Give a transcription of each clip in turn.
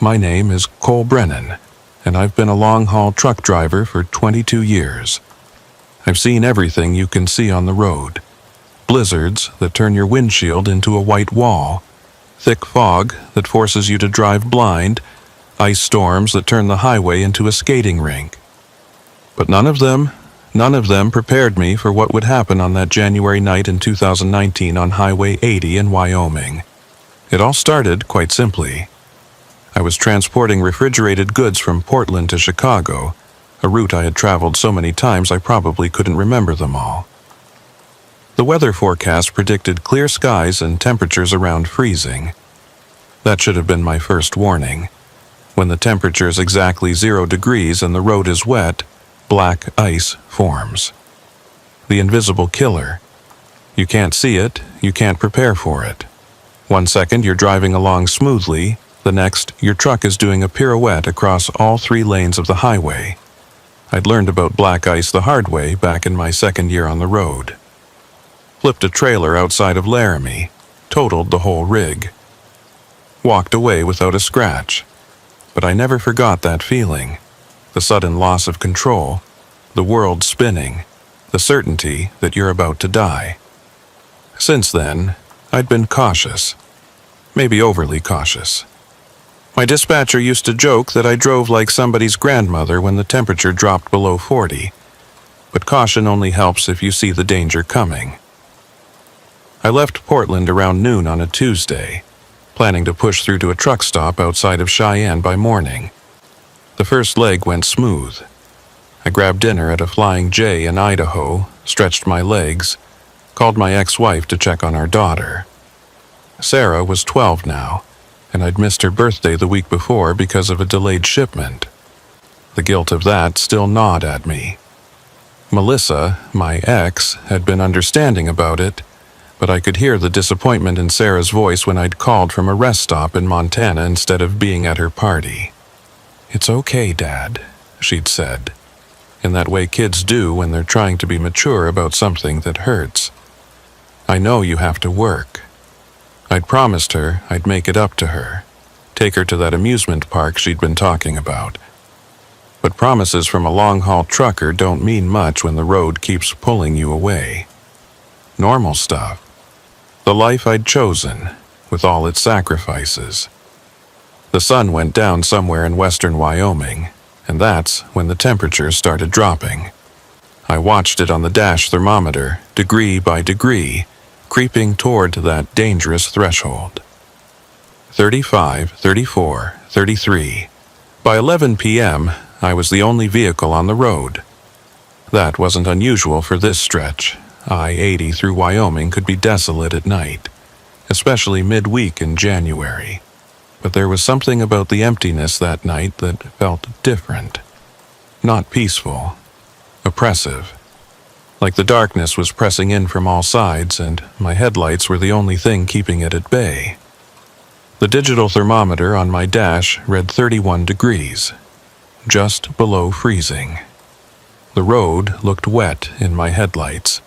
My name is Cole Brennan, and I've been a long-haul truck driver for 22 years. I've seen everything you can see on the road. Blizzards that turn your windshield into a white wall, thick fog that forces you to drive blind, ice storms that turn the highway into a skating rink. But none of them prepared me for what would happen on that January night in 2019 on Highway 80 in Wyoming. It all started quite simply. I was transporting refrigerated goods from Portland to Chicago, a route I had traveled so many times I probably couldn't remember them all. The weather forecast predicted clear skies and temperatures around freezing. That should have been my first warning. When the temperature is exactly 0 degrees and the road is wet, black ice forms. The invisible killer. You can't see it, you can't prepare for it. 1 second you're driving along smoothly, the next your truck is doing a pirouette across all 3 lanes of the highway. I'd learned about black ice the hard way back in my second year on the road. Flipped a trailer outside of Laramie, totaled the whole rig. Walked away without a scratch. But I never forgot that feeling. The sudden loss of control, the world spinning, the certainty that you're about to die. Since then, I'd been cautious. Maybe overly cautious. My dispatcher used to joke that I drove like somebody's grandmother when the temperature dropped below 40. But caution only helps if you see the danger coming. I left Portland around noon on a Tuesday, planning to push through to a truck stop outside of Cheyenne by morning. The first leg went smooth. I grabbed dinner at a Flying J in Idaho, stretched my legs, called my ex-wife to check on our daughter. Sarah was 12 now, and I'd missed her birthday the week before because of a delayed shipment. The guilt of that still gnawed at me. Melissa, my ex, had been understanding about it, but I could hear the disappointment in Sarah's voice when I'd called from a rest stop in Montana instead of being at her party. "It's okay, Dad," she'd said, in that way kids do when they're trying to be mature about something that hurts. "I know you have to work." I'd promised her I'd make it up to her, take her to that amusement park she'd been talking about. But promises from a long-haul trucker don't mean much when the road keeps pulling you away. Normal stuff. The life I'd chosen, with all its sacrifices. The sun went down somewhere in western Wyoming, and that's when the temperature started dropping. I watched it on the dash thermometer, degree by degree, creeping toward that dangerous threshold. 35, 34, 33. By 11 p.m., I was the only vehicle on the road. That wasn't unusual for this stretch. I-80 through Wyoming could be desolate at night, especially midweek in January. But there was something about the emptiness that night that felt different. Not peaceful. Oppressive. Like the darkness was pressing in from all sides and my headlights were the only thing keeping it at bay. The digital thermometer on my dash read 31 degrees, just below freezing. The road looked wet in my headlights.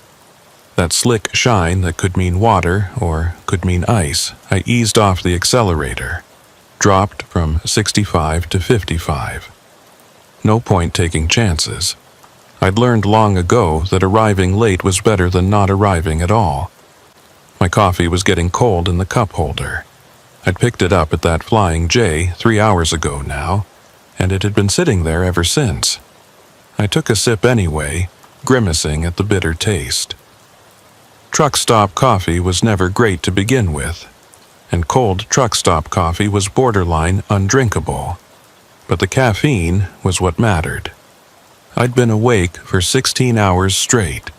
That slick shine that could mean water or could mean ice. I eased off the accelerator, dropped from 65 to 55. No point taking chances. I'd learned long ago that arriving late was better than not arriving at all. My coffee was getting cold in the cup holder. I'd picked it up at that Flying J 3 hours ago now, and it had been sitting there ever since. I took a sip anyway, grimacing at the bitter taste. Truck stop coffee was never great to begin with, and cold truck stop coffee was borderline undrinkable. But the caffeine was what mattered. I'd been awake for 16 hours straight.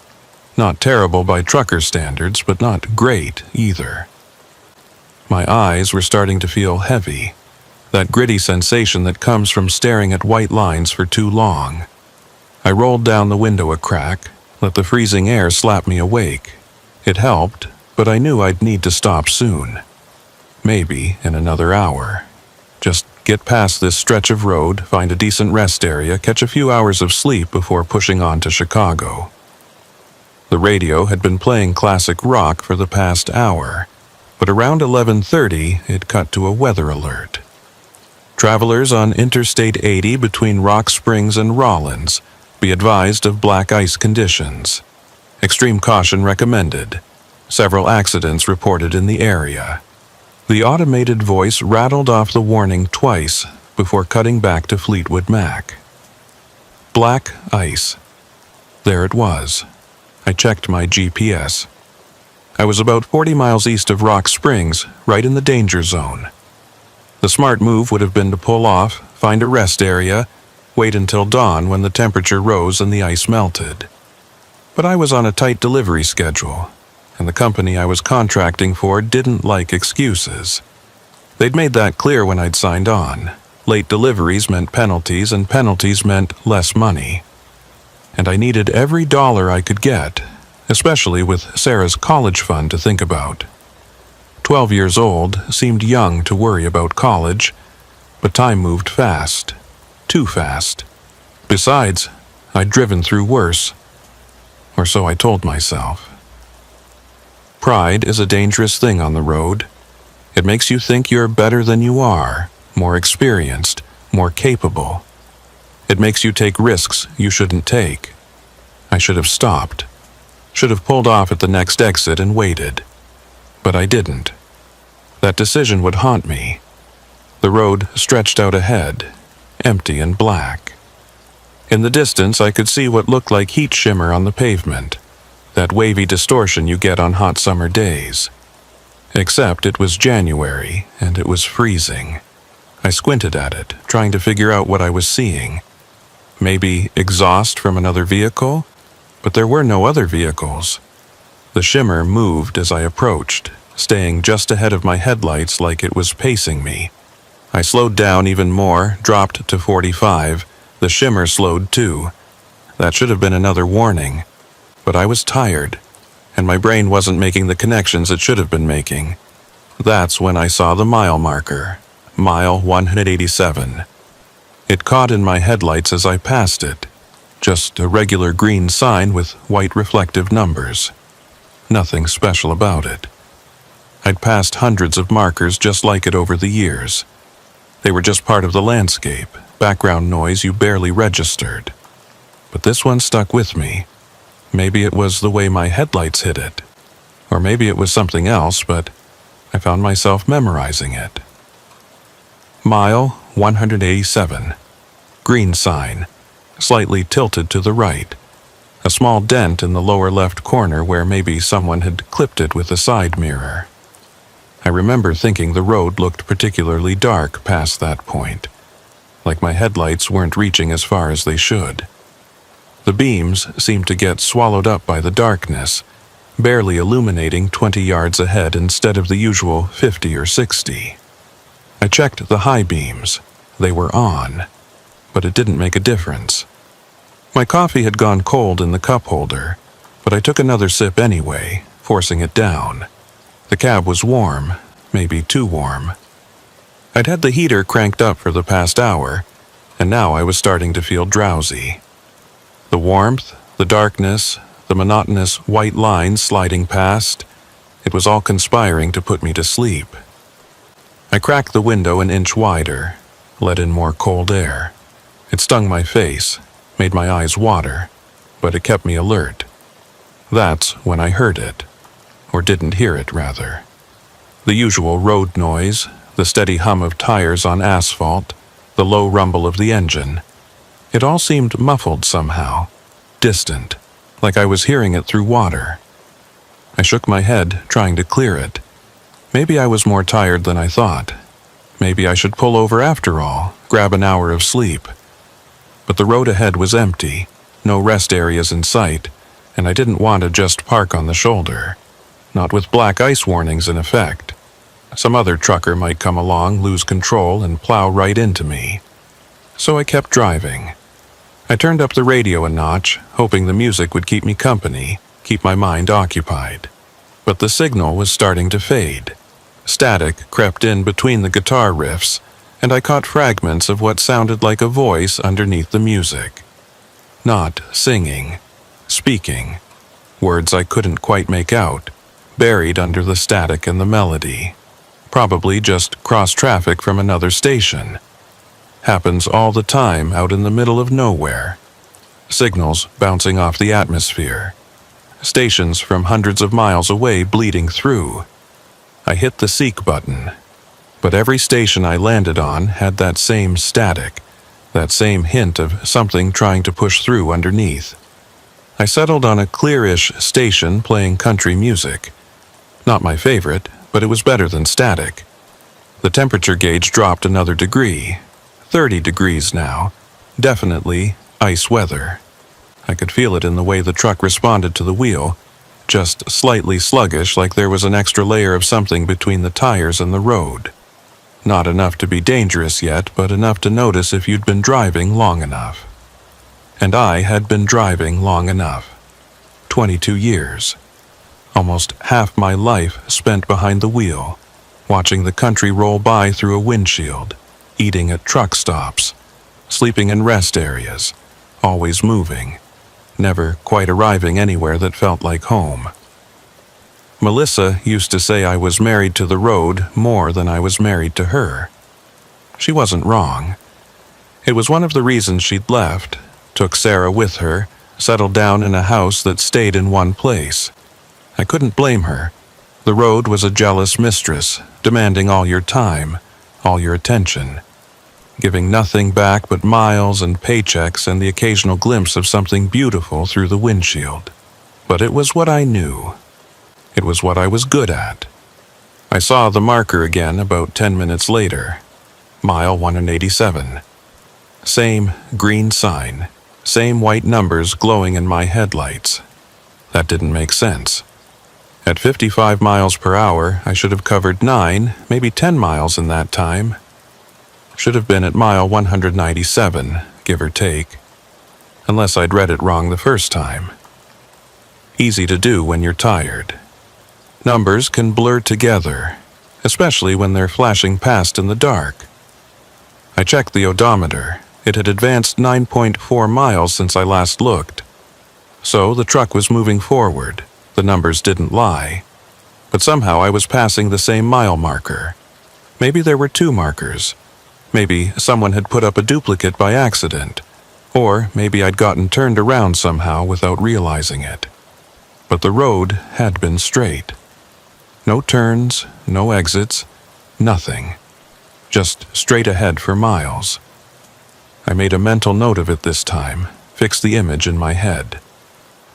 Not terrible by trucker standards, but not great either. My eyes were starting to feel heavy, that gritty sensation that comes from staring at white lines for too long. I rolled down the window a crack, let the freezing air slap me awake. It helped, but I knew I'd need to stop soon. Maybe in another hour. Just get past this stretch of road, find a decent rest area, catch a few hours of sleep before pushing on to Chicago. The radio had been playing classic rock for the past hour, but around 11:30 it cut to a weather alert. Travelers on Interstate 80 between Rock Springs and Rollins be advised of black ice conditions. Extreme caution recommended. Several accidents reported in the area. The automated voice rattled off the warning twice before cutting back to Fleetwood Mac. Black ice. There it was. I checked my GPS. I was about 40 miles east of Rock Springs, right in the danger zone. The smart move would have been to pull off, find a rest area, wait until dawn when the temperature rose and the ice melted. But I was on a tight delivery schedule, and the company I was contracting for didn't like excuses. They'd made that clear when I'd signed on. Late deliveries meant penalties, and penalties meant less money. And I needed every dollar I could get, especially with Sarah's college fund to think about. 12 years old seemed young to worry about college, but time moved fast. Too fast. Besides, I'd driven through worse. Or so I told myself. Pride is a dangerous thing on the road. It makes you think you're better than you are, more experienced, more capable. It makes you take risks you shouldn't take. I should have stopped. Should have pulled off at the next exit and waited. But I didn't. That decision would haunt me. The road stretched out ahead, empty and black. In the distance, I could see what looked like heat shimmer on the pavement, that wavy distortion you get on hot summer days. Except it was January, and it was freezing. I squinted at it, trying to figure out what I was seeing. Maybe exhaust from another vehicle? But there were no other vehicles. The shimmer moved as I approached, staying just ahead of my headlights like it was pacing me. I slowed down even more, dropped to 45. The shimmer slowed too. That should have been another warning. But I was tired, and my brain wasn't making the connections it should have been making. That's when I saw the mile marker, mile 187. It caught in my headlights as I passed it. Just a regular green sign with white reflective numbers. Nothing special about it. I'd passed hundreds of markers just like it over the years. They were just part of the landscape, background noise you barely registered. But this one stuck with me. Maybe it was the way my headlights hit it. Or maybe it was something else, but I found myself memorizing it. Mile 187. Green sign, slightly tilted to the right. A small dent in the lower left corner where maybe someone had clipped it with a side mirror. I remember thinking the road looked particularly dark past that point, like my headlights weren't reaching as far as they should. The beams seemed to get swallowed up by the darkness, barely illuminating 20 yards ahead instead of the usual 50 or 60. I checked the high beams. They were on, but it didn't make a difference. My coffee had gone cold in the cup holder, but I took another sip anyway, forcing it down. The cab was warm, maybe too warm. I'd had the heater cranked up for the past hour, and now I was starting to feel drowsy. The warmth, the darkness, the monotonous white lines sliding past, it was all conspiring to put me to sleep. I cracked the window an inch wider, let in more cold air. It stung my face, made my eyes water, but it kept me alert. That's when I heard it, or didn't hear it, rather. The usual road noise, the steady hum of tires on asphalt, the low rumble of the engine. It all seemed muffled somehow, distant, like I was hearing it through water. I shook my head, trying to clear it. Maybe I was more tired than I thought. Maybe I should pull over after all, grab an hour of sleep. But the road ahead was empty, no rest areas in sight, and I didn't want to just park on the shoulder. Not with black ice warnings in effect. Some other trucker might come along, lose control, and plow right into me. So I kept driving. I turned up the radio a notch, hoping the music would keep me company, keep my mind occupied. But the signal was starting to fade. Static crept in between the guitar riffs, and I caught fragments of what sounded like a voice underneath the music. Not singing, speaking. Words I couldn't quite make out, buried under the static and the melody. Probably just cross-traffic from another station. Happens all the time out in the middle of nowhere. Signals bouncing off the atmosphere. Stations from hundreds of miles away bleeding through. I hit the seek button, but every station I landed on had that same static, that same hint of something trying to push through underneath. I settled on a clearish station playing country music. Not my favorite, but it was better than static. The temperature gauge dropped another degree. 30 degrees now. Definitely ice weather. I could feel it in the way the truck responded to the wheel, just slightly sluggish, like there was an extra layer of something between the tires and the road. Not enough to be dangerous yet, but enough to notice if you'd been driving long enough. And I had been driving long enough. 22 years. Almost half my life spent behind the wheel, watching the country roll by through a windshield, eating at truck stops, sleeping in rest areas, always moving, never quite arriving anywhere that felt like home. Melissa used to say I was married to the road more than I was married to her. She wasn't wrong. It was one of the reasons she'd left, took Sarah with her, settled down in a house that stayed in one place. I couldn't blame her. The road was a jealous mistress, demanding all your time, all your attention, giving nothing back but miles and paychecks and the occasional glimpse of something beautiful through the windshield. But it was what I knew. It was what I was good at. I saw the marker again about 10 minutes later. Mile 187. Same green sign, same white numbers glowing in my headlights. That didn't make sense. At 55 miles per hour, I should have covered 9, maybe 10 miles in that time. Should have been at mile 197, give or take. Unless I'd read it wrong the first time. Easy to do when you're tired. Numbers can blur together, especially when they're flashing past in the dark. I checked the odometer. It had advanced 9.4 miles since I last looked. So the truck was moving forward. The numbers didn't lie. But somehow I was passing the same mile marker. Maybe there were 2 markers. Maybe someone had put up a duplicate by accident. Or maybe I'd gotten turned around somehow without realizing it. But the road had been straight. No turns, no exits, nothing. Just straight ahead for miles. I made a mental note of it this time, fixed the image in my head.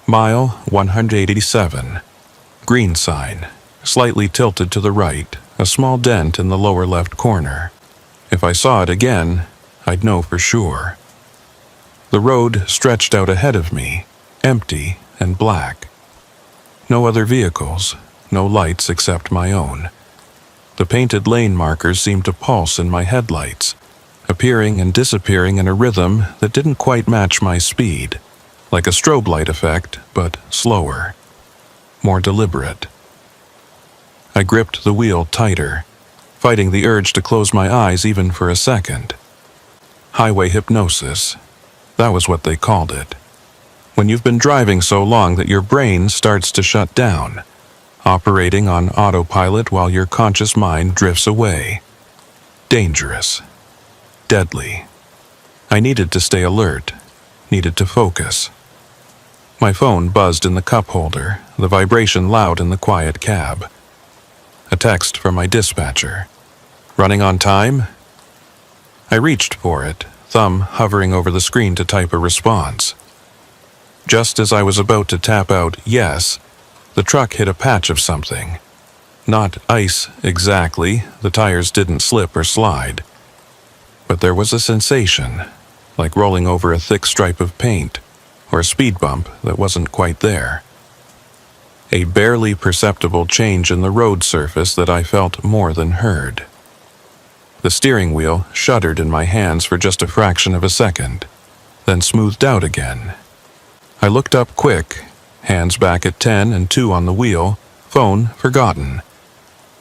Mile 187. Green sign, slightly tilted to the right, a small dent in the lower left corner. If I saw it again, I'd know for sure. The road stretched out ahead of me, empty and black. No other vehicles, no lights except my own. The painted lane markers seemed to pulse in my headlights, appearing and disappearing in a rhythm that didn't quite match my speed, like a strobe light effect, but slower, more deliberate. I gripped the wheel tighter, fighting the urge to close my eyes even for a second. Highway hypnosis, that was what they called it. When you've been driving so long that your brain starts to shut down, operating on autopilot while your conscious mind drifts away. Dangerous. Deadly. I needed to stay alert, needed to focus. My phone buzzed in the cup holder, the vibration loud in the quiet cab. A text from my dispatcher. Running on time? I reached for it, thumb hovering over the screen to type a response. Just as I was about to tap out yes, the truck hit a patch of something. Not ice exactly, the tires didn't slip or slide. But there was a sensation, like rolling over a thick stripe of paint, or a speed bump that wasn't quite there. A barely perceptible change in the road surface that I felt more than heard. The steering wheel shuddered in my hands for just a fraction of a second, then smoothed out again. I looked up quick, hands back at 10 and 2 on the wheel, phone forgotten.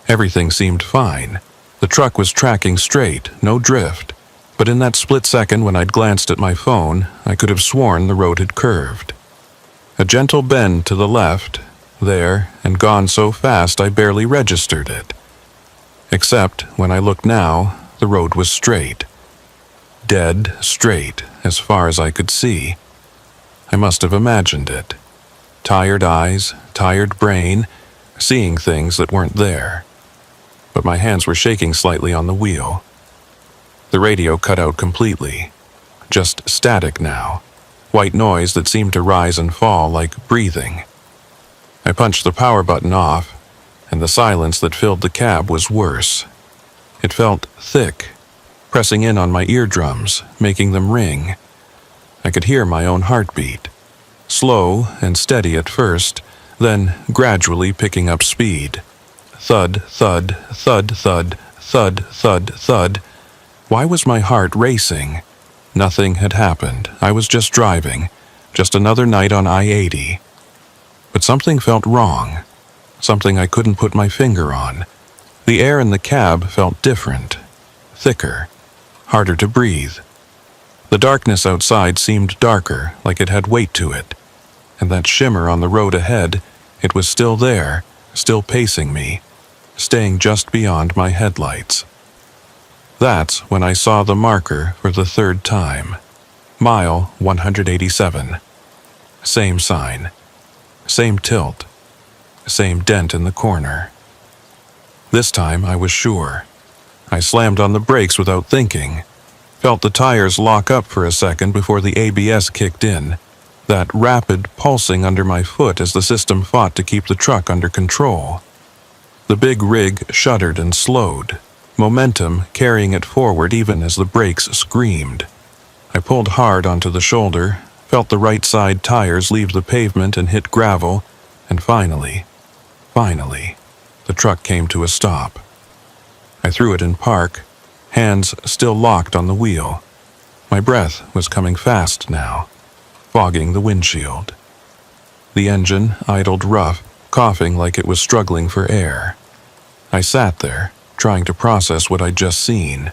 Everything seemed fine. The truck was tracking straight, no drift. But in that split second when I'd glanced at my phone, I could have sworn the road had curved. A gentle bend to the left, there, and gone so fast I barely registered it. Except, when I looked now, the road was straight. dead straight as far as I could see. I must have imagined it. Tired eyes, tired brain, seeing things that weren't there. But my hands were shaking slightly on the wheel. The radio cut out completely. Just static now. White noise that seemed to rise and fall like breathing. I punched the power button off, and the silence that filled the cab was worse. It felt thick, pressing in on my eardrums, making them ring. I could hear my own heartbeat. Slow and steady at first, then gradually picking up speed. Thud, thud, thud, thud, thud, thud, thud. Why was my heart racing? Nothing had happened. I was just driving. Just another night on I-80. But something felt wrong. Something I couldn't put my finger on. The air in the cab felt different. Thicker. Harder to breathe. The darkness outside seemed darker, like it had weight to it. And that shimmer on the road ahead, it was still there, still pacing me, staying just beyond my headlights. That's when I saw the marker for the third time. Mile 187. Same sign. Same tilt. Same dent in the corner. This time I was sure. I slammed on the brakes without thinking. Felt the tires lock up for a second before the ABS kicked in. That rapid pulsing under my foot as the system fought to keep the truck under control. The big rig shuddered and slowed, momentum carrying it forward even as the brakes screamed. I pulled hard onto the shoulder, felt the right side tires leave the pavement and hit gravel, and finally, the truck came to a stop. I threw it in park, hands still locked on the wheel. My breath was coming fast now, fogging the windshield. The engine idled rough, coughing like it was struggling for air. I sat there, trying to process what I'd just seen.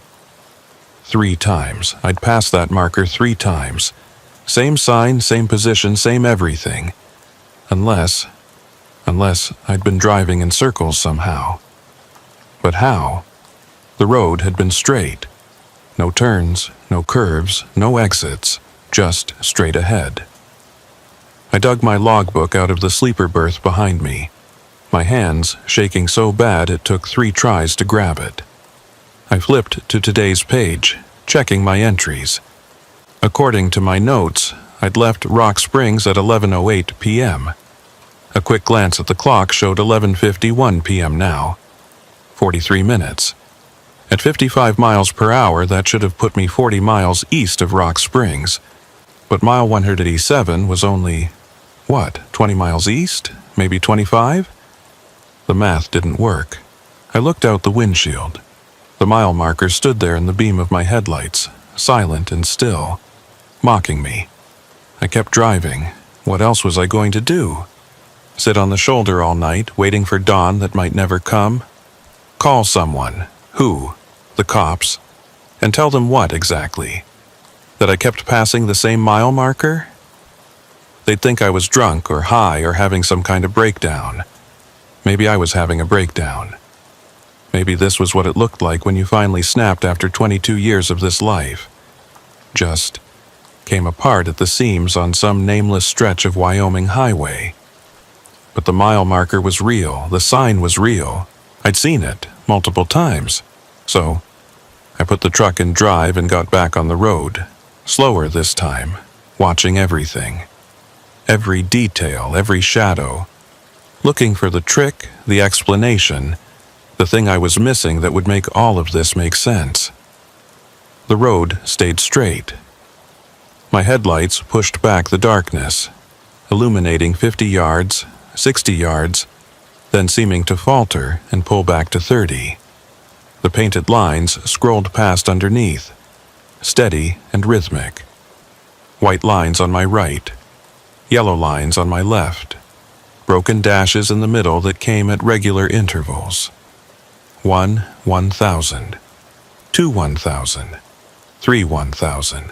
3 times. I'd passed that marker 3 times. Same sign, same position, same everything. Unless I'd been driving in circles somehow. But how? The road had been straight. No turns, no curves, no exits, just straight ahead. I dug my logbook out of the sleeper berth behind me, my hands shaking so bad it took 3 tries to grab it. I flipped to today's page, checking my entries. According to my notes, I'd left Rock Springs at 11:08 p.m. A quick glance at the clock showed 11:51 p.m. now. 43 minutes. At 55 miles per hour, that should have put me 40 miles east of Rock Springs. But mile 187 was only, 20 miles east? Maybe 25? The math didn't work. I looked out the windshield. The mile marker stood there in the beam of my headlights, silent and still, mocking me. I kept driving. What else was I going to do? Sit on the shoulder all night, waiting for dawn that might never come? Call someone. Who? The cops. And tell them what exactly? That I kept passing the same mile marker? They'd think I was drunk or high or having some kind of breakdown. Maybe I was having a breakdown. Maybe this was what it looked like when you finally snapped after 22 years of this life. Just came apart at the seams on some nameless stretch of Wyoming highway. But the mile marker was real, the sign was real. I'd seen it multiple times. So I put the truck in drive and got back on the road, slower this time, watching everything. Every detail, every shadow. Looking for the trick, the explanation, the thing I was missing that would make all of this make sense. The road stayed straight. My headlights pushed back the darkness, illuminating 50 yards, 60 yards, then seeming to falter and pull back to 30. The painted lines scrolled past underneath, steady and rhythmic. White lines on my right, yellow lines on my left, broken dashes in the middle that came at regular intervals. 1 1,000, 2 1,000, 3 1,000.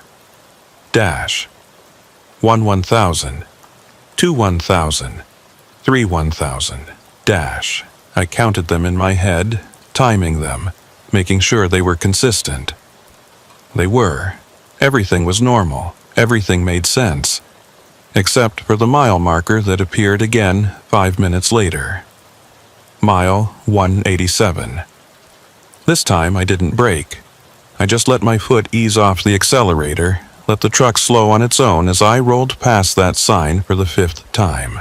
Dash. 1 1,000, 2 1,000, 3 1,000. Dash. I counted them in my head, timing them, making sure they were consistent. They were. Everything was normal. Everything made sense. Except for the mile marker that appeared again 5 minutes later. Mile 187. This time I didn't brake. I just let my foot ease off the accelerator, let the truck slow on its own as I rolled past that sign for the 5th time.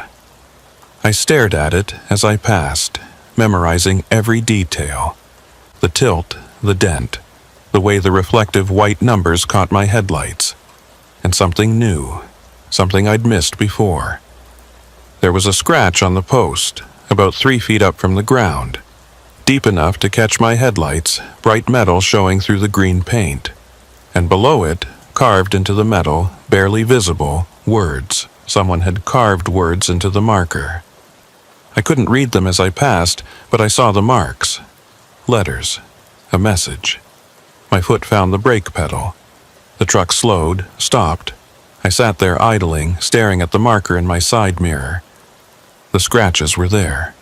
I stared at it as I passed, memorizing every detail. The tilt, the dent, the way the reflective white numbers caught my headlights. And something new, something I'd missed before. There was a scratch on the post, about 3 feet up from the ground, deep enough to catch my headlights, bright metal showing through the green paint. And below it, carved into the metal, barely visible, words. Someone had carved words into the marker. I couldn't read them as I passed, but I saw the marks. Letters. A message. My foot found the brake pedal. The truck slowed, stopped. I sat there idling, staring at the marker in my side mirror. The scratches were there.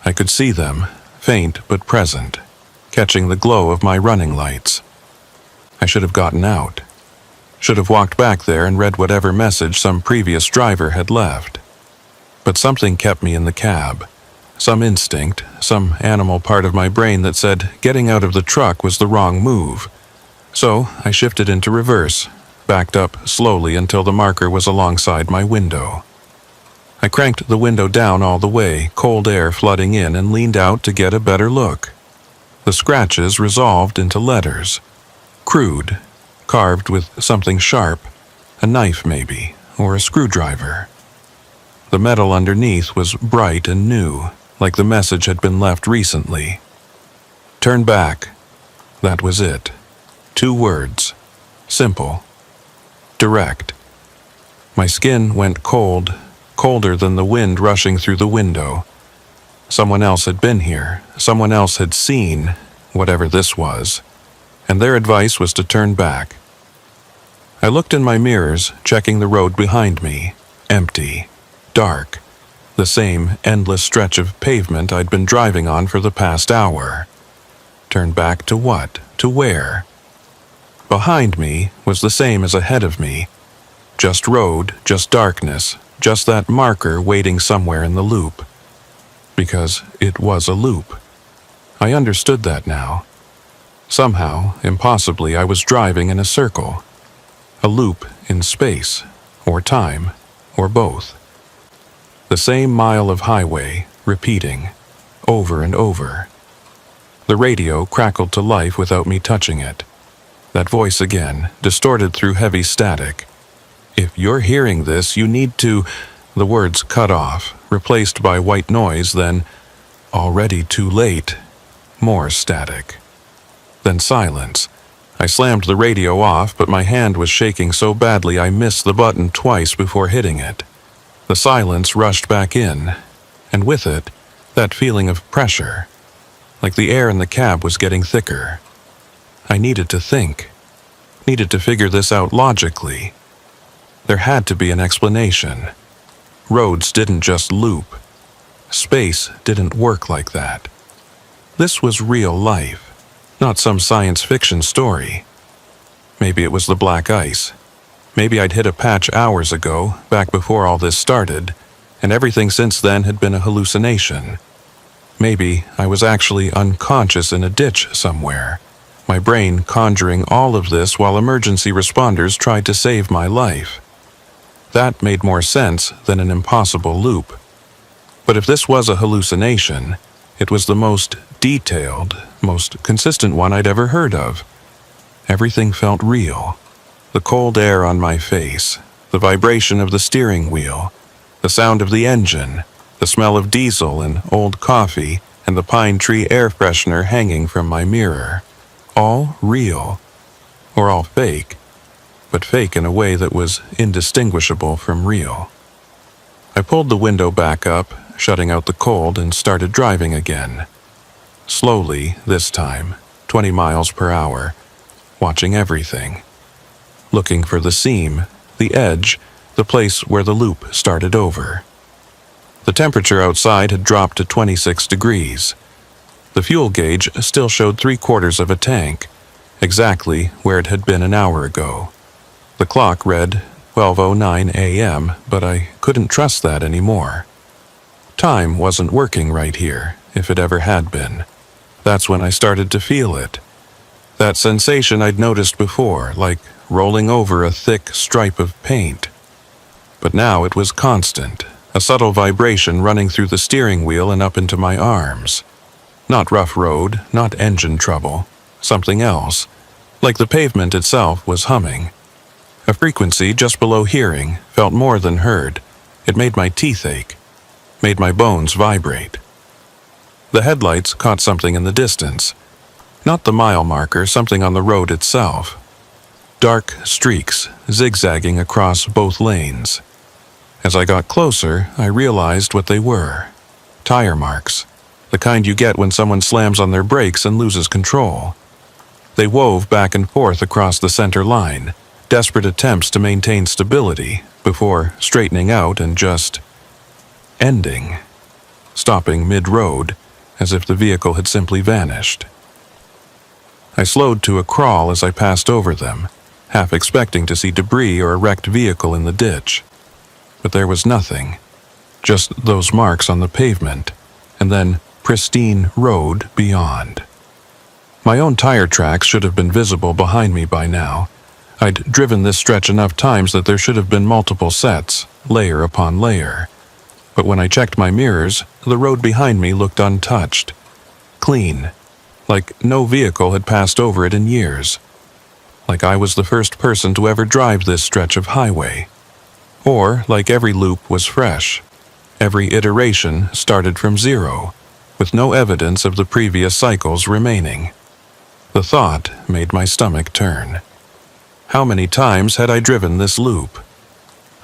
I could see them, faint but present, catching the glow of my running lights. I should have gotten out. Should have walked back there and read whatever message some previous driver had left. But something kept me in the cab. Some instinct, some animal part of my brain that said getting out of the truck was the wrong move. So I shifted into reverse, backed up slowly until the marker was alongside my window. I cranked the window down all the way, cold air flooding in, and leaned out to get a better look. The scratches resolved into letters. Crude, carved with something sharp, a knife maybe, or a screwdriver. The metal underneath was bright and new, like the message had been left recently. Turn back. That was it. 2 words. Simple. Direct. My skin went cold, colder than the wind rushing through the window. Someone else had been here. Someone else had seen whatever this was, and their advice was to turn back. I looked in my mirrors, checking the road behind me. Empty. Dark. The same endless stretch of pavement I'd been driving on for the past hour. Turn back to what? To where? Behind me was the same as ahead of me. Just road, just darkness, just that marker waiting somewhere in the loop. Because it was a loop. I understood that now. Somehow, impossibly, I was driving in a circle. A loop in space, or time, or both. The same mile of highway, repeating, over and over. The radio crackled to life without me touching it. That voice again, distorted through heavy static. If you're hearing this, you need to... The words cut off, replaced by white noise, then, already too late, more static. Then silence. I slammed the radio off, but my hand was shaking so badly I missed the button twice before hitting it. The silence rushed back in, and with it, that feeling of pressure, like the air in the cab was getting thicker. I needed to think, needed to figure this out logically. There had to be an explanation. Roads didn't just loop. Space didn't work like that. This was real life, not some science fiction story. Maybe it was the black ice. Maybe I'd hit a patch hours ago, back before all this started, and everything since then had been a hallucination. Maybe I was actually unconscious in a ditch somewhere, my brain conjuring all of this while emergency responders tried to save my life. That made more sense than an impossible loop. But if this was a hallucination, it was the most detailed, most consistent one I'd ever heard of. Everything felt real. The cold air on my face, the vibration of the steering wheel, the sound of the engine, the smell of diesel and old coffee, and the pine tree air freshener hanging from my mirror. All real. Or all fake. But fake in a way that was indistinguishable from real. I pulled the window back up, shutting out the cold, and started driving again. Slowly, this time, 20 miles per hour, watching everything. Looking for the seam, the edge, the place where the loop started over. The temperature outside had dropped to 26 degrees. The fuel gauge still showed 3/4 of a tank. exactly where it had been an hour ago. The clock read 12:09 a.m., but I couldn't trust that anymore. Time wasn't working right here, if it ever had been. That's when I started to feel it. That sensation I'd noticed before, like rolling over a thick stripe of paint. But now it was constant, a subtle vibration running through the steering wheel and up into my arms. Not rough road, not engine trouble, something else, like the pavement itself was humming. A frequency just below hearing, felt more than heard. It made my teeth ache, made my bones vibrate. The headlights caught something in the distance. Not the mile marker, something on the road itself. Dark streaks zigzagging across both lanes. As I got closer, I realized what they were. Tire marks, the kind you get when someone slams on their brakes and loses control. They wove back and forth across the center line, desperate attempts to maintain stability before straightening out and just ending, stopping mid-road as if the vehicle had simply vanished. I slowed to a crawl as I passed over them, half expecting to see debris or a wrecked vehicle in the ditch. But there was nothing, just those marks on the pavement, and then pristine road beyond. My own tire tracks should have been visible behind me by now. I'd driven this stretch enough times that there should have been multiple sets, layer upon layer. But when I checked my mirrors, the road behind me looked untouched. Clean, like no vehicle had passed over it in years. Like I was the first person to ever drive this stretch of highway. Or like every loop was fresh. Every iteration started from zero, with no evidence of the previous cycles remaining. The thought made my stomach turn. How many times had I driven this loop?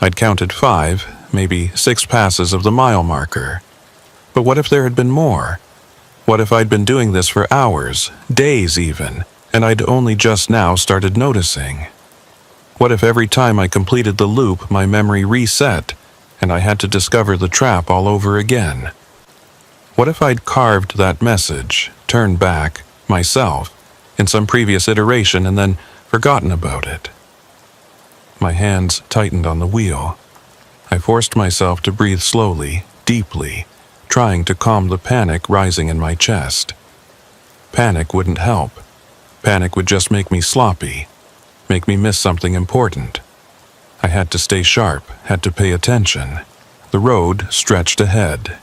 I'd counted 5, maybe 6 passes of the mile marker. But what if there had been more? What if I'd been doing this for hours, days even, and I'd only just now started noticing? What if every time I completed the loop my memory reset, and I had to discover the trap all over again? What if I'd carved that message, turned back, myself, in some previous iteration and then forgotten about it? My hands tightened on the wheel. I forced myself to breathe slowly, deeply, trying to calm the panic rising in my chest. Panic wouldn't help. Panic would just make me sloppy, make me miss something important. I had to stay sharp, had to pay attention. The road stretched ahead,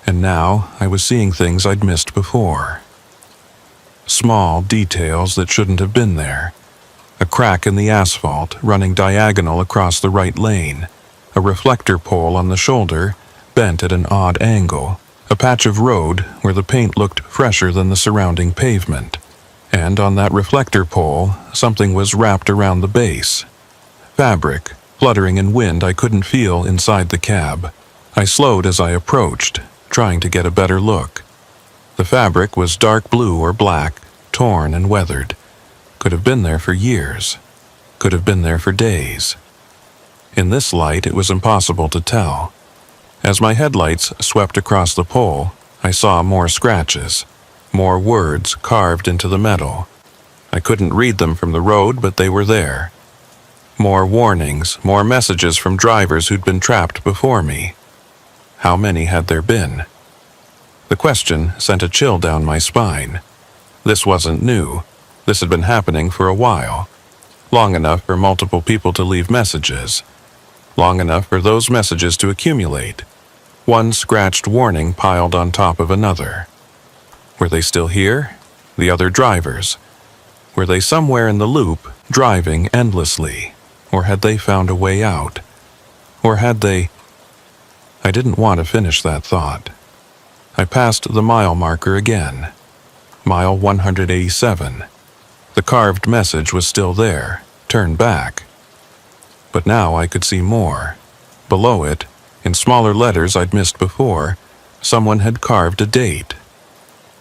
and now I was seeing things I'd missed before. Small details that shouldn't have been there. A crack in the asphalt running diagonal across the right lane, a reflector pole on the shoulder bent at an odd angle, a patch of road where the paint looked fresher than the surrounding pavement, and on that reflector pole something was wrapped around the base. Fabric, fluttering in wind I couldn't feel inside the cab. I slowed as I approached, trying to get a better look. The fabric was dark blue or black, torn and weathered. Could have been there for years. Could have been there for days. In this light, it was impossible to tell. As my headlights swept across the pole, I saw more scratches, more words carved into the metal. I couldn't read them from the road, but they were there. More warnings, more messages from drivers who'd been trapped before me. How many had there been? The question sent a chill down my spine. This wasn't new. This had been happening for a while. Long enough for multiple people to leave messages. Long enough for those messages to accumulate. One scratched warning piled on top of another. Were they still here? The other drivers? Were they somewhere in the loop, driving endlessly? Or had they found a way out? Or had they... I didn't want to finish that thought. I passed the mile marker again. Mile 187. The carved message was still there, turned back. But now I could see more. Below it, in smaller letters I'd missed before, someone had carved a date.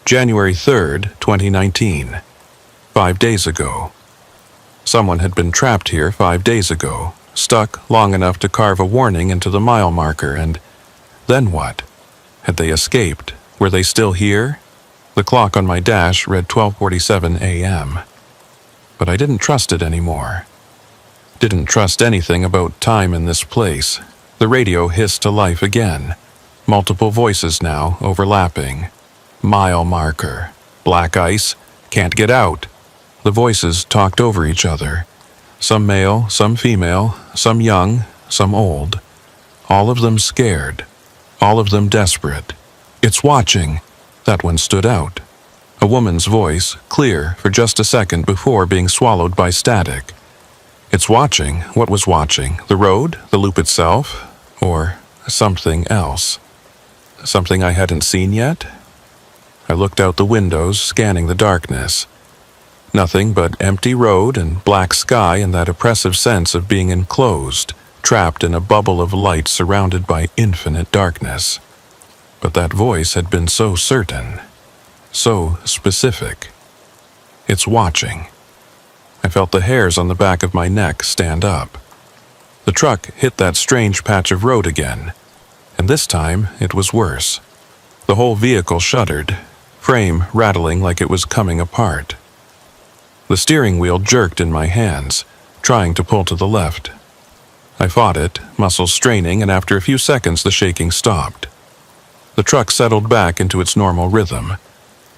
January 3rd, 2019. 5 days ago. Someone had been trapped here 5 days ago, stuck long enough to carve a warning into the mile marker, and then what? Had they escaped? Were they still here? The clock on my dash read 12:47 a.m. But I didn't trust it anymore. Didn't trust anything about time in this place. The radio hissed to life again. Multiple voices now, overlapping. Mile marker. Black ice. Can't get out. The voices talked over each other. Some male, some female, some young, some old. All of them scared. All of them desperate. It's watching. That one stood out. A woman's voice, clear for just a second before being swallowed by static. It's watching. What was watching? The road? The loop itself? Or something else? Something I hadn't seen yet? I looked out the windows, scanning the darkness. Nothing but empty road and black sky and that oppressive sense of being enclosed, trapped in a bubble of light surrounded by infinite darkness. But that voice had been so certain, so specific. It's watching. I felt the hairs on the back of my neck stand up. The truck hit that strange patch of road again, and this time it was worse. The whole vehicle shuddered, frame rattling like it was coming apart. The steering wheel jerked in my hands, trying to pull to the left. I fought it, muscles straining, and after a few seconds the shaking stopped. The truck settled back into its normal rhythm,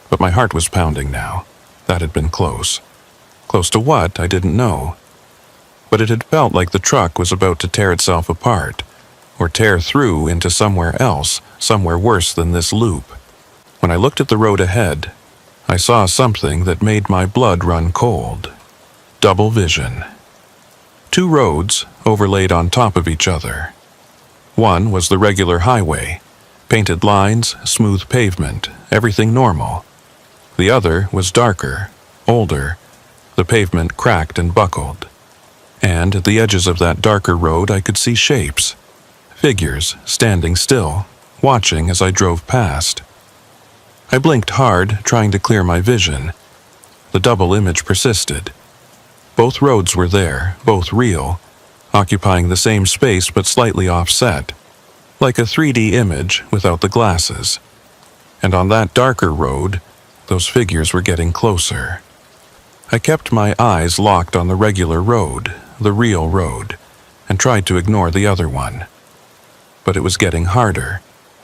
but my heart was pounding now. That had been close. Close to what, I didn't know. But it had felt like the truck was about to tear itself apart, or tear through into somewhere else, somewhere worse than this loop. When I looked at the road ahead, I saw something that made my blood run cold. Double vision. Two roads overlaid on top of each other. One was the regular highway, painted lines, smooth pavement, everything normal. The other was darker, older, the pavement cracked and buckled. And at the edges of that darker road I could see shapes, figures standing still, watching as I drove past. I blinked hard, trying to clear my vision. The double image persisted. Both roads were there, both real, occupying the same space but slightly offset, like a 3D image without the glasses. And on that darker road, those figures were getting closer. I kept my eyes locked on the regular road, the real road, and tried to ignore the other one. But it was getting harder.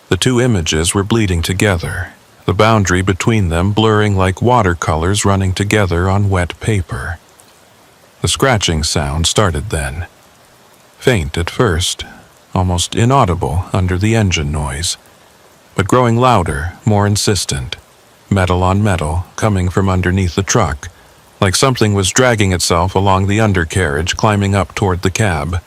The two images were bleeding together, the boundary between them blurring like watercolors running together on wet paper. The scratching sound started then. Faint at first, almost inaudible under the engine noise, but growing louder, more insistent, metal on metal coming from underneath the truck, like something was dragging itself along the undercarriage, climbing up toward the cab.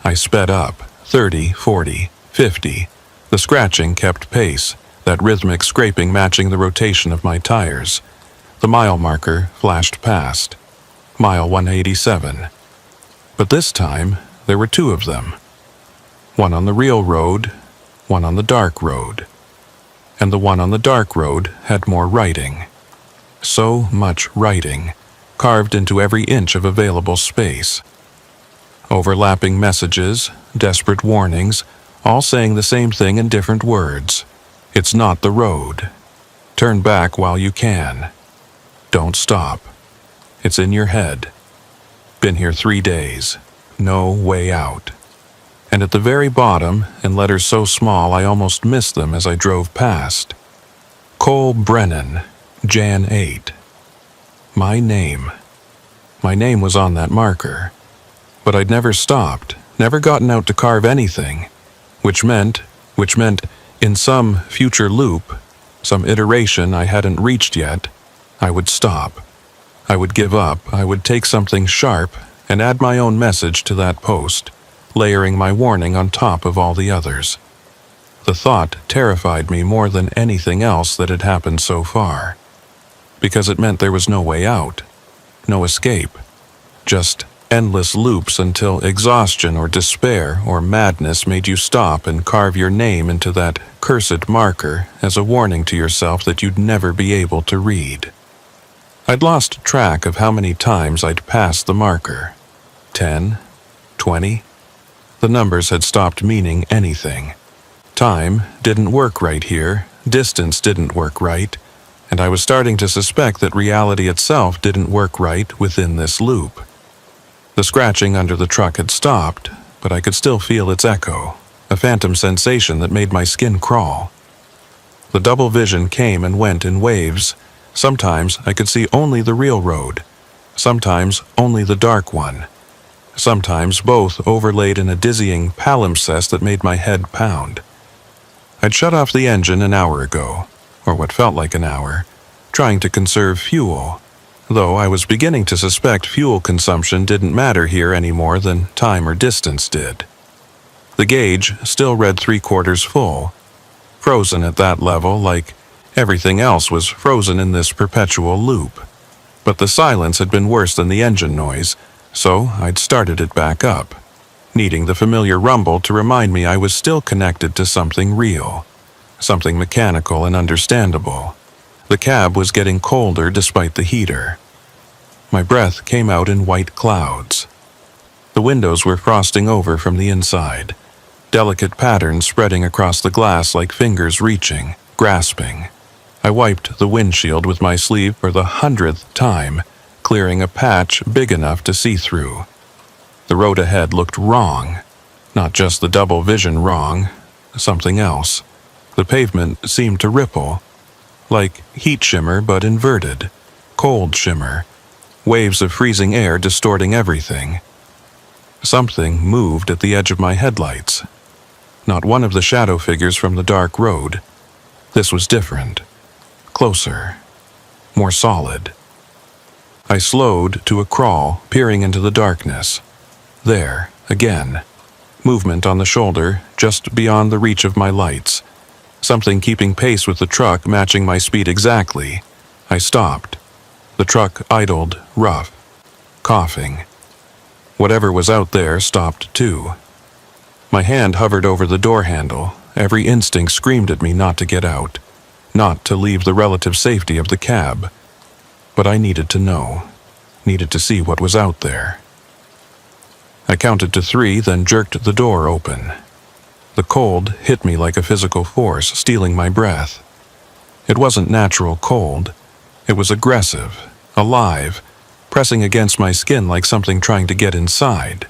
I sped up, 30, 40, 50. The scratching kept pace, that rhythmic scraping matching the rotation of my tires. The mile marker flashed past. Mile 187. But this time, there were two of them. One on the real road, one on the dark road. And the one on the dark road had more writing. So much writing, carved into every inch of available space. Overlapping messages, desperate warnings, all saying the same thing in different words. It's not the road. Turn back while you can. Don't stop. It's in your head. Been here 3 days. No way out. And at the very bottom, in letters so small I almost missed them as I drove past. Cole Brennan, Jan 8. My name. My name was on that marker. But I'd never stopped, never gotten out to carve anything, which meant, in some future loop, some iteration I hadn't reached yet, I would stop. I would give up, I would take something sharp and add my own message to that post, layering my warning on top of all the others. The thought terrified me more than anything else that had happened so far, because it meant there was no way out, no escape, just endless loops until exhaustion or despair or madness made you stop and carve your name into that cursed marker as a warning to yourself that you'd never be able to read. I'd lost track of how many times I'd passed the marker. 10, 20. The numbers had stopped meaning anything. Time didn't work right here, distance didn't work right, and I was starting to suspect that reality itself didn't work right within this loop. The scratching under the truck had stopped, but I could still feel its echo, a phantom sensation that made my skin crawl. The double vision came and went in waves. Sometimes I could see only the real road, sometimes only the dark one, sometimes both overlaid in a dizzying palimpsest that made my head pound. I'd shut off the engine an hour ago, or what felt like an hour, trying to conserve fuel, though I was beginning to suspect fuel consumption didn't matter here any more than time or distance did. The gauge still read 3/4 full, frozen at that level like everything else was frozen in this perpetual loop. But the silence had been worse than the engine noise, so I'd started it back up, needing the familiar rumble to remind me I was still connected to something real, something mechanical and understandable. The cab was getting colder despite the heater. My breath came out in white clouds. The windows were frosting over from the inside, delicate patterns spreading across the glass like fingers reaching, grasping. I wiped the windshield with my sleeve for the 100th time, clearing a patch big enough to see through. The road ahead looked wrong. Not just the double vision wrong, something else. The pavement seemed to ripple, like heat shimmer but inverted, cold shimmer, waves of freezing air distorting everything. Something moved at the edge of my headlights. Not one of the shadow figures from the dark road. This was different. Closer. More solid. I slowed to a crawl, peering into the darkness. There, again. Movement on the shoulder, just beyond the reach of my lights. Something keeping pace with the truck, matching my speed exactly. I stopped. The truck idled, rough, coughing. Whatever was out there stopped too. My hand hovered over the door handle. Every instinct screamed at me not to get out, not to leave the relative safety of the cab. But I needed to know, needed to see what was out there. I counted to 3, then jerked the door open. The cold hit me like a physical force, stealing my breath. It wasn't natural cold. It was aggressive, alive, pressing against my skin like something trying to get inside.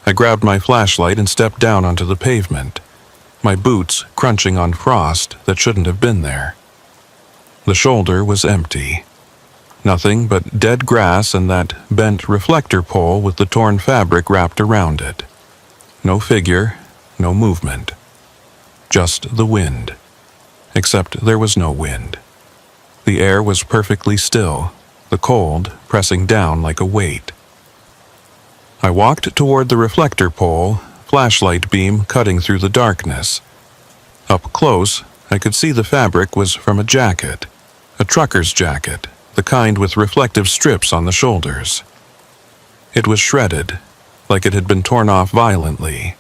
I grabbed my flashlight and stepped down onto the pavement, my boots crunching on frost that shouldn't have been there. The shoulder was empty. Nothing but dead grass and that bent reflector pole with the torn fabric wrapped around it. No figure, no movement. Just the wind. Except there was no wind. The air was perfectly still, the cold pressing down like a weight. I walked toward the reflector pole, flashlight beam cutting through the darkness. Up close, I could see the fabric was from a jacket, a trucker's jacket, the kind with reflective strips on the shoulders. It was shredded, like it had been torn off violently.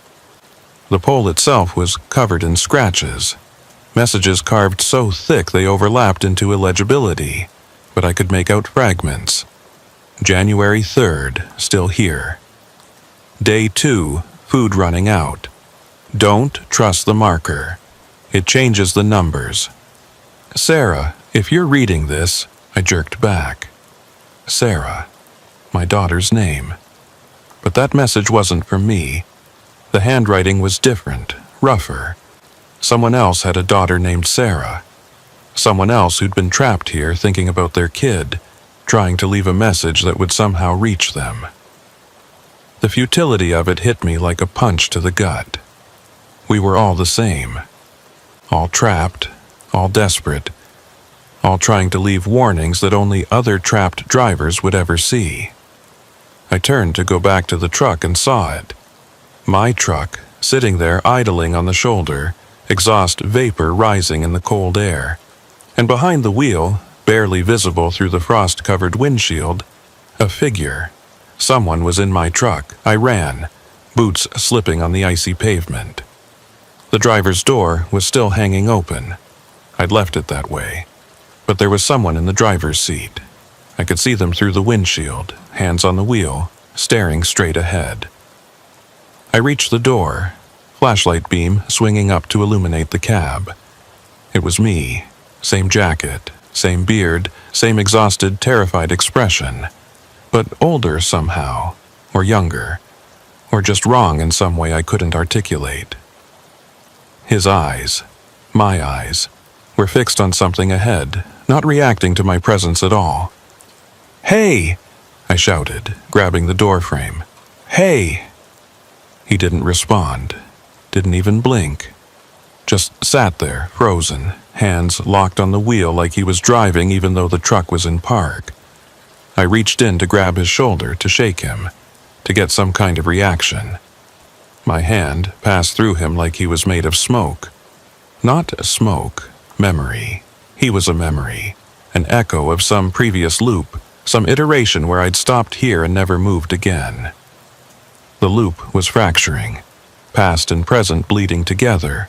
The pole itself was covered in scratches, messages carved so thick they overlapped into illegibility, but I could make out fragments. January 3rd, still here. Day 2, food running out. Don't trust the marker. It changes the numbers. Sarah, if you're reading this, I jerked back. Sarah, my daughter's name. But that message wasn't for me. The handwriting was different, rougher. Someone else had a daughter named Sarah. Someone else who'd been trapped here thinking about their kid, trying to leave a message that would somehow reach them. The futility of it hit me like a punch to the gut. We were all the same. All trapped, all desperate, all trying to leave warnings that only other trapped drivers would ever see. I turned to go back to the truck and saw it. My truck, sitting there idling on the shoulder, exhaust vapor rising in the cold air. And behind the wheel, barely visible through the frost-covered windshield, a figure. Someone was in my truck. I ran, boots slipping on the icy pavement. The driver's door was still hanging open. I'd left it that way. But there was someone in the driver's seat. I could see them through the windshield, hands on the wheel, staring straight ahead. I reached the door, flashlight beam swinging up to illuminate the cab. It was me, same jacket, same beard, same exhausted, terrified expression, but older somehow, or younger, or just wrong in some way I couldn't articulate. His eyes, my eyes, were fixed on something ahead, not reacting to my presence at all. "Hey!" I shouted, grabbing the doorframe. "Hey!" He didn't respond, didn't even blink. Just sat there, frozen, hands locked on the wheel like he was driving even though the truck was in park. I reached in to grab his shoulder, to shake him, to get some kind of reaction. My hand passed through him like he was made of smoke. Not smoke, memory. He was a memory, an echo of some previous loop, some iteration where I'd stopped here and never moved again. The loop was fracturing, past and present bleeding together,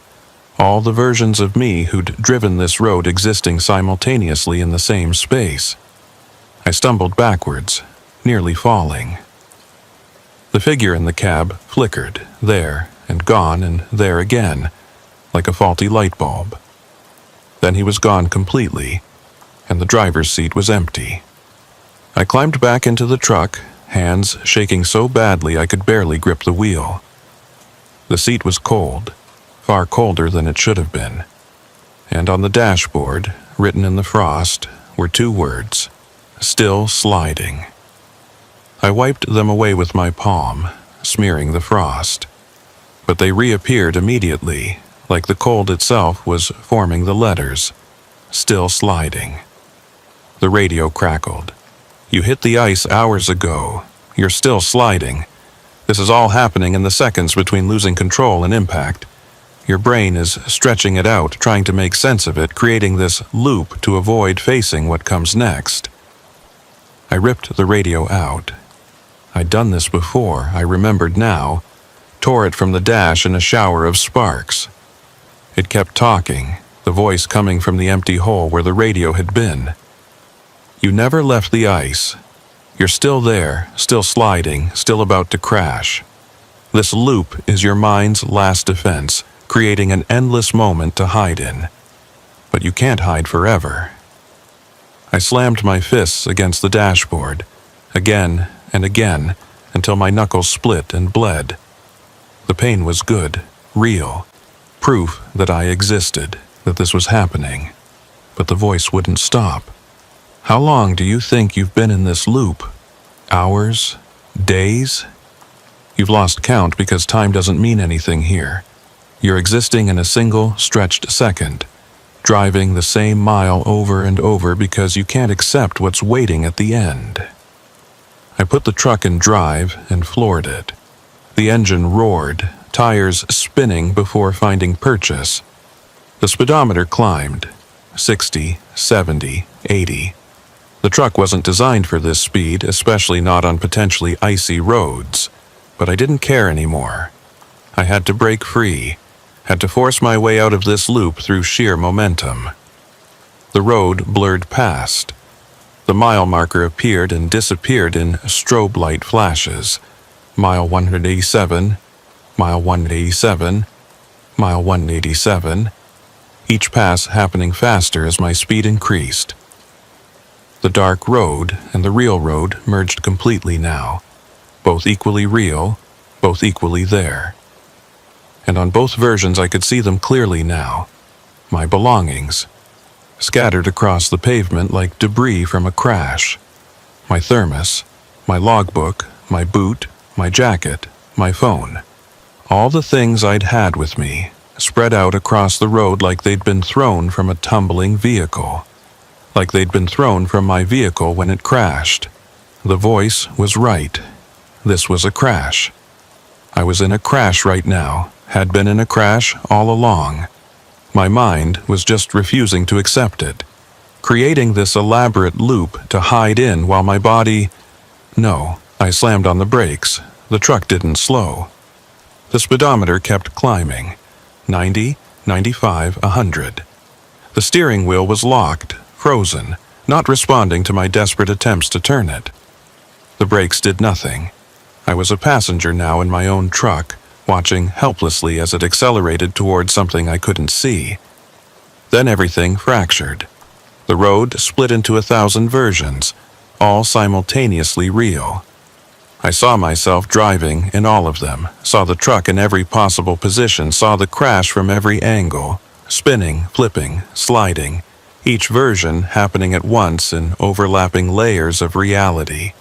all the versions of me who'd driven this road existing simultaneously in the same space. I stumbled backwards, nearly falling. The figure in the cab flickered, there and gone and there again, like a faulty light bulb. Then he was gone completely, and the driver's seat was empty. I climbed back into the truck, hands shaking so badly I could barely grip the wheel. The seat was cold, far colder than it should have been, and on the dashboard, written in the frost, were 2 words: "Still sliding." I wiped them away with my palm, smearing the frost, but they reappeared immediately, like the cold itself was forming the letters. Still sliding. The radio crackled. "You hit the ice hours ago. You're still sliding. This is all happening in the seconds between losing control and impact. Your brain is stretching it out, trying to make sense of it, creating this loop to avoid facing what comes next." I ripped the radio out. I'd done this before, I remembered now, tore it from the dash in a shower of sparks. It kept talking, the voice coming from the empty hole where the radio had been. "You never left the ice. You're still there, still sliding, still about to crash. This loop is your mind's last defense, creating an endless moment to hide in. But you can't hide forever." I slammed my fists against the dashboard, again and again, until my knuckles split and bled. The pain was good, real, proof that I existed, that this was happening. But the voice wouldn't stop. "How long do you think you've been in this loop? Hours? Days? You've lost count because time doesn't mean anything here. You're existing in a single, stretched second, driving the same mile over and over because you can't accept what's waiting at the end." I put the truck in drive and floored it. The engine roared, tires spinning before finding purchase. The speedometer climbed, 60, 70, 80. The truck wasn't designed for this speed, especially not on potentially icy roads, but I didn't care anymore. I had to break free, had to force my way out of this loop through sheer momentum. The road blurred past. The mile marker appeared and disappeared in strobe light flashes. Mile 187, mile 187, mile 187, each pass happening faster as my speed increased. The dark road and the real road merged completely now, both equally real, both equally there. And on both versions I could see them clearly now, my belongings, scattered across the pavement like debris from a crash. My thermos, my logbook, my boot, my jacket, my phone. All the things I'd had with me, spread out across the road like they'd been thrown from a tumbling vehicle. Like they'd been thrown from my vehicle when it crashed. The voice was right. This was a crash. I was in a crash right now, had been in a crash all along. My mind was just refusing to accept it, creating this elaborate loop to hide in while my body... No, I slammed on the brakes. The truck didn't slow. The speedometer kept climbing. 90, 95, 100. The steering wheel was locked, frozen, not responding to my desperate attempts to turn it. The brakes did nothing. I was a passenger now in my own truck, watching helplessly as it accelerated toward something I couldn't see. Then everything fractured. The road split into 1,000 versions, all simultaneously real. I saw myself driving in all of them, saw the truck in every possible position, saw the crash from every angle, spinning, flipping, sliding, each version happening at once in overlapping layers of reality.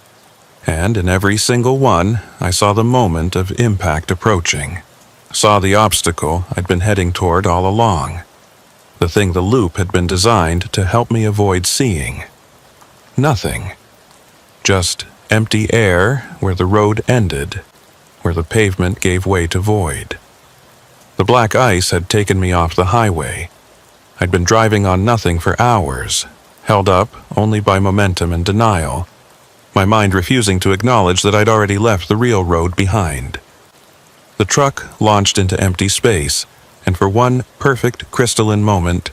And in every single one, I saw the moment of impact approaching, saw the obstacle I'd been heading toward all along, the thing the loop had been designed to help me avoid seeing. Nothing. Just empty air where the road ended, where the pavement gave way to void. The black ice had taken me off the highway. I'd been driving on nothing for hours, held up only by momentum and denial, my mind refusing to acknowledge that I'd already left the real road behind. The truck launched into empty space, and for one perfect crystalline moment,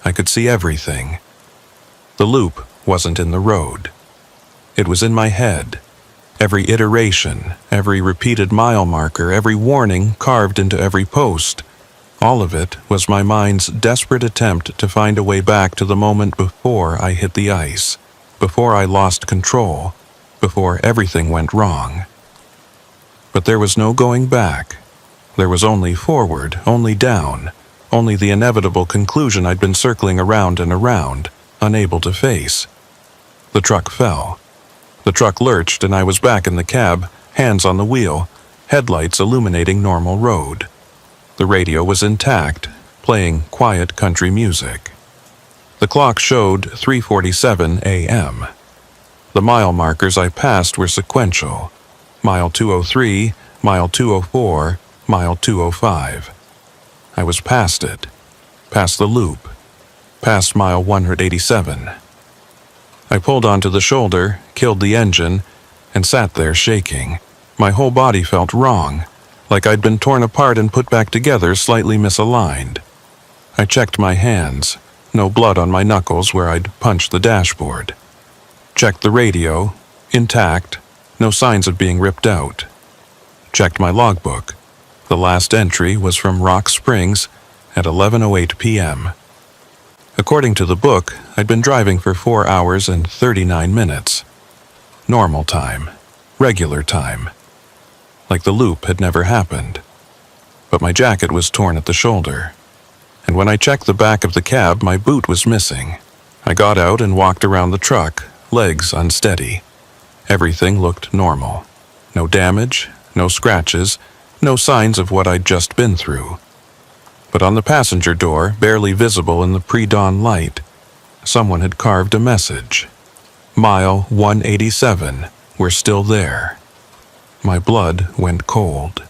I could see everything. The loop wasn't in the road. It was in my head. Every iteration, every repeated mile marker, every warning carved into every post, all of it was my mind's desperate attempt to find a way back to the moment before I hit the ice, before I lost control, before everything went wrong. But there was no going back. There was only forward, only down, only the inevitable conclusion I'd been circling around and around, unable to face. The truck fell. The truck lurched and I was back in the cab, hands on the wheel, headlights illuminating normal road. The radio was intact, playing quiet country music. The clock showed 3:47 a.m. The mile markers I passed were sequential. Mile 203, mile 204, mile 205. I was past it, past the loop, past mile 187. I pulled onto the shoulder, killed the engine, and sat there shaking. My whole body felt wrong, like I'd been torn apart and put back together slightly misaligned. I checked my hands, no blood on my knuckles where I'd punched the dashboard. Checked the radio, intact, no signs of being ripped out. Checked my logbook. The last entry was from Rock Springs at 11:08 p.m. According to the book, I'd been driving for 4 hours and 39 minutes. Normal time. Regular time. Like the loop had never happened. But my jacket was torn at the shoulder. And when I checked the back of the cab, my boot was missing. I got out and walked around the truck, legs unsteady. Everything looked normal. No damage, no scratches, no signs of what I'd just been through. But on the passenger door, barely visible in the pre-dawn light, someone had carved a message. Mile 187, we're still there. My blood went cold.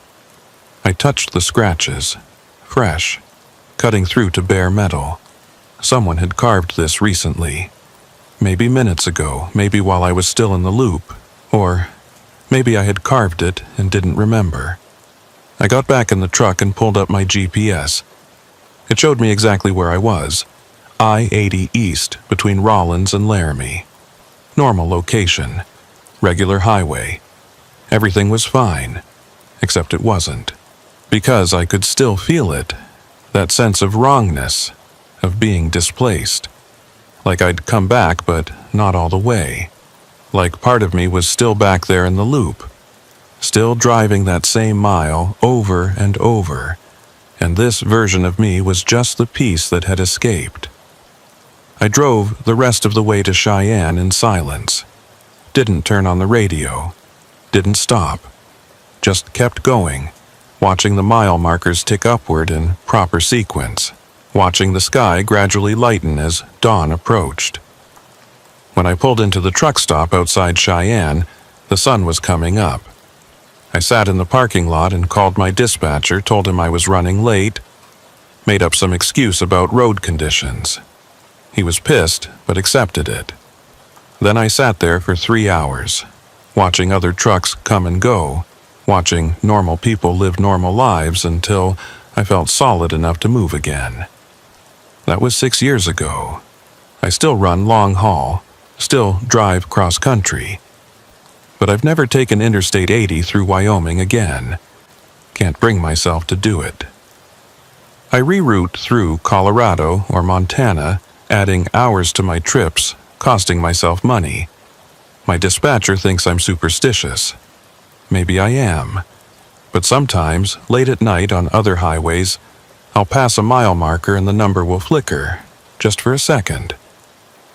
I touched the scratches, fresh, cutting through to bare metal. Someone had carved this recently. Maybe minutes ago, maybe while I was still in the loop, or maybe I had carved it and didn't remember. I got back in the truck and pulled up my GPS. It showed me exactly where I was, I-80 East between Rollins and Laramie. Normal location, regular highway. Everything was fine, except it wasn't. Because I could still feel it, that sense of wrongness, of being displaced. Like I'd come back, but not all the way. Like part of me was still back there in the loop, still driving that same mile over and over, and this version of me was just the piece that had escaped. I drove the rest of the way to Cheyenne in silence, didn't turn on the radio, didn't stop, just kept going, watching the mile markers tick upward in proper sequence, watching the sky gradually lighten as dawn approached. When I pulled into the truck stop outside Cheyenne, the sun was coming up. I sat in the parking lot and called my dispatcher, told him I was running late, made up some excuse about road conditions. He was pissed, but accepted it. Then I sat there for 3 hours, watching other trucks come and go, watching normal people live normal lives until I felt solid enough to move again. That was 6 years ago. I still run long haul, still drive cross country. But I've never taken Interstate 80 through Wyoming again. Can't bring myself to do it. I reroute through Colorado or Montana, adding hours to my trips, costing myself money. My dispatcher thinks I'm superstitious. Maybe I am. But sometimes, late at night on other highways, I'll pass a mile marker and the number will flicker, just for a second.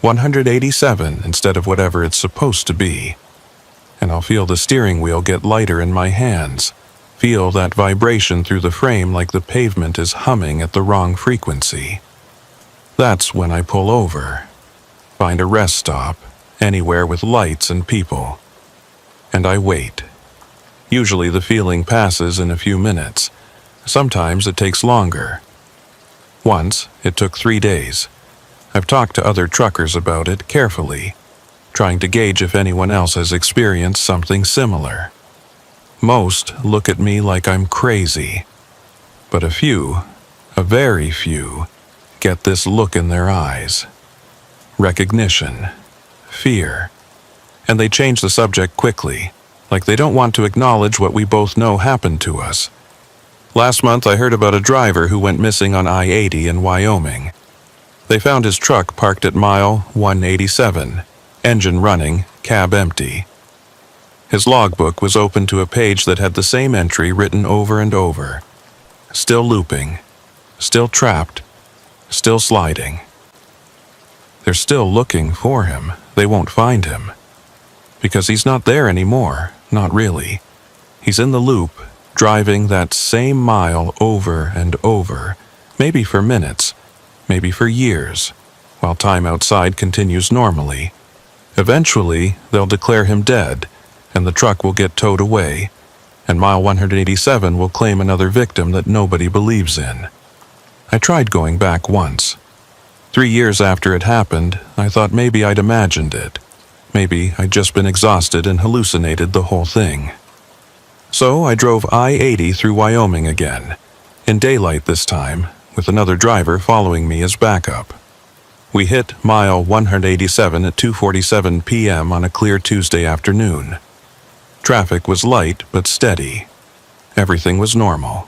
187 instead of whatever it's supposed to be. And I'll feel the steering wheel get lighter in my hands, feel that vibration through the frame like the pavement is humming at the wrong frequency. That's when I pull over, find a rest stop, anywhere with lights and people. And I wait. Usually the feeling passes in a few minutes. Sometimes it takes longer. Once, it took 3 days. I've talked to other truckers about it carefully, trying to gauge if anyone else has experienced something similar. Most look at me like I'm crazy, but a few, a very few, get this look in their eyes. Recognition, fear, and they change the subject quickly, like they don't want to acknowledge what we both know happened to us. Last month I heard about a driver who went missing on I-80 in Wyoming. They found his truck parked at mile 187, engine running, cab empty. His logbook was open to a page that had the same entry written over and over. Still looping, still trapped, still sliding. They're still looking for him. They won't find him. Because he's not there anymore, not really. He's in the loop, driving that same mile over and over, maybe for minutes, maybe for years, while time outside continues normally. Eventually, they'll declare him dead, and the truck will get towed away, and mile 187 will claim another victim that nobody believes in. I tried going back once. 3 years after it happened, I thought maybe I'd imagined it. Maybe I'd just been exhausted and hallucinated the whole thing. So I drove I-80 through Wyoming again, in daylight this time, with another driver following me as backup. We hit mile 187 at 2:47 p.m. on a clear Tuesday afternoon. Traffic was light but steady. Everything was normal.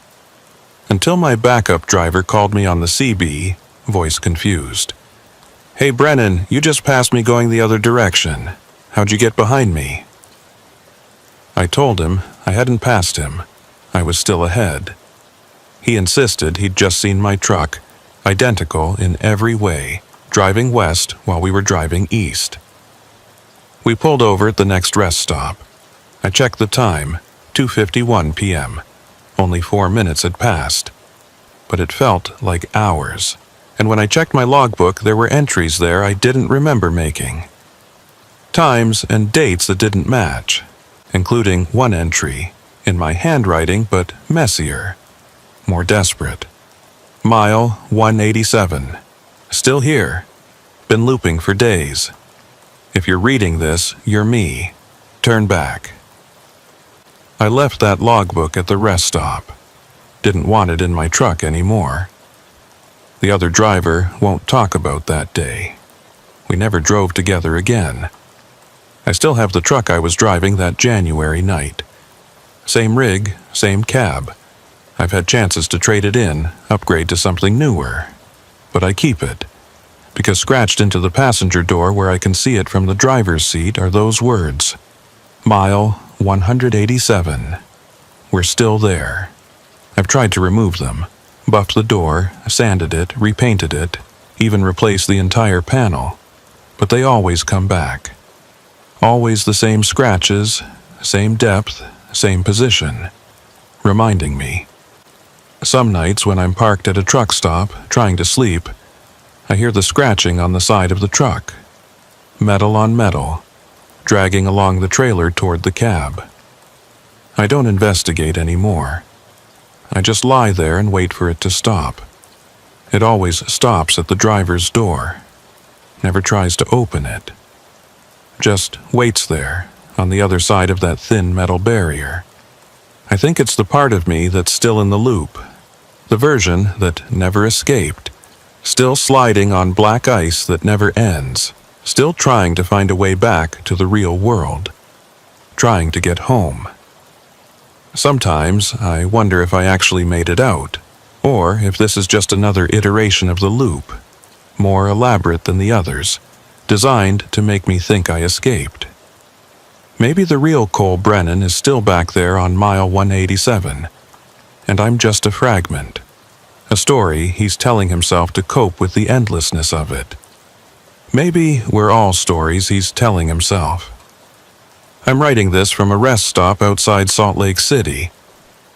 Until my backup driver called me on the CB, voice confused. "Hey Brennan, you just passed me going the other direction. How'd you get behind me?" I told him I hadn't passed him. I was still ahead. He insisted he'd just seen my truck, identical in every way, driving west while we were driving east. We pulled over at the next rest stop. I checked the time, 2:51 p.m. Only 4 minutes had passed. But it felt like hours. And when I checked my logbook, there were entries there I didn't remember making. Times and dates that didn't match, including one entry, in my handwriting but messier, more desperate. Mile 187. Still here. Been looping for days. If you're reading this, you're me. Turn back. I left that logbook at the rest stop. Didn't want it in my truck anymore. The other driver won't talk about that day. We never drove together again. I still have the truck I was driving that January night. Same rig, same cab. I've had chances to trade it in, upgrade to something newer. But I keep it, because scratched into the passenger door where I can see it from the driver's seat are those words. Mile 187. We're still there. I've tried to remove them, buffed the door, sanded it, repainted it, even replaced the entire panel. But they always come back. Always the same scratches, same depth, same position, reminding me. Some nights when I'm parked at a truck stop, trying to sleep, I hear the scratching on the side of the truck. Metal on metal, dragging along the trailer toward the cab. I don't investigate anymore. I just lie there and wait for it to stop. It always stops at the driver's door. Never tries to open it. Just waits there, on the other side of that thin metal barrier. I think it's the part of me that's still in the loop. The version that never escaped. Still sliding on black ice that never ends. Still trying to find a way back to the real world. Trying to get home. Sometimes I wonder if I actually made it out, or if this is just another iteration of the loop. more elaborate than the others, designed to make me think I escaped. Maybe the real Cole Brennan is still back there on mile 187, and I'm just a fragment, a story he's telling himself to cope with the endlessness of it. Maybe we're all stories he's telling himself. I'm writing this from a rest stop outside Salt Lake City.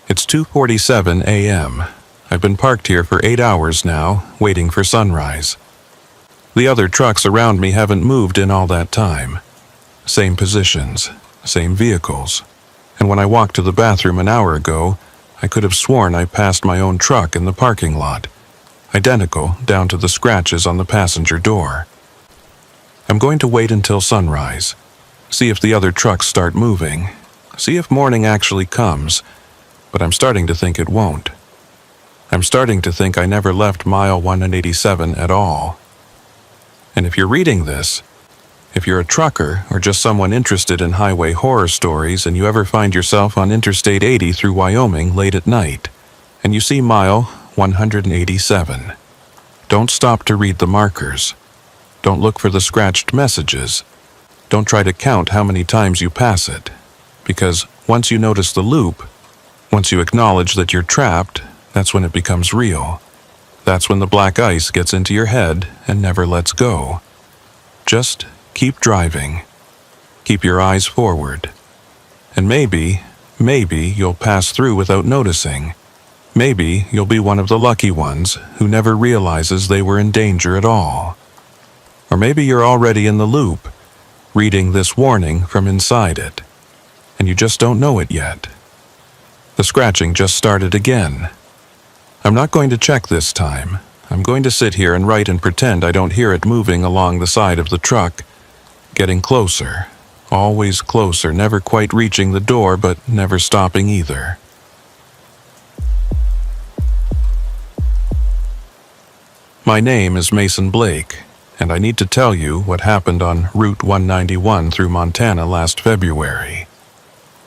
It's 2:47 a.m. I've been parked here for 8 hours now, waiting for sunrise. The other trucks around me haven't moved in all that time. Same positions, same vehicles. And when I walked to the bathroom an hour ago, I could have sworn I passed my own truck in the parking lot, identical down to the scratches on the passenger door. I'm going to wait until sunrise, see if the other trucks start moving, see if morning actually comes, but I'm starting to think it won't. I'm starting to think I never left mile 187 at all. And if you're reading this, if you're a trucker or just someone interested in highway horror stories and you ever find yourself on Interstate 80 through Wyoming late at night, and you see mile 187, don't stop to read the markers. Don't look for the scratched messages. Don't try to count how many times you pass it, because once you notice the loop, once you acknowledge that you're trapped, that's when it becomes real. That's when the black ice gets into your head and never lets go. Just keep driving. Keep your eyes forward. And maybe you'll pass through without noticing. Maybe you'll be one of the lucky ones who never realizes they were in danger at all. Or maybe you're already in the loop, reading this warning from inside it, and you just don't know it yet. The scratching just started again. I'm not going to check this time. I'm going to sit here and write and pretend I don't hear it moving along the side of the truck, getting closer, always closer, never quite reaching the door, but never stopping either. My name is Mason Blake, and I need to tell you what happened on Route 191 through Montana last February.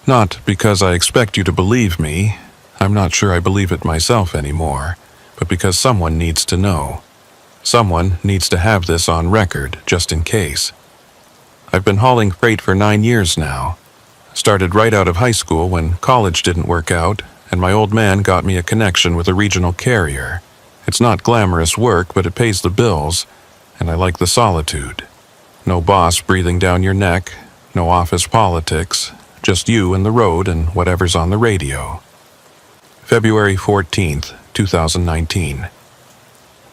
Not because I expect you to believe me, I'm not sure I believe it myself anymore, but because someone needs to know. Someone needs to have this on record, just in case. I've been hauling freight for 9 years now. Started right out of high school when college didn't work out, and my old man got me a connection with a regional carrier. It's not glamorous work, but it pays the bills, and I like the solitude. No boss breathing down your neck, no office politics, just you and the road and whatever's on the radio. February 14th, 2019.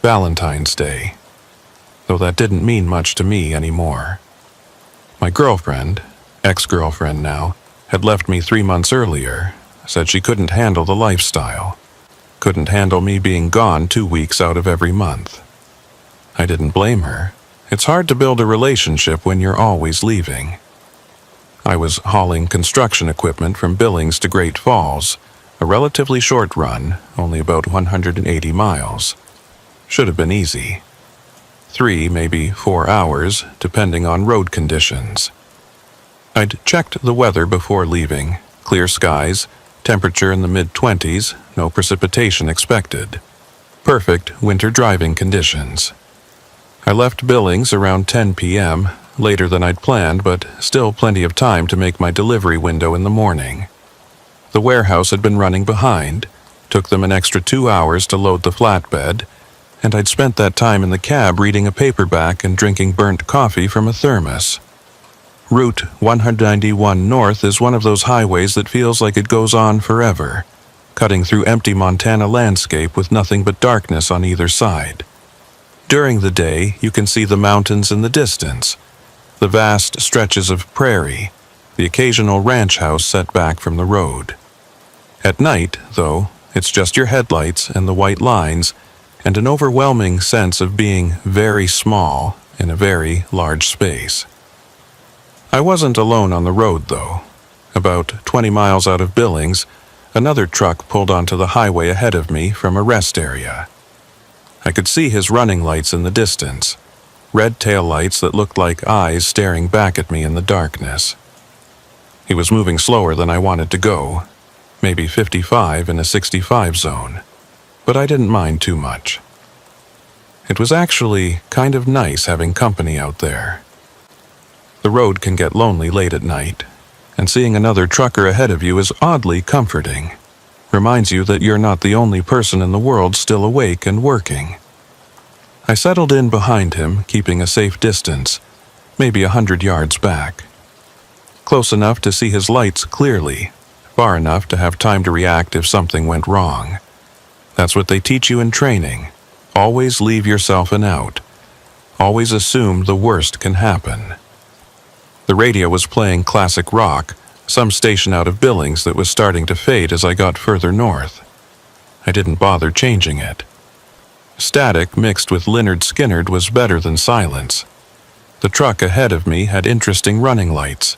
Valentine's Day. Though that didn't mean much to me anymore. My girlfriend, ex-girlfriend now, had left me 3 months earlier, said she couldn't handle the lifestyle. Couldn't handle me being gone 2 weeks out of every month. I didn't blame her. It's hard to build a relationship when you're always leaving. I was hauling construction equipment from Billings to Great Falls, a relatively short run, only about 180 miles. Should have been easy. 3, maybe 4 hours, depending on road conditions. I'd checked the weather before leaving. Clear skies, temperature in the mid-20s, no precipitation expected. Perfect winter driving conditions. I left Billings around 10 p.m., later than I'd planned, but still plenty of time to make my delivery window in the morning. The warehouse had been running behind, took them an extra 2 hours to load the flatbed, and I'd spent that time in the cab reading a paperback and drinking burnt coffee from a thermos. Route 191 North is one of those highways that feels like it goes on forever, cutting through empty Montana landscape with nothing but darkness on either side. During the day, you can see the mountains in the distance, the vast stretches of prairie, the occasional ranch house set back from the road. At night, though, it's just your headlights and the white lines, and an overwhelming sense of being very small in a very large space. I wasn't alone on the road, though. About 20 miles out of Billings, another truck pulled onto the highway ahead of me from a rest area. I could see his running lights in the distance, red taillights that looked like eyes staring back at me in the darkness. He was moving slower than I wanted to go, maybe 55 in a 65 zone, but I didn't mind too much. It was actually kind of nice having company out there. The road can get lonely late at night, and seeing another trucker ahead of you is oddly comforting. Reminds you that you're not the only person in the world still awake and working. I settled in behind him, keeping a safe distance, maybe 100 yards back. Close enough to see his lights clearly, far enough to have time to react if something went wrong. That's what they teach you in training. Always leave yourself an out. Always assume the worst can happen. The radio was playing classic rock, some station out of Billings that was starting to fade as I got further north. I didn't bother changing it. Static mixed with Lynyrd Skynyrd was better than silence. The truck ahead of me had interesting running lights.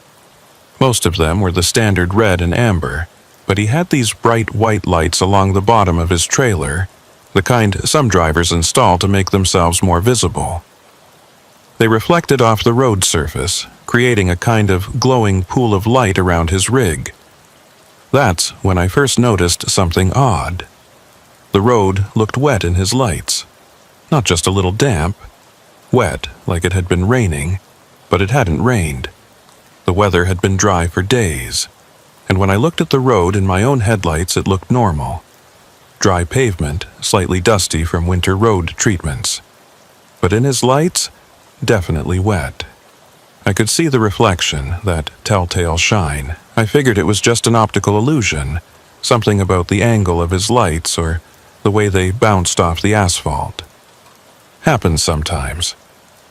Most of them were the standard red and amber, but he had these bright white lights along the bottom of his trailer, the kind some drivers install to make themselves more visible. They reflected off the road surface, creating a kind of glowing pool of light around his rig. That's when I first noticed something odd. The road looked wet in his lights. Not just a little damp. Wet, like it had been raining, but it hadn't rained. The weather had been dry for days, and when I looked at the road in my own headlights it looked normal. Dry pavement, slightly dusty from winter road treatments. But in his lights, definitely wet. I could see the reflection, that telltale shine. I figured it was just an optical illusion, something about the angle of his lights or the way they bounced off the asphalt. Happens sometimes.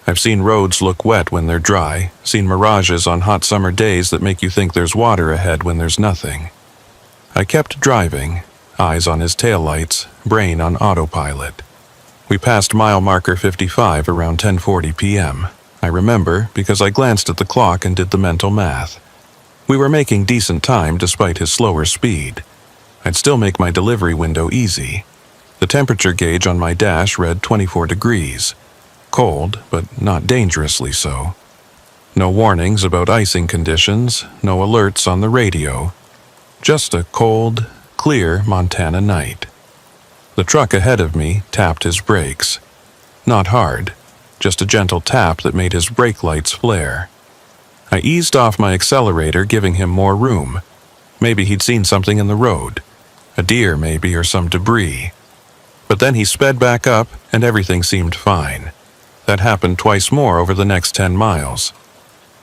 I've seen roads look wet when they're dry, seen mirages on hot summer days that make you think there's water ahead when there's nothing. I kept driving, eyes on his taillights, brain on autopilot. We passed mile marker 55 around 10:40 p.m. I remember because I glanced at the clock and did the mental math. We were making decent time despite his slower speed. I'd still make my delivery window easy. The temperature gauge on my dash read 24 degrees. Cold, but not dangerously so. No warnings about icing conditions, no alerts on the radio. Just a cold, clear Montana night. The truck ahead of me tapped his brakes. Not hard, just a gentle tap that made his brake lights flare. I eased off my accelerator, giving him more room. Maybe he'd seen something in the road. A deer, maybe, or some debris. But then he sped back up, and everything seemed fine. That happened twice more over the next 10 miles.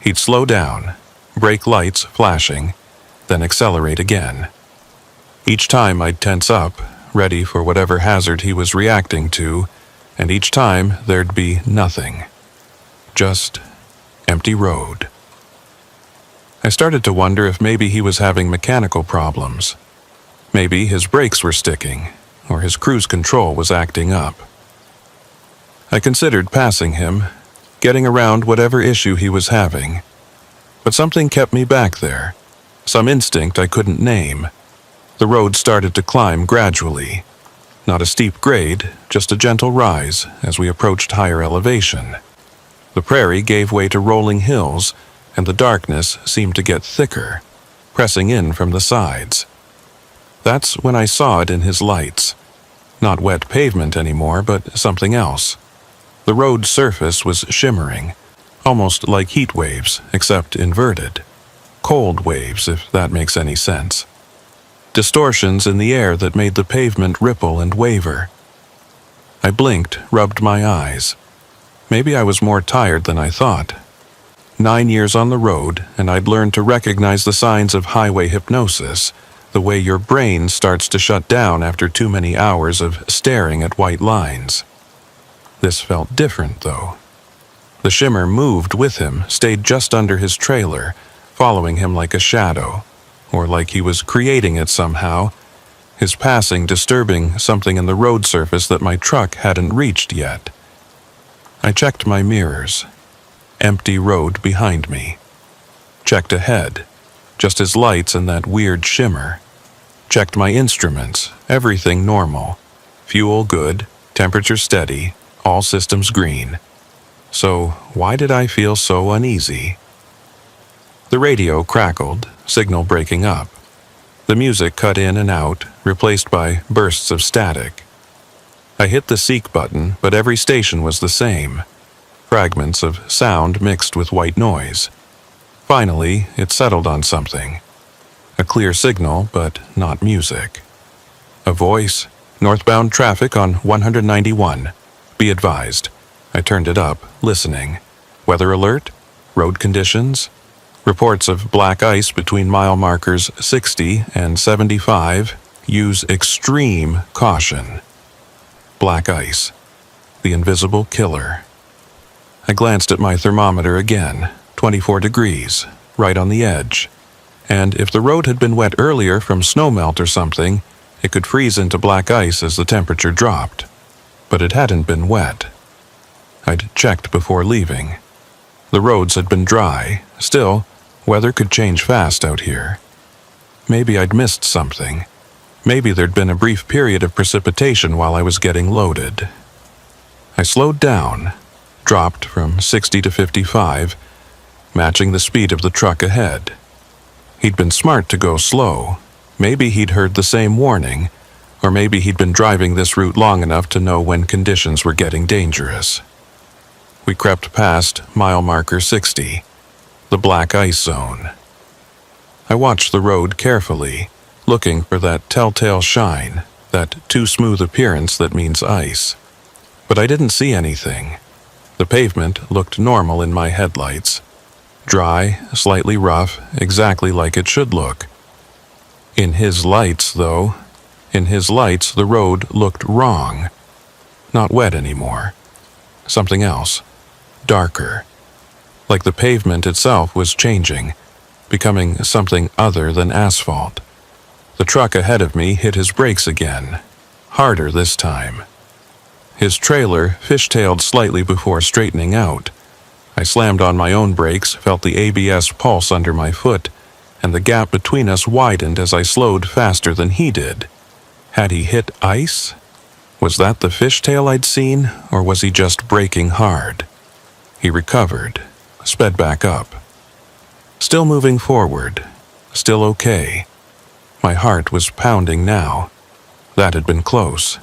He'd slow down, brake lights flashing, then accelerate again. Each time I'd tense up, ready for whatever hazard he was reacting to, and each time there'd be nothing. Just empty road. I started to wonder if maybe he was having mechanical problems. Maybe his brakes were sticking, or his cruise control was acting up. I considered passing him, getting around whatever issue he was having. But something kept me back there, some instinct I couldn't name. The road started to climb gradually. Not a steep grade, just a gentle rise as we approached higher elevation. The prairie gave way to rolling hills, and the darkness seemed to get thicker, pressing in from the sides. That's when I saw it in his lights. Not wet pavement anymore, but something else. The road surface was shimmering, almost like heat waves, except inverted. Cold waves, if that makes any sense. Distortions in the air that made the pavement ripple and waver. I blinked, rubbed my eyes. Maybe I was more tired than I thought. 9 years on the road, and I'd learned to recognize the signs of highway hypnosis, the way your brain starts to shut down after too many hours of staring at white lines. This felt different, though. The shimmer moved with him, stayed just under his trailer, following him like a shadow, or like he was creating it somehow, his passing disturbing something in the road surface that my truck hadn't reached yet. I checked my mirrors. Empty road behind me. Checked ahead, just his lights and that weird shimmer. Checked my instruments, everything normal. Fuel good, temperature steady, all systems green. So why did I feel so uneasy? The radio crackled, signal breaking up. The music cut in and out, replaced by bursts of static. I hit the seek button, but every station was the same. Fragments of sound mixed with white noise. Finally, it settled on something. A clear signal, but not music. A voice, "Northbound traffic on 191. Be advised." I turned it up, listening. Weather alert? Road conditions? Reports of black ice between mile markers 60 and 75. Use extreme caution. Black ice. The invisible killer. I glanced at my thermometer again. 24 degrees, right on the edge. And if the road had been wet earlier from snowmelt or something, it could freeze into black ice as the temperature dropped. But it hadn't been wet. I'd checked before leaving. The roads had been dry. Still, weather could change fast out here. Maybe I'd missed something. Maybe there'd been a brief period of precipitation while I was getting loaded. I slowed down, dropped from 60 to 55, matching the speed of the truck ahead. He'd been smart to go slow. Maybe he'd heard the same warning, or maybe he'd been driving this route long enough to know when conditions were getting dangerous. We crept past mile marker 60, the black ice zone. I watched the road carefully, looking for that telltale shine, that too smooth appearance that means ice. But I didn't see anything. The pavement looked normal in my headlights. Dry, slightly rough, exactly like it should look. In his lights, though, the road looked wrong. Not wet anymore. Something else. Darker. Like the pavement itself was changing, becoming something other than asphalt. The truck ahead of me hit his brakes again. Harder this time. His trailer fishtailed slightly before straightening out. I slammed on my own brakes, felt the ABS pulse under my foot, and the gap between us widened as I slowed faster than he did. Had he hit ice? Was that the fishtail I'd seen, or was he just braking hard? He recovered, sped back up. Still moving forward, still okay. My heart was pounding now. That had been close.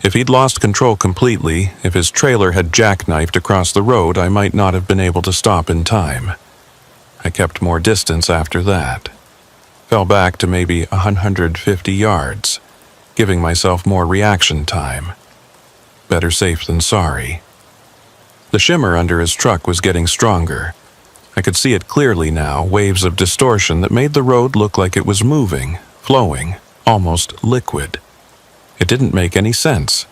If he'd lost control completely, if his trailer had jackknifed across the road, I might not have been able to stop in time. I kept more distance after that. Fell back to maybe 150 yards, giving myself more reaction time. Better safe than sorry. The shimmer under his truck was getting stronger. I could see it clearly now, waves of distortion that made the road look like it was moving, flowing, almost liquid. It didn't make any sense.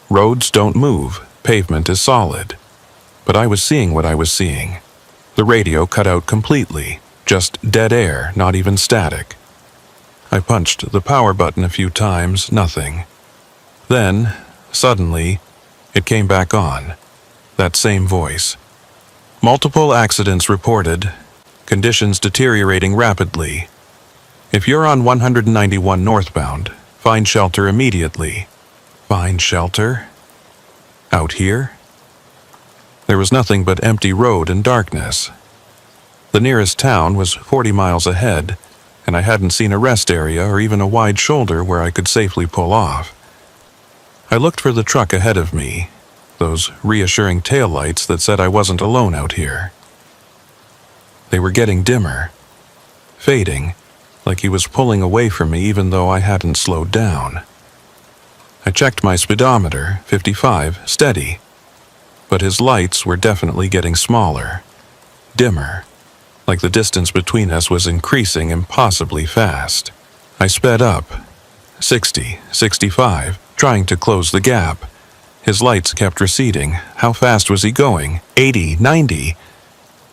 Roads don't move, pavement is solid. But I was seeing what I was seeing. The radio cut out completely, just dead air, not even static. I punched the power button a few times, nothing. Then, suddenly, it came back on. That same voice. Multiple accidents reported. Conditions deteriorating rapidly. If you're on 191 northbound, find shelter immediately. Find shelter? Out here? There was nothing but empty road and darkness. The nearest town was 40 miles ahead, and I hadn't seen a rest area or even a wide shoulder where I could safely pull off. I looked for the truck ahead of me, those reassuring taillights that said I wasn't alone out here. They were getting dimmer, fading, like he was pulling away from me even though I hadn't slowed down. I checked my speedometer, 55, steady. But his lights were definitely getting smaller, dimmer, like the distance between us was increasing impossibly fast. I sped up, 60, 65, trying to close the gap. His lights kept receding. How fast was he going? 80, 90.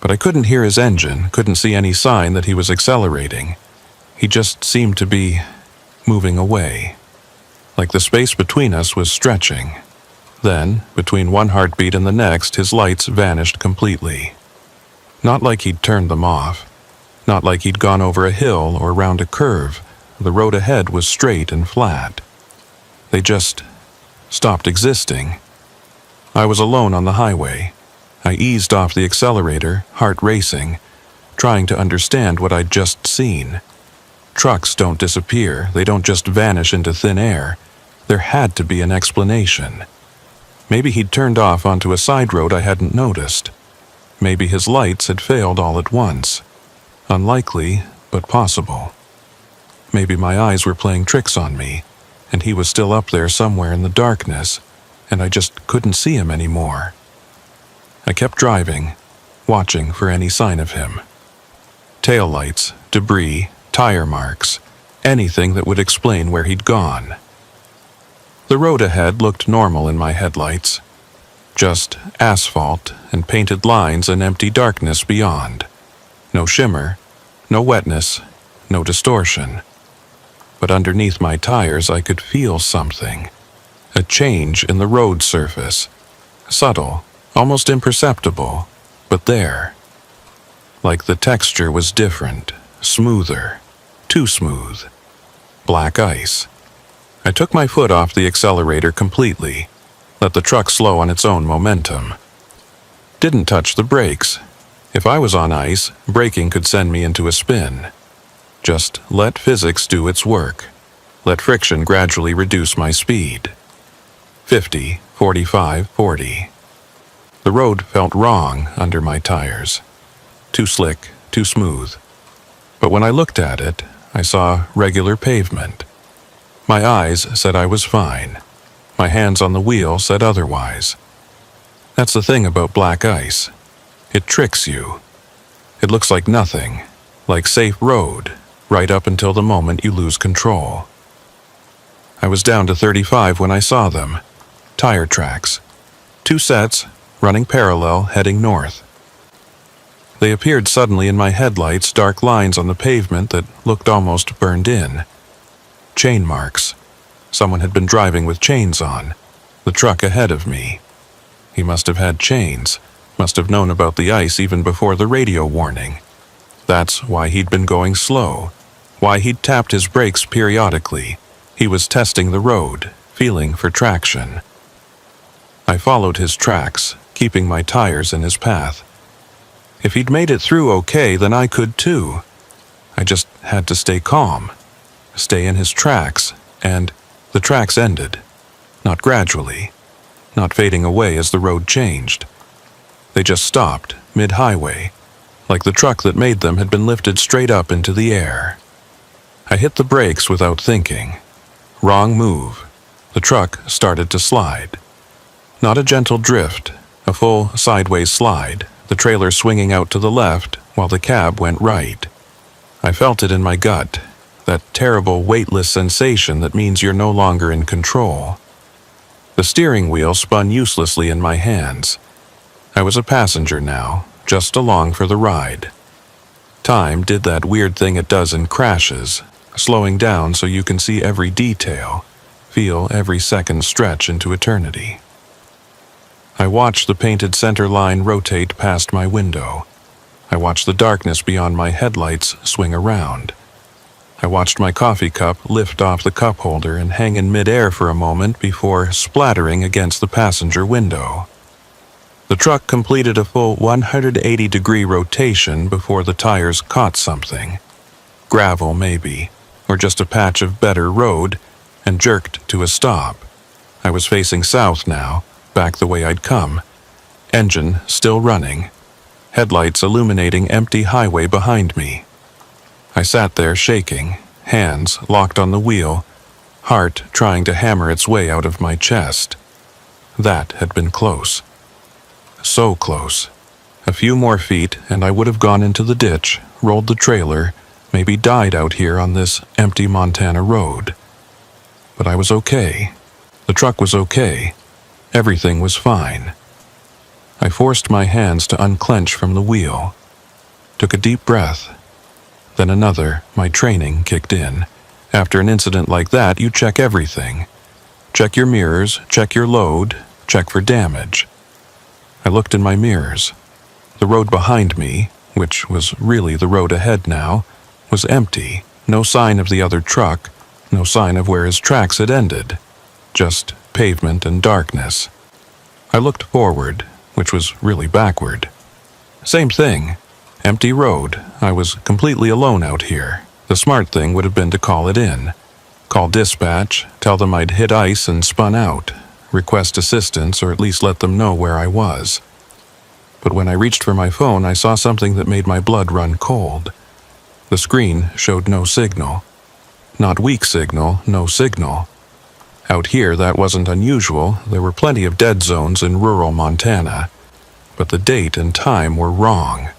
But I couldn't hear his engine, couldn't see any sign that he was accelerating. He just seemed to be moving away, like the space between us was stretching. Then, between one heartbeat and the next, his lights vanished completely. Not like he'd turned them off. Not like he'd gone over a hill or round a curve. The road ahead was straight and flat. They just stopped existing. I was alone on the highway. I eased off the accelerator, heart racing, trying to understand what I'd just seen. Trucks don't disappear. They don't just vanish into thin air. There had to be an explanation. Maybe he'd turned off onto a side road I hadn't noticed. Maybe his lights had failed all at once. Unlikely, but possible. Maybe my eyes were playing tricks on me, and he was still up there somewhere in the darkness, and I just couldn't see him anymore. I kept driving, watching for any sign of him. Taillights, debris, tire marks, anything that would explain where he'd gone. The road ahead looked normal in my headlights. Just asphalt and painted lines and empty darkness beyond. No shimmer, no wetness, no distortion. But underneath my tires I could feel something. A change in the road surface. Subtle, almost imperceptible, but there. Like the texture was different, smoother, too smooth. Black ice. I took my foot off the accelerator completely, let the truck slow on its own momentum. Didn't touch the brakes. If I was on ice, braking could send me into a spin. Just let physics do its work. Let friction gradually reduce my speed. 50, 45, 40. The road felt wrong under my tires. Too slick, too smooth. But when I looked at it, I saw regular pavement. My eyes said I was fine. My hands on the wheel said otherwise. That's the thing about black ice. It tricks you. It looks like nothing, like safe road, right up until the moment you lose control. I was down to 35 when I saw them. Tire tracks. 2 sets, running parallel, heading north. They appeared suddenly in my headlights, dark lines on the pavement that looked almost burned in. Chain marks. Someone had been driving with chains on. The truck ahead of me. He must have had chains, must have known about the ice even before the radio warning. That's why he'd been going slow, why he'd tapped his brakes periodically. He was testing the road, feeling for traction. I followed his tracks, keeping my tires in his path. If he'd made it through okay, then I could too. I just had to stay calm, stay in his tracks, and the tracks ended. Not gradually, not fading away as the road changed. They just stopped, mid-highway, like the truck that made them had been lifted straight up into the air. I hit the brakes without thinking. Wrong move. The truck started to slide. Not a gentle drift, a full sideways slide, the trailer swinging out to the left while the cab went right. I felt it in my gut, that terrible weightless sensation that means you're no longer in control. The steering wheel spun uselessly in my hands. I was a passenger now, just along for the ride. Time did that weird thing it does in crashes, slowing down so you can see every detail, feel every second stretch into eternity. I watched the painted center line rotate past my window. I watched the darkness beyond my headlights swing around. I watched my coffee cup lift off the cup holder and hang in midair for a moment before splattering against the passenger window. The truck completed a full 180-degree rotation before the tires caught something. Gravel, maybe, or just a patch of better road, and jerked to a stop. I was facing south now, back the way I'd come. Engine still running. Headlights illuminating empty highway behind me. I sat there shaking, hands locked on the wheel, heart trying to hammer its way out of my chest. That had been close. So close. A few more feet and I would have gone into the ditch, rolled the trailer, maybe died out here on this empty Montana road. But I was okay. The truck was okay. Everything was fine. I forced my hands to unclench from the wheel. Took a deep breath. Then another. My training kicked in. After an incident like that, you check everything. Check your mirrors, check your load, check for damage. I looked in my mirrors. The road behind me, which was really the road ahead now, was empty. No sign of the other truck, no sign of where his tracks had ended. Just pavement and darkness. I looked forward, which was really backward. Same thing. Empty road. I was completely alone out here. The smart thing would have been to call it in. Call dispatch, tell them I'd hit ice and spun out, request assistance or at least let them know where I was. But when I reached for my phone, I saw something that made my blood run cold. The screen showed no signal. Not weak signal, no signal. Out here, that wasn't unusual. There were plenty of dead zones in rural Montana. But the date and time were wrong.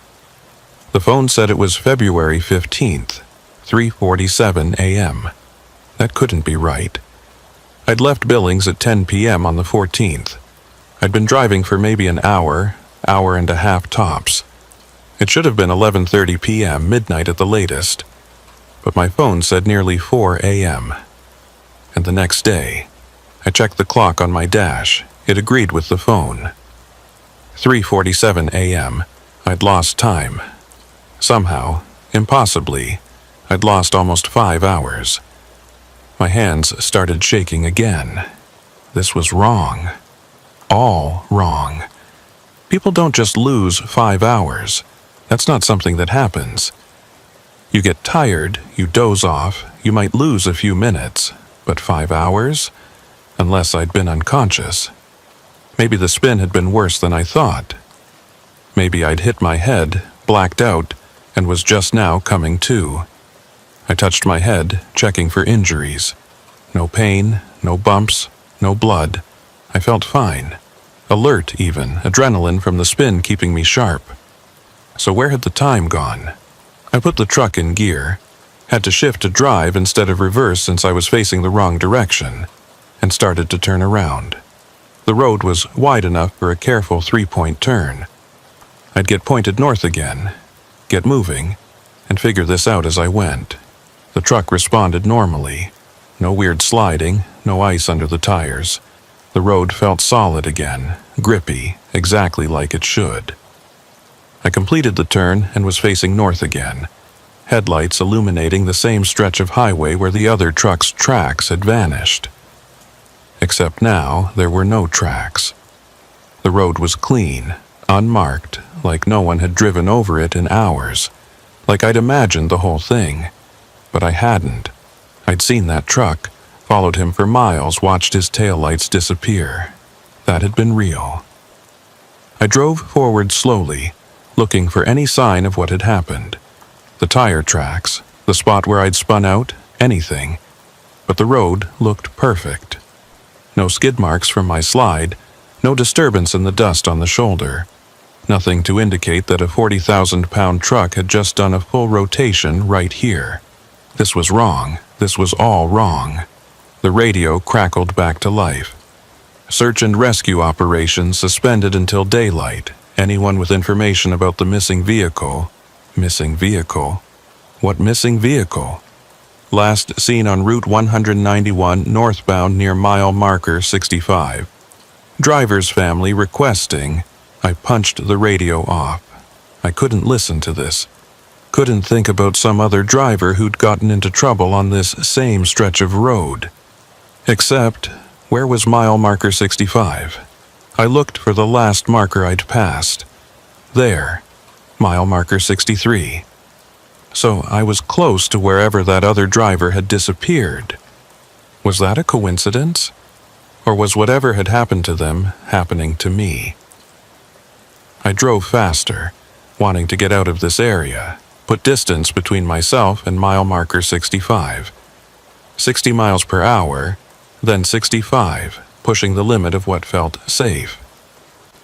The phone said it was February 15th, 3:47 a.m. That couldn't be right. I'd left Billings at 10 p.m. on the 14th. I'd been driving for maybe an hour and a half tops. It should have been 11:30 p.m., midnight at the latest. But my phone said nearly 4 a.m. And the next day, I checked the clock on my dash. It agreed with the phone. 3:47 a.m. I'd lost time. Somehow, impossibly, I'd lost almost 5 hours. My hands started shaking again. This was wrong. All wrong. People don't just lose 5 hours. That's not something that happens. You get tired, you doze off, you might lose a few minutes, but 5 hours? Unless I'd been unconscious. Maybe the spin had been worse than I thought. Maybe I'd hit my head, blacked out, and was just now coming to. I touched my head, checking for injuries. No pain, no bumps, no blood. I felt fine. Alert even, adrenaline from the spin keeping me sharp. So where had the time gone? I put the truck in gear, had to shift to drive instead of reverse since I was facing the wrong direction, and started to turn around. The road was wide enough for a careful 3-point turn. I'd get pointed north again, get moving, and figure this out as I went. The truck responded normally. No weird sliding, no ice under the tires. The road felt solid again, grippy, exactly like it should. I completed the turn and was facing north again, headlights illuminating the same stretch of highway where the other truck's tracks had vanished. Except now, there were no tracks. The road was clean, unmarked, like no one had driven over it in hours, like I'd imagined the whole thing. But I hadn't. I'd seen that truck, followed him for miles, watched his taillights disappear. That had been real. I drove forward slowly, looking for any sign of what had happened. The tire tracks, the spot where I'd spun out, anything. But the road looked perfect. No skid marks from my slide, no disturbance in the dust on the shoulder. Nothing to indicate that a 40,000-pound truck had just done a full rotation right here. This was wrong. This was all wrong. The radio crackled back to life. Search and rescue operations suspended until daylight. Anyone with information about the missing vehicle. Missing vehicle? What missing vehicle? Last seen on Route 191 northbound near mile marker 65. Driver's family requesting. I punched the radio off. I couldn't listen to this. Couldn't think about some other driver who'd gotten into trouble on this same stretch of road. Except, where was mile marker 65? I looked for the last marker I'd passed. There, mile marker 63. So I was close to wherever that other driver had disappeared. Was that a coincidence? Or was whatever had happened to them happening to me? I drove faster, wanting to get out of this area, put distance between myself and mile marker 65. 60 miles per hour, then 65, pushing the limit of what felt safe.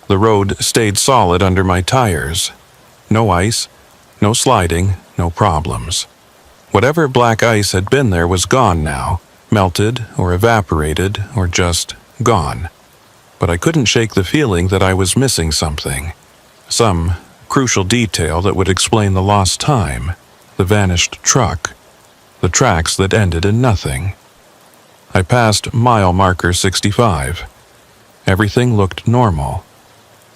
The road stayed solid under my tires. No ice, no sliding, no problems. Whatever black ice had been there was gone now, melted or evaporated or just gone. But I couldn't shake the feeling that I was missing something. Some crucial detail that would explain the lost time, the vanished truck, the tracks that ended in nothing. I passed mile marker 65. Everything looked normal.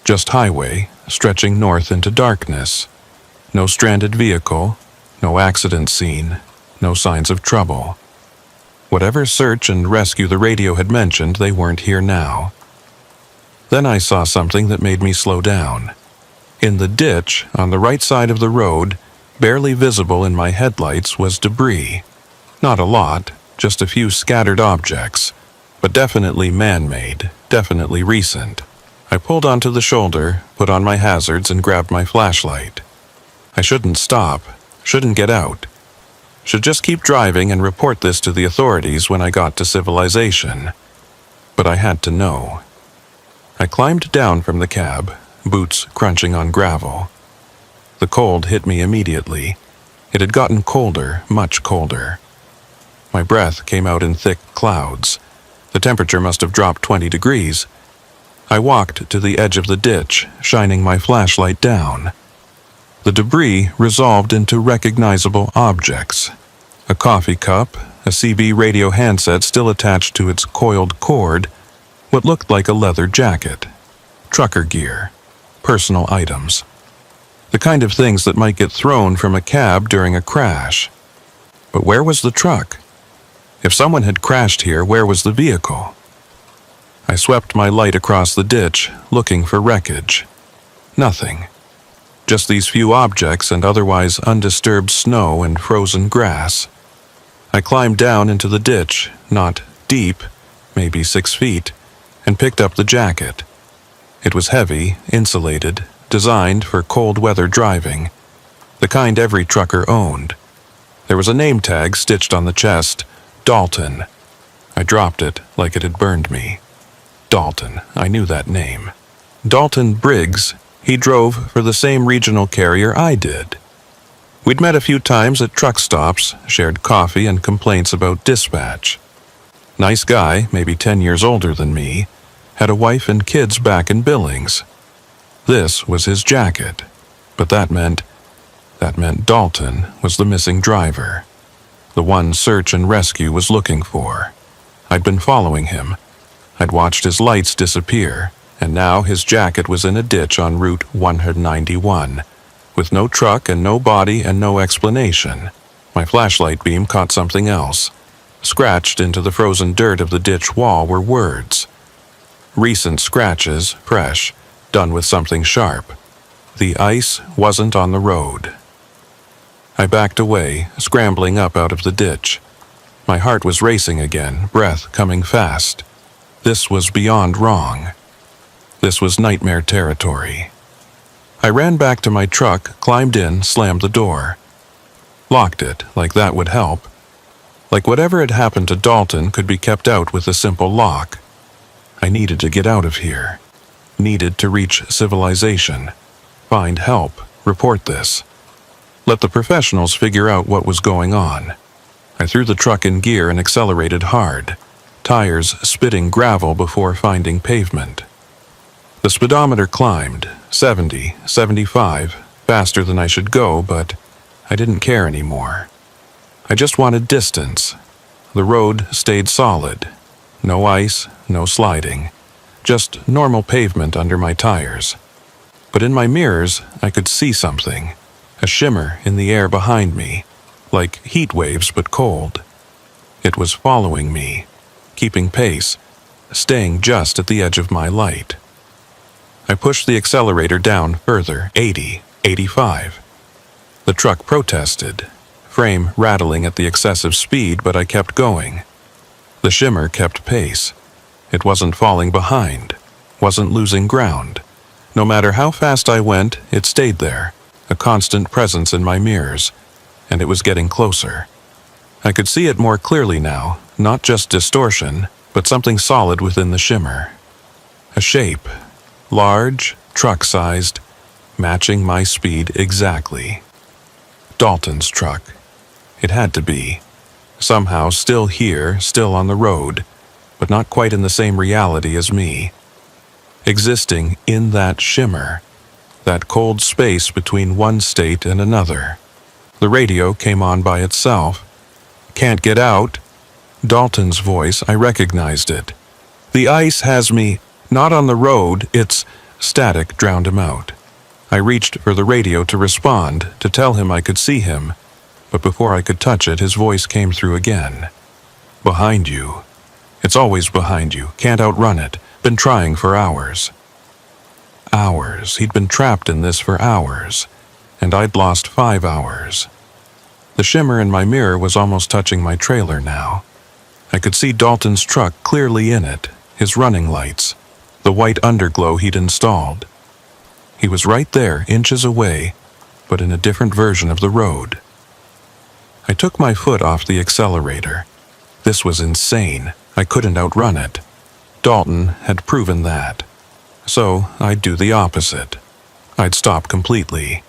Just highway, stretching north into darkness. No stranded vehicle, no accident scene, no signs of trouble. Whatever search and rescue the radio had mentioned, they weren't here now. Then I saw something that made me slow down. In the ditch, on the right side of the road, barely visible in my headlights, was debris. Not a lot, just a few scattered objects, but definitely man-made, definitely recent. I pulled onto the shoulder, put on my hazards, and grabbed my flashlight. I shouldn't stop, shouldn't get out. Should just keep driving and report this to the authorities when I got to civilization. But I had to know. I climbed down from the cab, boots crunching on gravel. The cold hit me immediately. It had gotten colder, much colder. My breath came out in thick clouds. The temperature must have dropped 20 degrees. I walked to the edge of the ditch, shining my flashlight down. The debris resolved into recognizable objects. A coffee cup, a CB radio handset still attached to its coiled cord, what looked like a leather jacket, trucker gear, personal items. The kind of things that might get thrown from a cab during a crash. But where was the truck? If someone had crashed here, where was the vehicle? I swept my light across the ditch, looking for wreckage. Nothing. Just these few objects and otherwise undisturbed snow and frozen grass. I climbed down into the ditch, not deep, maybe 6 feet, and picked up the jacket. It was heavy, insulated, designed for cold weather driving, the kind every trucker owned. There was a name tag stitched on the chest, Dalton. I dropped it like it had burned me. Dalton, I knew that name. Dalton Briggs, he drove for the same regional carrier I did. We'd met a few times at truck stops, shared coffee and complaints about dispatch. Nice guy, maybe 10 years older than me, had a wife and kids back in Billings. This was his jacket, but that meant Dalton was the missing driver, the one search and rescue was looking for. I'd been following him. I'd watched his lights disappear, and now his jacket was in a ditch on Route 191, with no truck and no body and no explanation. My flashlight beam caught something else. Scratched into the frozen dirt of the ditch wall were words. Recent scratches, fresh, done with something sharp. The ice wasn't on the road. I backed away, scrambling up out of the ditch. My heart was racing again, breath coming fast. This was beyond wrong. This was nightmare territory. I ran back to my truck, climbed in, slammed the door. Locked it, like that would help. Like whatever had happened to Dalton could be kept out with a simple lock. I needed to get out of here. Needed to reach civilization. Find help. Report this. Let the professionals figure out what was going on. I threw the truck in gear and accelerated hard. Tires spitting gravel before finding pavement. The speedometer climbed, 70, 75, faster than I should go, but I didn't care anymore. I just wanted distance. The road stayed solid. No ice, no sliding. Just normal pavement under my tires. But in my mirrors, I could see something. A shimmer in the air behind me, like heat waves but cold. It was following me, keeping pace, staying just at the edge of my light. I pushed the accelerator down further, 80, 85. The truck protested, frame rattling at the excessive speed, but I kept going. The shimmer kept pace. It wasn't falling behind, wasn't losing ground. No matter how fast I went, it stayed there, a constant presence in my mirrors, and it was getting closer. I could see it more clearly now, not just distortion, but something solid within the shimmer. A shape, large, truck-sized, matching my speed exactly. Dalton's truck. It had to be. Somehow still here, still on the road, but not quite in the same reality as me. Existing in that shimmer, that cold space between one state and another. The radio came on by itself. Can't get out. Dalton's voice, I recognized it. The ice has me, not on the road, its static drowned him out. I reached for the radio to respond, to tell him I could see him, but before I could touch it, his voice came through again. Behind you. It's always behind you, can't outrun it, been trying for hours. Hours, he'd been trapped in this for hours, and I'd lost 5 hours. The shimmer in my mirror was almost touching my trailer now. I could see Dalton's truck clearly in it, his running lights, the white underglow he'd installed. He was right there, inches away, but in a different version of the road. I took my foot off the accelerator. This was insane. I couldn't outrun it. Dalton had proven that. So I'd do the opposite. I'd stop completely.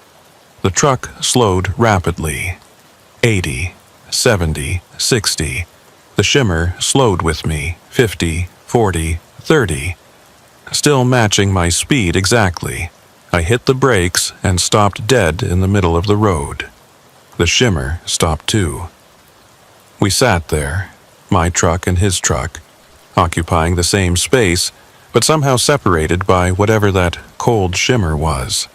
The truck slowed rapidly. 80, 70, 60. The shimmer slowed with me. 50, 40, 30. Still matching my speed exactly. I hit the brakes and stopped dead in the middle of the road. The shimmer stopped too. We sat there, my truck and his truck, occupying the same space, but somehow separated by whatever that cold shimmer was.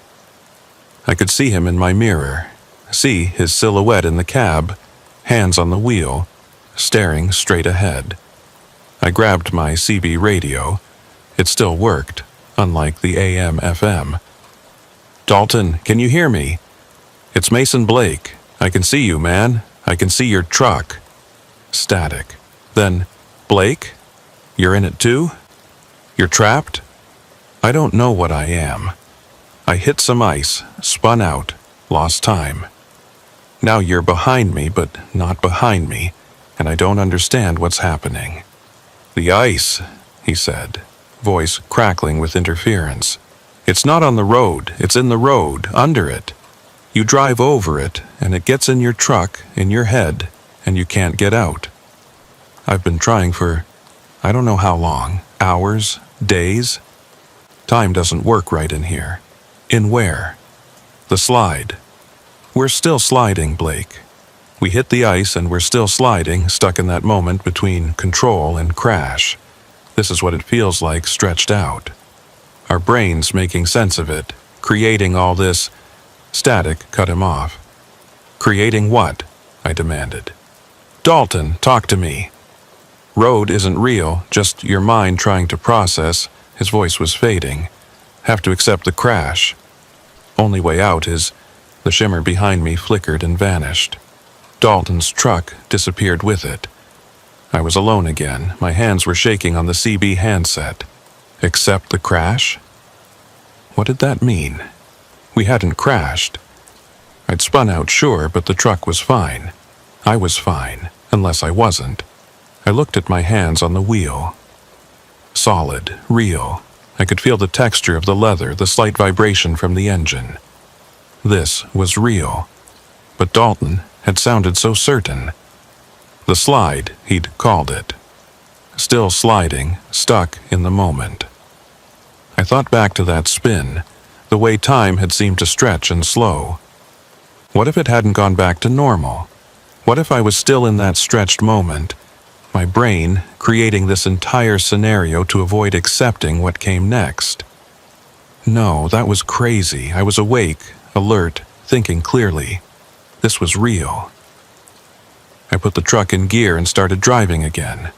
I could see him in my mirror, see his silhouette in the cab, hands on the wheel, staring straight ahead. I grabbed my CB radio. It still worked, unlike the AM/FM. "Dalton, can you hear me? It's Mason Blake. I can see you, man. I can see your truck." Static. Then, "Blake? You're in it too? You're trapped?" I don't know what I am. I hit some ice, spun out, lost time. Now you're behind me, but not behind me, and I don't understand what's happening. "The ice," he said, voice crackling with interference. "It's not on the road, it's in the road, under it. You drive over it, and it gets in your truck, in your head, and you can't get out. I've been trying for, I don't know how long, hours, days. Time doesn't work right in here. In where? The slide. We're still sliding, Blake. We hit the ice and we're still sliding, stuck in that moment between control and crash. This is what it feels like stretched out. Our brains making sense of it, creating all this." Static cut him off. "Creating what?" I demanded. "Dalton, talk to me." "Road isn't real, just your mind trying to process." His voice was fading. "Have to accept the crash. Only way out is..." The shimmer behind me flickered and vanished. Dalton's truck disappeared with it. I was alone again. My hands were shaking on the CB handset. Accept the crash? What did that mean? We hadn't crashed. I'd spun out, sure, but the truck was fine. I was fine, unless I wasn't. I looked at my hands on the wheel. Solid, real. I could feel the texture of the leather, the slight vibration from the engine. This was real. But Dalton had sounded so certain. The slide, he'd called it. Still sliding, stuck in the moment. I thought back to that spin, the way time had seemed to stretch and slow. What if it hadn't gone back to normal? What if I was still in that stretched moment, my brain creating this entire scenario to avoid accepting what came next? No, that was crazy. I was awake, alert, thinking clearly. This was real. I put the truck in gear and started driving again.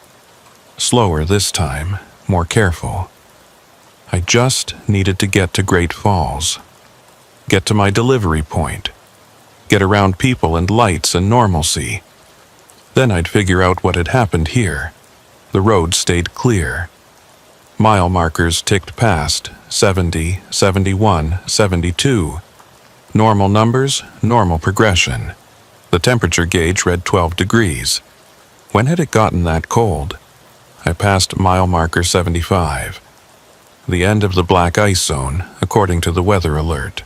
Slower this time, more careful. I just needed to get to Great Falls. Get to my delivery point. Get around people and lights and normalcy. Then I'd figure out what had happened here. The road stayed clear. Mile markers ticked past, 70, 71, 72. Normal numbers, normal progression. The temperature gauge read 12 degrees. When had it gotten that cold? I passed mile marker 75. The end of the black ice zone, according to the weather alert.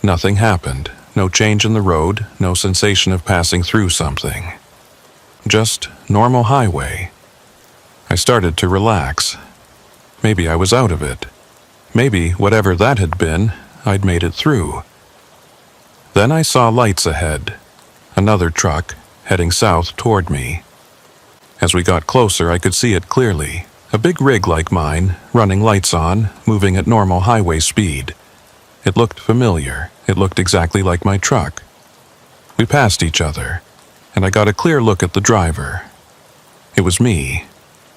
Nothing happened. No change in the road, no sensation of passing through something. Just normal highway. I started to relax. Maybe I was out of it. Maybe, whatever that had been, I'd made it through. Then I saw lights ahead. Another truck, heading south toward me. As we got closer, I could see it clearly. A big rig like mine, running lights on, moving at normal highway speed. It looked familiar. It looked exactly like my truck. We passed each other, and I got a clear look at the driver. It was me.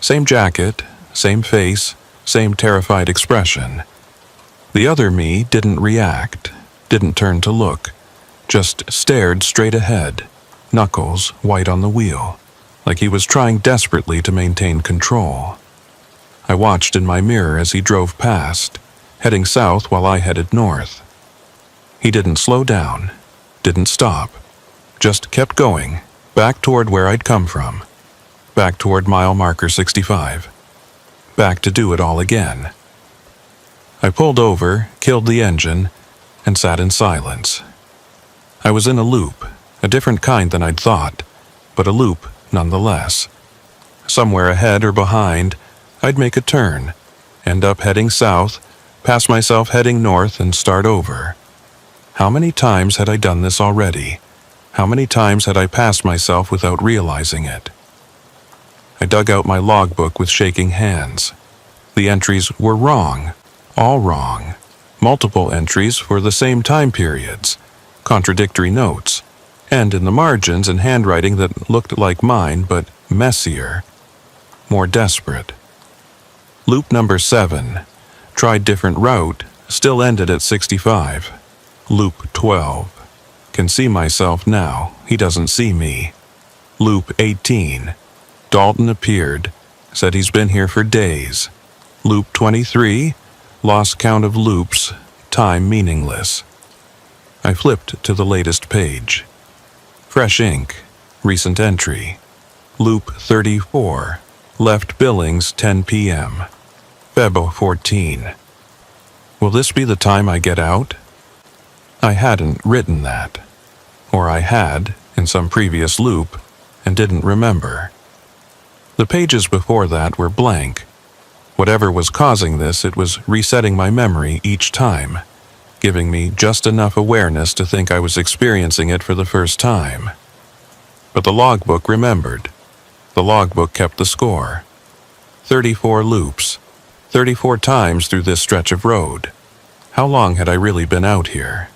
Same jacket, same face, same terrified expression. The other me didn't react, didn't turn to look, just stared straight ahead, knuckles white on the wheel. like he was trying desperately to maintain control. I watched in my mirror as he drove past, heading south while I headed north. He didn't slow down, didn't stop, just kept going, back toward where I'd come from, back toward mile marker 65, back to do it all again. I pulled over, killed the engine, and sat in silence. I was in a loop, a different kind than I'd thought, but a loop nonetheless. Somewhere ahead or behind, I'd make a turn, end up heading south, pass myself heading north, and start over. How many times had I done this already? How many times had I passed myself without realizing it? I dug out my logbook with shaking hands. The entries were wrong, all wrong. Multiple entries for the same time periods, contradictory notes, and in the margins and handwriting that looked like mine but messier, more desperate. Loop number 7, tried different route, still ended at 65. Loop 12, can see myself now, he doesn't see me. Loop 18, Dalton appeared, said he's been here for days. Loop 23, lost count of loops, time meaningless. I flipped to the latest page. Fresh ink, recent entry. Loop 34, left Billings 10 p.m. Feb 14. Will this be the time I get out? I hadn't written that. Or I had, in some previous loop, and didn't remember. The pages before that were blank. Whatever was causing this, it was resetting my memory each time, giving me just enough awareness to think I was experiencing it for the first time. But the logbook remembered. The logbook kept the score. 34 loops, 34 times through this stretch of road. How long had I really been out here?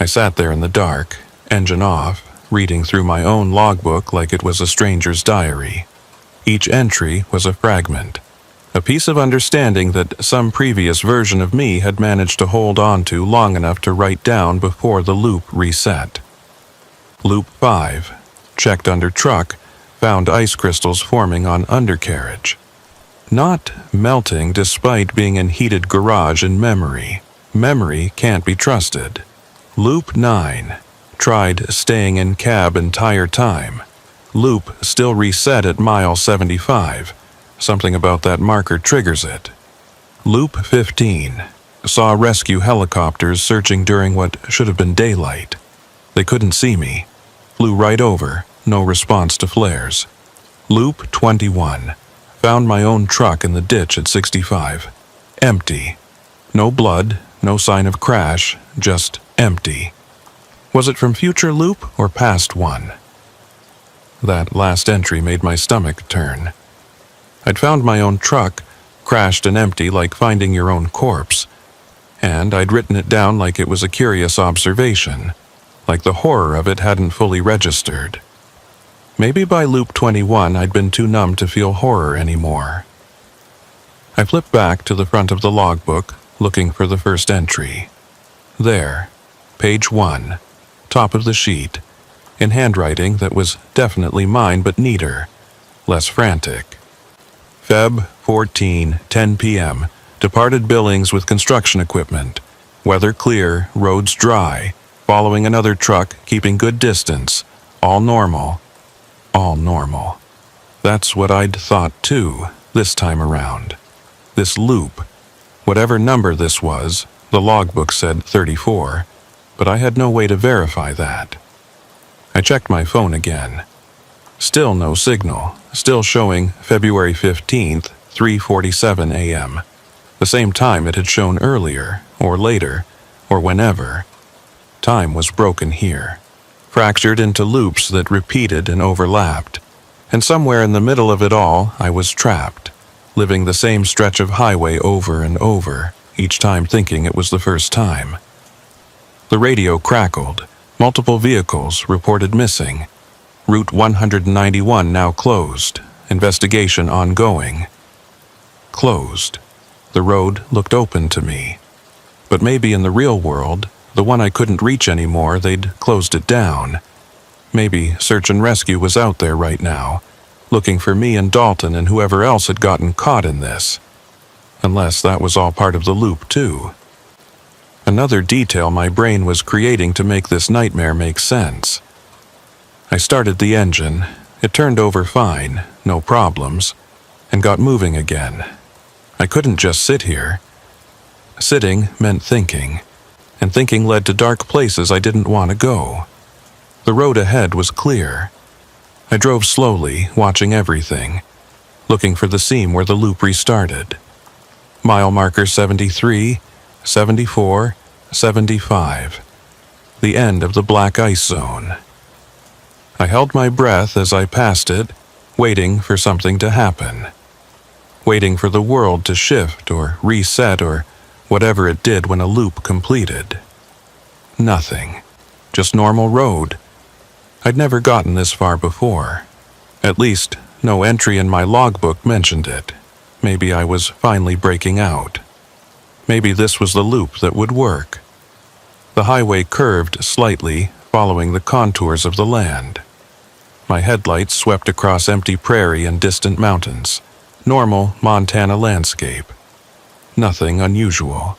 I sat there in the dark, engine off, reading through my own logbook like it was a stranger's diary. Each entry was a fragment, a piece of understanding that some previous version of me had managed to hold on to long enough to write down before the loop reset. Loop 5, checked under truck, found ice crystals forming on undercarriage. Not melting despite being in heated garage in memory. Memory can't be trusted. Loop 9, tried staying in cab entire time. Loop still reset at mile 75. Something about that marker triggers it. Loop 15, saw rescue helicopters searching during what should have been daylight. They couldn't see me. Flew right over, no response to flares. Loop 21, found my own truck in the ditch at 65. Empty. No blood, no sign of crash, just empty. Was it from future loop or past one? That last entry made my stomach turn. I'd found my own truck, crashed and empty like finding your own corpse, and I'd written it down like it was a curious observation, like the horror of it hadn't fully registered. Maybe by loop 21 I'd been too numb to feel horror anymore. I flipped back to the front of the logbook, looking for the first entry. There, page 1, top of the sheet, in handwriting that was definitely mine but neater, less frantic. Feb 14, 10 p.m., departed Billings with construction equipment. Weather clear, roads dry, following another truck, keeping good distance. All normal. All normal. That's what I'd thought too, this time around. This loop. Whatever number this was, the logbook said 34, but I had no way to verify that. I checked my phone again. Still no signal, still showing February 15th, 3:47 a.m. The same time it had shown earlier, or later, or whenever. Time was broken here, fractured into loops that repeated and overlapped, and somewhere in the middle of it all I was trapped, living the same stretch of highway over and over, each time thinking it was the first time. The radio crackled. Multiple vehicles reported missing. Route 191 now closed. Investigation ongoing. Closed. The road looked open to me. But maybe in the real world, the one I couldn't reach anymore, they'd closed it down. Maybe search and rescue was out there right now, looking for me and Dalton and whoever else had gotten caught in this. Unless that was all part of the loop too. Another detail my brain was creating to make this nightmare make sense. I started the engine. It turned over fine, no problems, and got moving again. I couldn't just sit here. Sitting meant thinking, and thinking led to dark places I didn't want to go. The road ahead was clear. I drove slowly, watching everything, looking for the seam where the loop restarted. Mile marker 73, 74, 75. The end of the black ice zone. I held my breath as I passed it, waiting for something to happen. Waiting for the world to shift or reset or whatever it did when a loop completed. Nothing. Just normal road. I'd never gotten this far before. At least, no entry in my logbook mentioned it. Maybe I was finally breaking out. Maybe this was the loop that would work. The highway curved slightly, following the contours of the land. My headlights swept across empty prairie and distant mountains. Normal Montana landscape. Nothing unusual.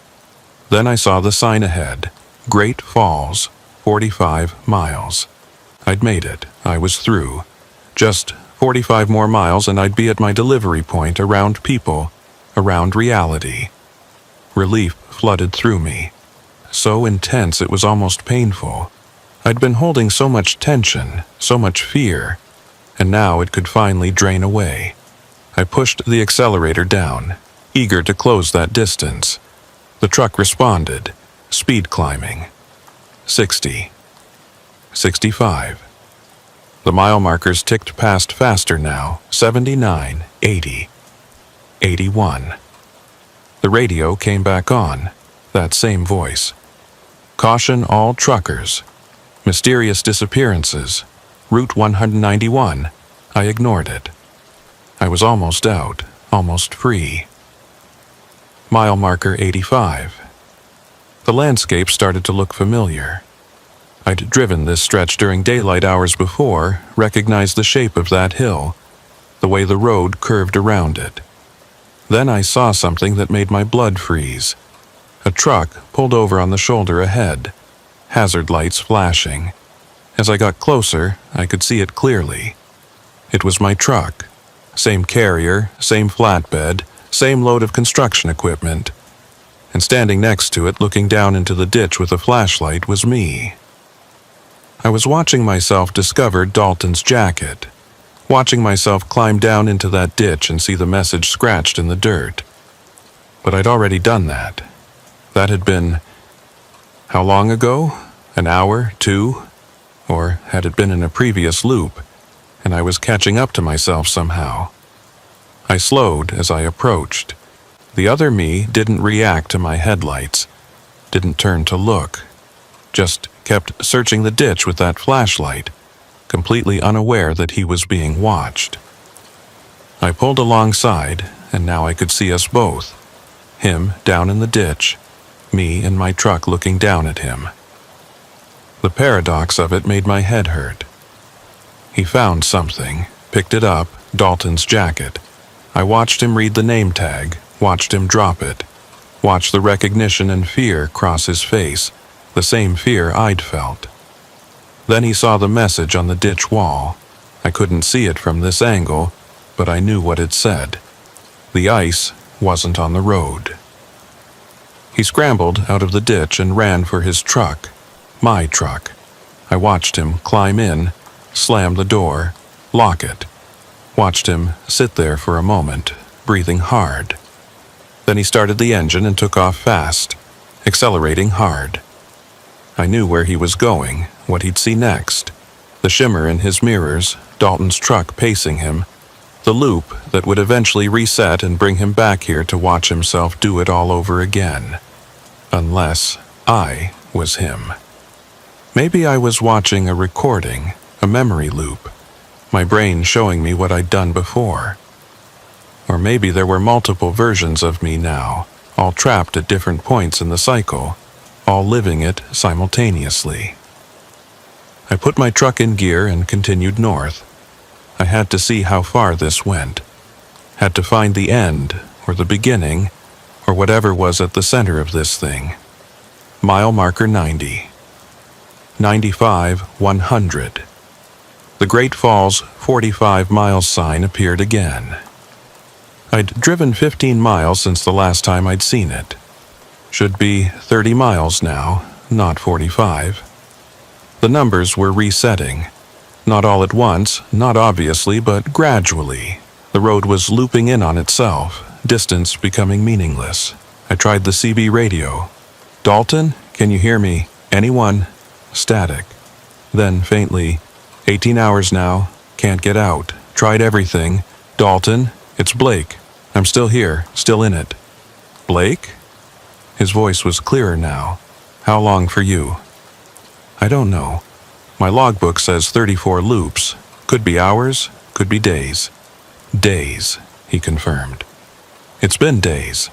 Then I saw the sign ahead. Great Falls, 45 miles. I'd made it. I was through. Just 45 more miles and I'd be at my delivery point around people, around reality. Relief flooded through me. So intense it was almost painful. I'd been holding so much tension, so much fear, and now it could finally drain away. I pushed the accelerator down, eager to close that distance. The truck responded, speed climbing. 60. 65. The mile markers ticked past faster now, 79, 80, 81. The radio came back on, that same voice. Caution all truckers. Mysterious disappearances. Route 191. I ignored it. I was almost out, almost free. Mile marker 85. The landscape started to look familiar. I'd driven this stretch during daylight hours before, recognized the shape of that hill, the way the road curved around it. Then I saw something that made my blood freeze. A truck pulled over on the shoulder ahead, hazard lights flashing. As I got closer, I could see it clearly. It was my truck. Same carrier, same flatbed, same load of construction equipment. And standing next to it, looking down into the ditch with a flashlight, was me. I was watching myself discover Dalton's jacket, watching myself climb down into that ditch and see the message scratched in the dirt. But I'd already done that. That had been, how long ago? An hour, 2? Or had it been in a previous loop, and I was catching up to myself somehow? I slowed as I approached. The other me didn't react to my headlights, didn't turn to look, just kept searching the ditch with that flashlight, completely unaware that he was being watched. I pulled alongside, and now I could see us both. Him down in the ditch, me in my truck looking down at him. The paradox of it made my head hurt. He found something, picked it up, Dalton's jacket. I watched him read the name tag, watched him drop it, watched the recognition and fear cross his face, the same fear I'd felt. Then he saw the message on the ditch wall. I couldn't see it from this angle, but I knew what it said. The ice wasn't on the road. He scrambled out of the ditch and ran for his truck, my truck. I watched him climb in, slam the door, lock it. Watched him sit there for a moment, breathing hard. Then he started the engine and took off fast, accelerating hard. I knew where he was going, what he'd see next. The shimmer in his mirrors, Dalton's truck pacing him, the loop that would eventually reset and bring him back here to watch himself do it all over again. Unless I was him. Maybe I was watching a recording, a memory loop, my brain showing me what I'd done before. Or maybe there were multiple versions of me now, all trapped at different points in the cycle, all living it simultaneously. I put my truck in gear and continued north. I I had to see how far this went. Had to find the end, or the beginning, or whatever was at the center of this thing. Mile marker 90. 95, 100. The Great Falls 45 miles sign appeared again. I'd driven 15 miles since the last time I'd seen it. Should be 30 miles now, not 45. The numbers were resetting. Not all at once, not obviously, but gradually. The road was looping in on itself, distance becoming meaningless. I tried the CB radio. "Dalton, can you hear me? Anyone?" Static. Then faintly, "18 hours now, can't get out. Tried everything. Dalton, it's Blake. I'm still here, still in it." "Blake?" His voice was clearer now. "How long for you?" "I don't know. My logbook says 34 loops. Could be hours, could be days." "Days," he confirmed. "It's been days.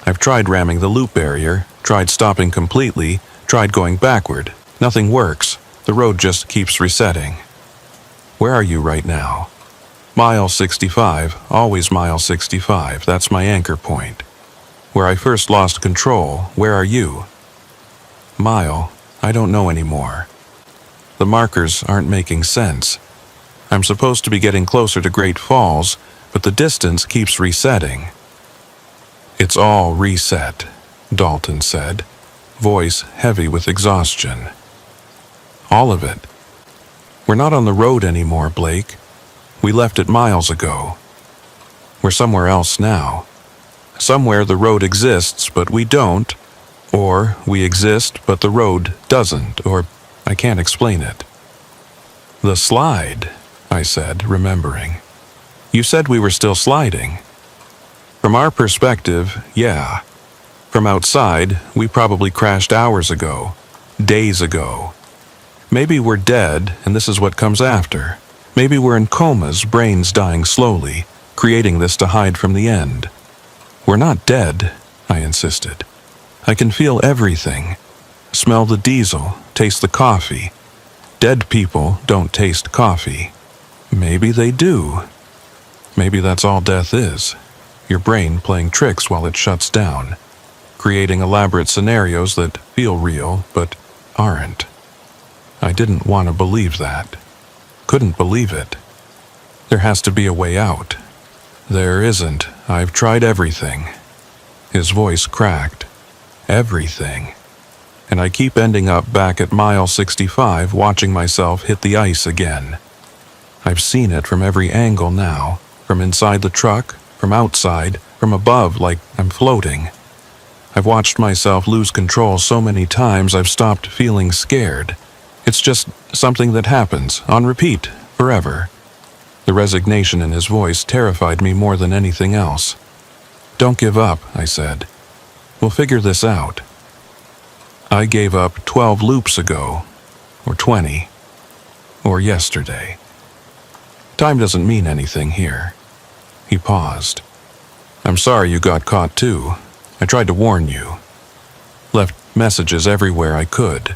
I've tried ramming the loop barrier, tried stopping completely, tried going backward. Nothing works. The road just keeps resetting." "Where are you right now?" "Mile 65, always mile 65. That's my anchor point. Where I first lost control. Where are you?" "Mile, I don't know anymore. The markers aren't making sense. I'm supposed to be getting closer to Great Falls, but the distance keeps resetting." "It's all reset," Dalton said, voice heavy with exhaustion. "All of it. We're not on the road anymore, Blake. We left it miles ago. We're somewhere else now. Somewhere the road exists, but we don't. Or we exist, but the road doesn't, or I can't explain it." "The slide," I said, remembering. "You said we were still sliding." "From our perspective, yeah. From outside, we probably crashed hours ago, days ago. Maybe we're dead, and this is what comes after. Maybe we're in comas, brains dying slowly, creating this to hide from the end." "We're not dead," I insisted. "I can feel everything. Smell the diesel, taste the coffee. Dead people don't taste coffee." "Maybe they do. Maybe that's all death is. Your brain playing tricks while it shuts down, creating elaborate scenarios that feel real but aren't." I didn't want to believe that. Couldn't believe it. There has to be a way out. "There isn't. I've tried everything." His voice cracked. "Everything. And I keep ending up back at mile 65 watching myself hit the ice again. I've seen it from every angle now, from inside the truck, from outside, from above like I'm floating. I've watched myself lose control so many times I've stopped feeling scared. It's just something that happens, on repeat, forever." The resignation in his voice terrified me more than anything else. "Don't give up," I said. "We'll figure this out." I gave up 12 loops ago, or 20, or yesterday. Time doesn't mean anything here. He paused. "I'm sorry you got caught too. I tried to warn you. Left messages everywhere I could,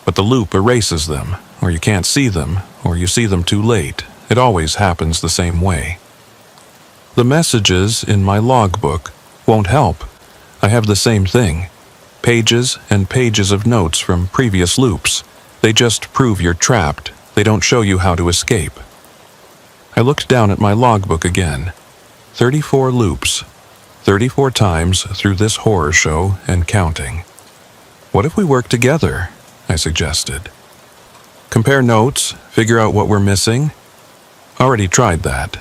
but the loop erases them, or you can't see them, or you see them too late. It always happens the same way. The messages in my logbook won't help. I have the same thing. Pages and pages of notes from previous loops. They just prove you're trapped. They don't show you how to escape." I looked down at my logbook again. 34 loops. 34 times through this horror show and counting. "What if we work together?" I suggested. "Compare notes, figure out what we're missing?" Already tried that.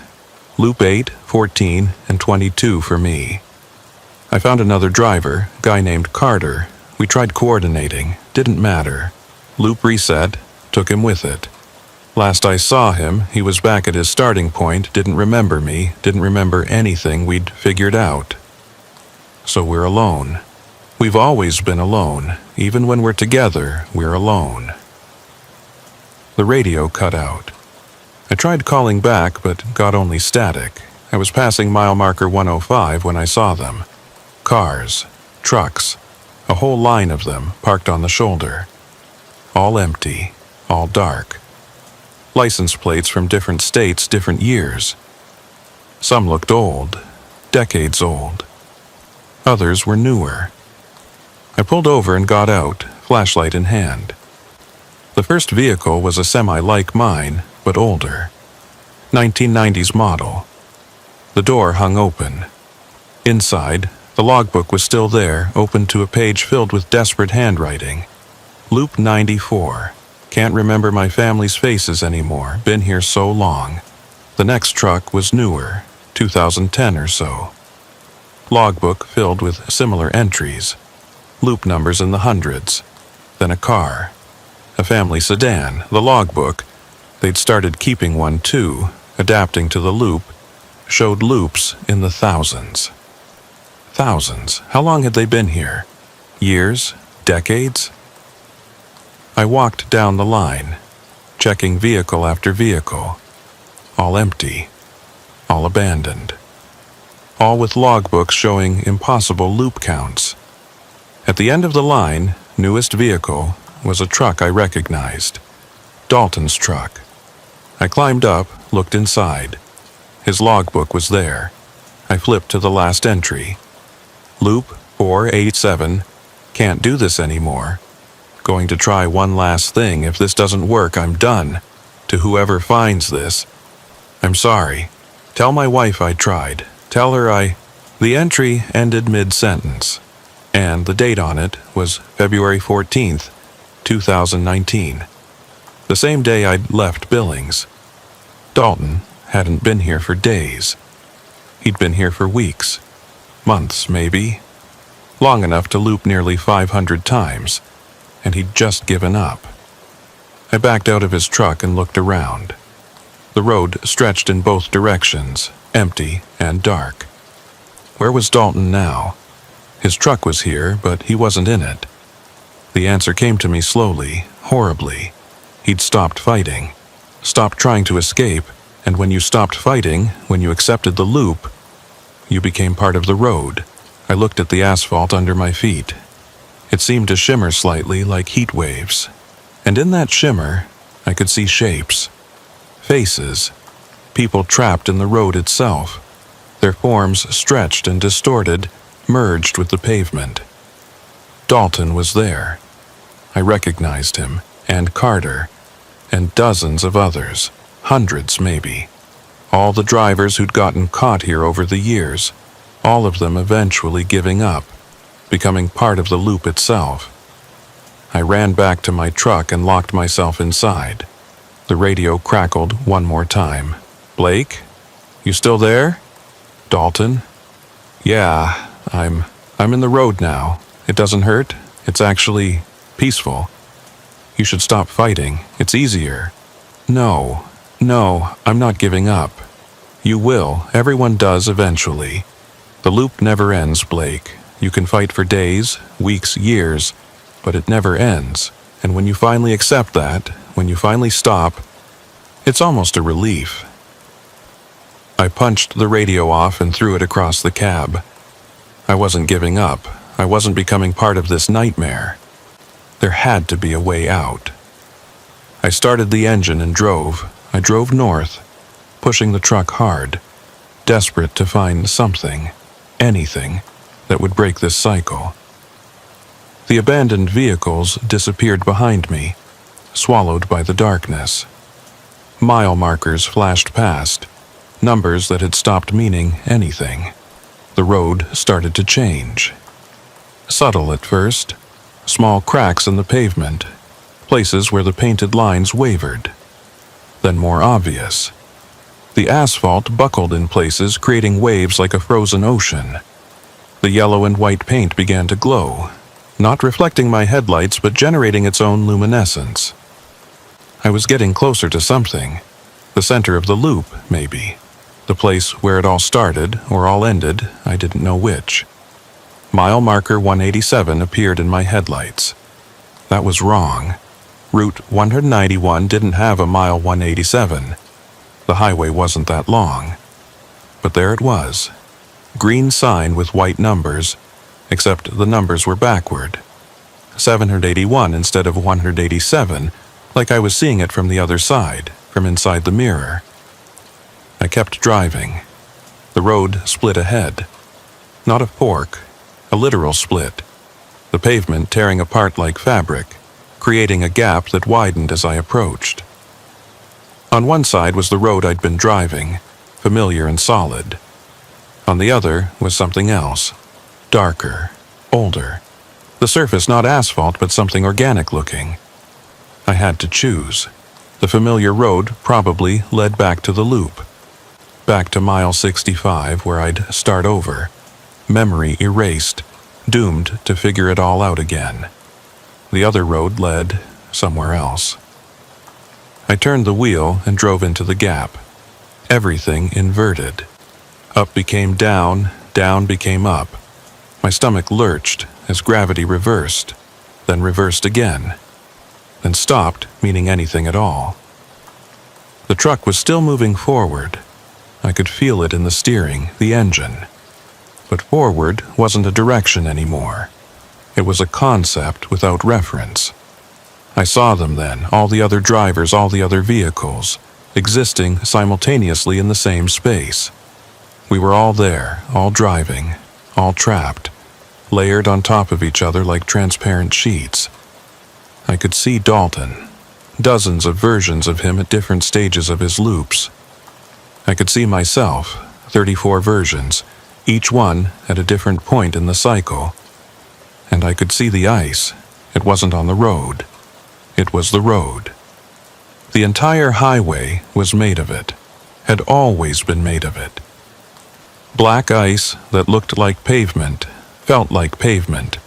Loop 8, 14, and 22 for me. I found another driver, guy named Carter. We tried coordinating, didn't matter. Loop reset, took him with it. Last I saw him, he was back at his starting point, didn't remember me, didn't remember anything we'd figured out. So we're alone. We've always been alone. Even when we're together, we're alone. The radio cut out. I tried calling back, but got only static. I was passing mile marker 105 when I saw them. Cars, trucks, a whole line of them parked on the shoulder. All empty, all dark. License plates from different states, different years. Some looked old, decades old. Others were newer. I pulled over and got out, flashlight in hand. The first vehicle was a semi like mine, but older. 1990s model. The door hung open. Inside, the logbook was still there, open to a page filled with desperate handwriting. Loop 94. Can't remember my family's faces anymore, been here so long. The next truck was newer, 2010 or so. Logbook filled with similar entries. Loop numbers in the hundreds. Then a car. A family sedan, the logbook. They'd started keeping one too, adapting to the loop, showed loops in the thousands. Thousands. How long had they been here? Years? Decades? I walked down the line, checking vehicle after vehicle. All empty. All abandoned. All with logbooks showing impossible loop counts. At the end of the line, newest vehicle, was a truck I recognized. Dalton's truck. I climbed up, looked inside. His logbook was there. I flipped to the last entry. Loop 487. Can't do this anymore. Going to try one last thing. If this doesn't work, I'm done. To whoever finds this, I'm sorry. Tell my wife I tried. Tell her I... The entry ended mid-sentence, and the date on it was February 14th, 2019. The same day I'd left Billings. Dalton hadn't been here for days. He'd been here for weeks. Months, maybe. Long enough to loop nearly 500 times. And he'd just given up. I backed out of his truck and looked around. The road stretched in both directions, empty and dark. Where was Dalton now? His truck was here, but he wasn't in it. The answer came to me slowly, horribly. He'd stopped fighting, stopped trying to escape, and when you stopped fighting, when you accepted the loop, you became part of the road. I looked at the asphalt under my feet. It seemed to shimmer slightly like heat waves, and in that shimmer, I could see shapes, faces, people trapped in the road itself, their forms stretched and distorted, merged with the pavement. Dalton was there. I recognized him, and Carter, and dozens of others, hundreds maybe. All the drivers who'd gotten caught here over the years, all of them eventually giving up, becoming part of the loop itself. I ran back to my truck and locked myself inside. The radio crackled one more time. Blake? You still there? Dalton? Yeah, I'm in the road now. It doesn't hurt. It's actually peaceful. You should stop fighting. It's easier. No, I'm not giving up. You will. Everyone does eventually. The loop never ends, Blake. You can fight for days, weeks, years, but it never ends. And when you finally accept that, when you finally stop, it's almost a relief. I punched the radio off and threw it across the cab. I wasn't giving up. I wasn't becoming part of this nightmare. There had to be a way out. I started the engine and drove. I drove north, pushing the truck hard, desperate to find something, anything, that would break this cycle. The abandoned vehicles disappeared behind me, swallowed by the darkness. Mile markers flashed past, numbers that had stopped meaning anything. The road started to change. Subtle at first, small cracks in the pavement, places where the painted lines wavered. Then more obvious. The asphalt buckled in places, creating waves like a frozen ocean. The yellow and white paint began to glow, not reflecting my headlights but generating its own luminescence. I was getting closer to something. The center of the loop, maybe. The place where it all started, or all ended, I didn't know which. Mile marker 187 appeared in my headlights. That was wrong. Route 191 didn't have a mile 187. The highway wasn't that long. But there it was. Green sign with white numbers, except the numbers were backward. 781 instead of 187, like I was seeing it from the other side, from inside the mirror. I kept driving. The road split ahead. Not a fork, a literal split. The pavement tearing apart like fabric, creating a gap that widened as I approached. On one side was the road I'd been driving, familiar and solid. On the other was something else, darker, older. The surface not asphalt but something organic looking. I had to choose. The familiar road probably led back to the loop. Back to mile 65 where I'd start over. Memory erased, doomed to figure it all out again. The other road led somewhere else. I turned the wheel and drove into the gap. Everything inverted. Up became down, down became up. My stomach lurched as gravity reversed, then reversed again, then stopped, meaning anything at all. The truck was still moving forward. I could feel it in the steering, the engine. But forward wasn't a direction anymore. It was a concept without reference. I saw them then, all the other drivers, all the other vehicles, existing simultaneously in the same space. We were all there, all driving, all trapped, layered on top of each other like transparent sheets. I could see Dalton, dozens of versions of him at different stages of his loops. I could see myself, 34 versions, each one at a different point in the cycle. And I could see the ice. It wasn't on the road. It was the road. The entire highway was made of it, had always been made of it. Black ice that looked like pavement, felt like pavement,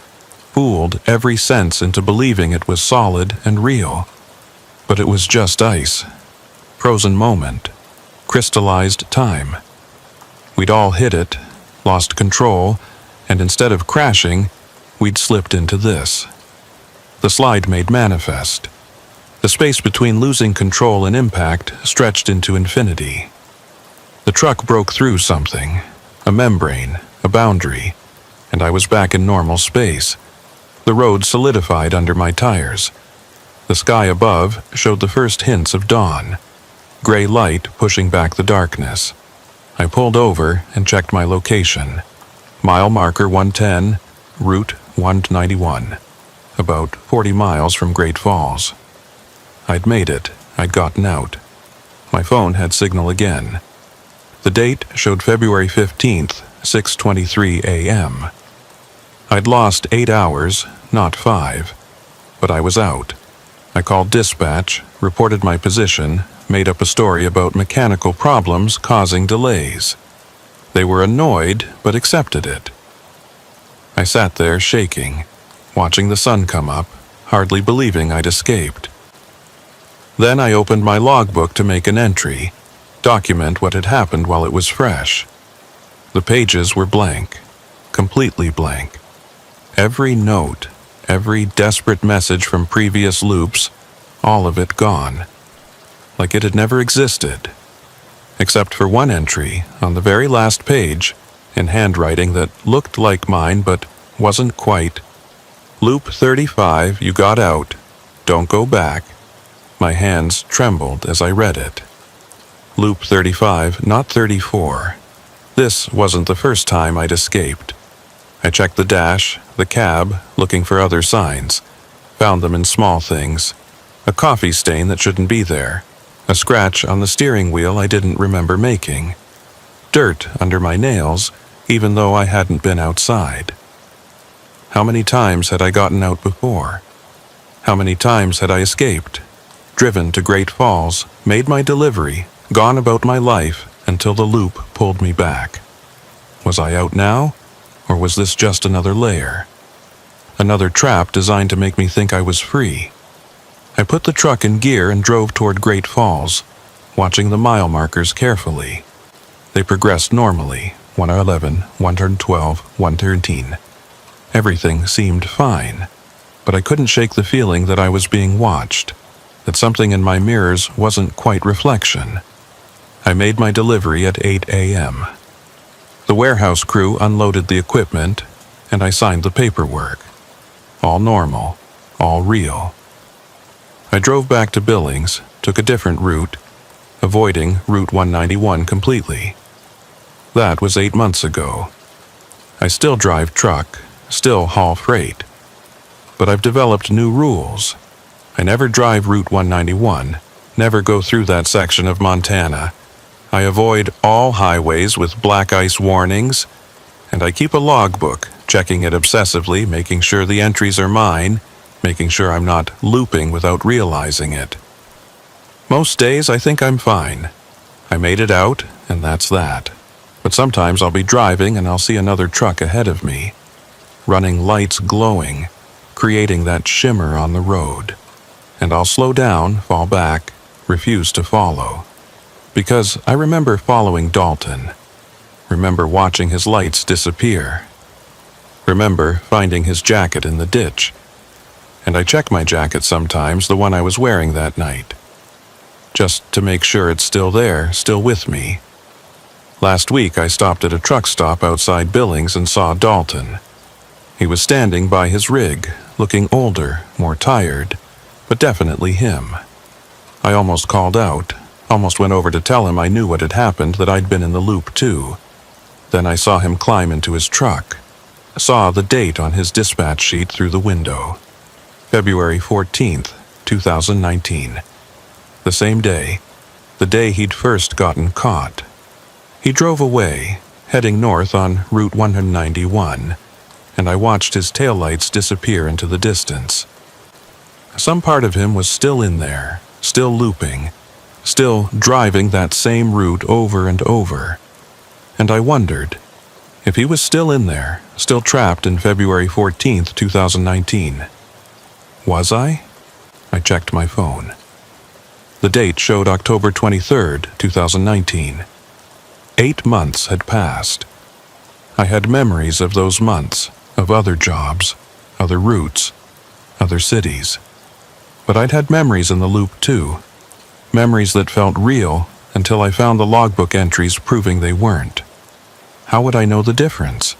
fooled every sense into believing it was solid and real. But it was just ice. Frozen moment. Crystallized time. We'd all hit it, lost control, and instead of crashing, we'd slipped into this. The slide made manifest. The space between losing control and impact stretched into infinity. The truck broke through something, a membrane, a boundary, and I was back in normal space. The road solidified under my tires. The sky above showed the first hints of dawn, gray light pushing back the darkness. I pulled over and checked my location. Mile marker 110, route 191. About 40 miles from Great Falls. I'd made it. I'd gotten out. My phone had signal again. The date showed February 15th, 6:23 a.m. I'd lost 8 hours, not 5, but I was out. I called dispatch, reported my position, made up a story about mechanical problems causing delays. They were annoyed, but accepted it. I sat there shaking, watching the sun come up, hardly believing I'd escaped. Then I opened my logbook to make an entry, document what had happened while it was fresh. The pages were blank, completely blank. Every note, every desperate message from previous loops, all of it gone. Like it had never existed. Except for one entry on the very last page, in handwriting that looked like mine but wasn't quite. Loop 35, you got out. Don't go back. My hands trembled as I read it. Loop 35, not 34. This wasn't the first time I'd escaped. I checked the dash, the cab, looking for other signs. Found them in small things. A coffee stain that shouldn't be there. A scratch on the steering wheel I didn't remember making. Dirt under my nails, even though I hadn't been outside. How many times had I gotten out before? How many times had I escaped? Driven to Great Falls, made my delivery, gone about my life until the loop pulled me back. Was I out now, or was this just another layer? Another trap designed to make me think I was free. I put the truck in gear and drove toward Great Falls, watching the mile markers carefully. They progressed normally, 111, 112, 113. Everything seemed fine, but I couldn't shake the feeling that I was being watched, that something in my mirrors wasn't quite reflection. I made my delivery at 8 a.m. The warehouse crew unloaded the equipment, and I signed the paperwork. All normal, all real. I drove back to Billings, took a different route, avoiding Route 191 completely. That was 8 months ago. I still drive truck, still haul freight. But I've developed new rules. I never drive Route 191, never go through that section of Montana. I avoid all highways with black ice warnings, and I keep a logbook, checking it obsessively, making sure the entries are mine, making sure I'm not looping without realizing it. Most days I think I'm fine. I made it out, and that's that. But sometimes I'll be driving and I'll see another truck ahead of me, running lights glowing, creating that shimmer on the road. And I'll slow down, fall back, refuse to follow. Because I remember following Dalton. Remember watching his lights disappear. Remember finding his jacket in the ditch. And I check my jacket sometimes, the one I was wearing that night, just to make sure it's still there, still with me. Last week I stopped at a truck stop outside Billings and saw Dalton. He was standing by his rig, looking older, more tired, but definitely him. I almost called out, almost went over to tell him I knew what had happened, that I'd been in the loop too. Then I saw him climb into his truck, saw the date on his dispatch sheet through the window. February 14th, 2019. The same day, the day he'd first gotten caught. He drove away, heading north on Route 191, and I watched his taillights disappear into the distance. Some part of him was still in there, still looping, still driving that same route over and over. And I wondered, if he was still in there, still trapped in February 14th, 2019, was I? I checked my phone. The date showed October 23rd, 2019. 8 months had passed. I had memories of those months, of other jobs, other routes, other cities. But I'd had memories in the loop too. Memories that felt real until I found the logbook entries proving they weren't. How would I know the difference?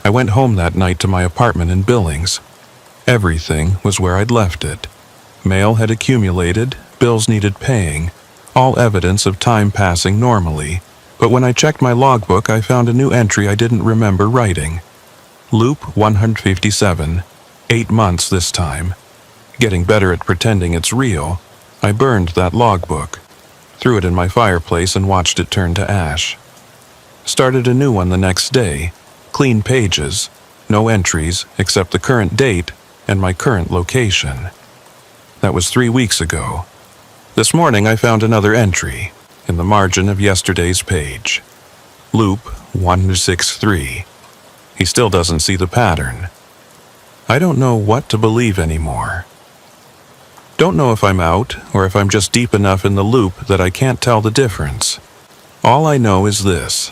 I went home that night to my apartment in Billings. Everything was where I'd left it. Mail had accumulated, bills needed paying, all evidence of time passing normally. But when I checked my logbook, I found a new entry I didn't remember writing. Loop 157, 8 months this time. Getting better at pretending it's real, I burned that logbook, threw it in my fireplace and watched it turn to ash. Started a new one the next day, clean pages, no entries except the current date and my current location. That was 3 weeks ago. This morning I found another entry in the margin of yesterday's page. Loop 163. He still doesn't see the pattern. I don't know what to believe anymore. Don't know if I'm out or if I'm just deep enough in the loop that I can't tell the difference. All I know is this.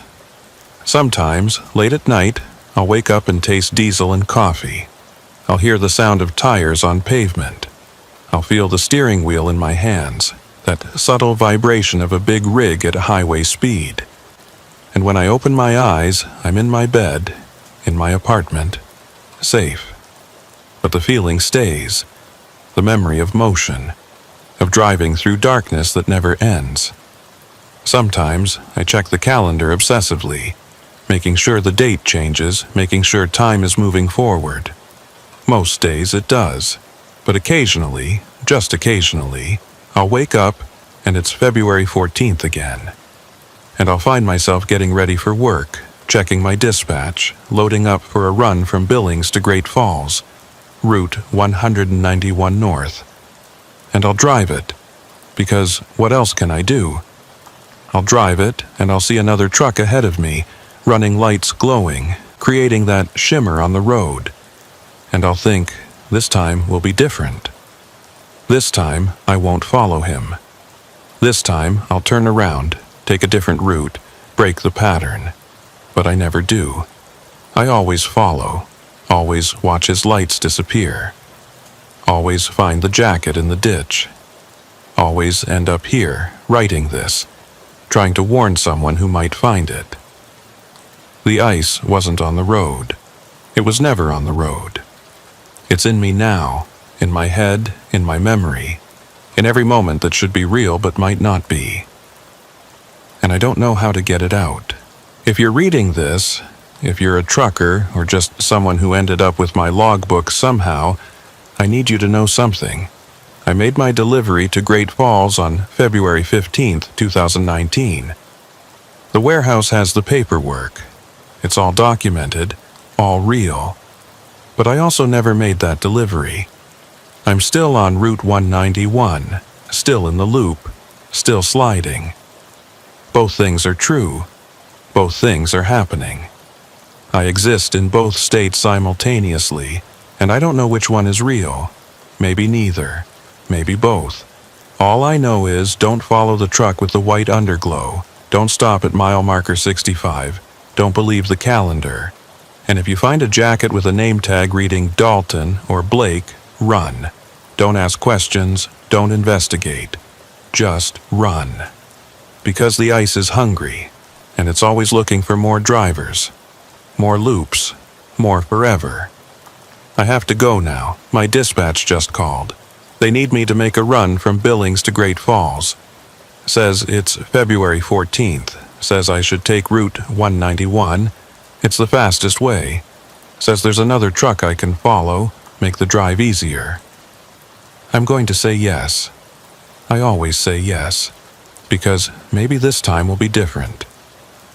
Sometimes, late at night, I'll wake up and taste diesel and coffee. I'll hear the sound of tires on pavement. I'll feel the steering wheel in my hands, that subtle vibration of a big rig at a highway speed. And when I open my eyes, I'm in my bed, in my apartment, safe. But the feeling stays, the memory of motion, of driving through darkness that never ends. Sometimes I check the calendar obsessively, making sure the date changes, making sure time is moving forward. Most days it does, but occasionally, just occasionally, I'll wake up and it's February 14th again. And I'll find myself getting ready for work, checking my dispatch, loading up for a run from Billings to Great Falls, Route 191 North. And I'll drive it, because what else can I do? I'll drive it and I'll see another truck ahead of me, running lights glowing, creating that shimmer on the road. And I'll think, this time will be different. This time I won't follow him. This time I'll turn around, take a different route, break the pattern. But I never do. I always follow, always watch his lights disappear, always find the jacket in the ditch, always end up here, writing this, trying to warn someone who might find it. The ice wasn't on the road. It was never on the road. It's in me now, in my head, in my memory, in every moment that should be real but might not be. I don't know how to get it out. If you're reading this, if you're a trucker or just someone who ended up with my logbook somehow, I need you to know something. I made my delivery to Great Falls on February 15th, 2019. The warehouse has the paperwork. It's all documented, all real. But I also never made that delivery. I'm still on Route 191, still in the loop, still sliding. Both things are true. Both things are happening. I exist in both states simultaneously, and I don't know which one is real. Maybe neither. Maybe both. All I know is don't follow the truck with the white underglow. Don't stop at mile marker 65. Don't believe the calendar. And if you find a jacket with a name tag reading Dalton or Blake, run. Don't ask questions. Don't investigate. Just run. Because the ice is hungry, and it's always looking for more drivers. More loops. More forever. I have to go now. My dispatch just called. They need me to make a run from Billings to Great Falls. Says it's February 14th. Says I should take Route 191. It's the fastest way. Says there's another truck I can follow, make the drive easier. I'm going to say yes. I always say yes. Because maybe this time will be different.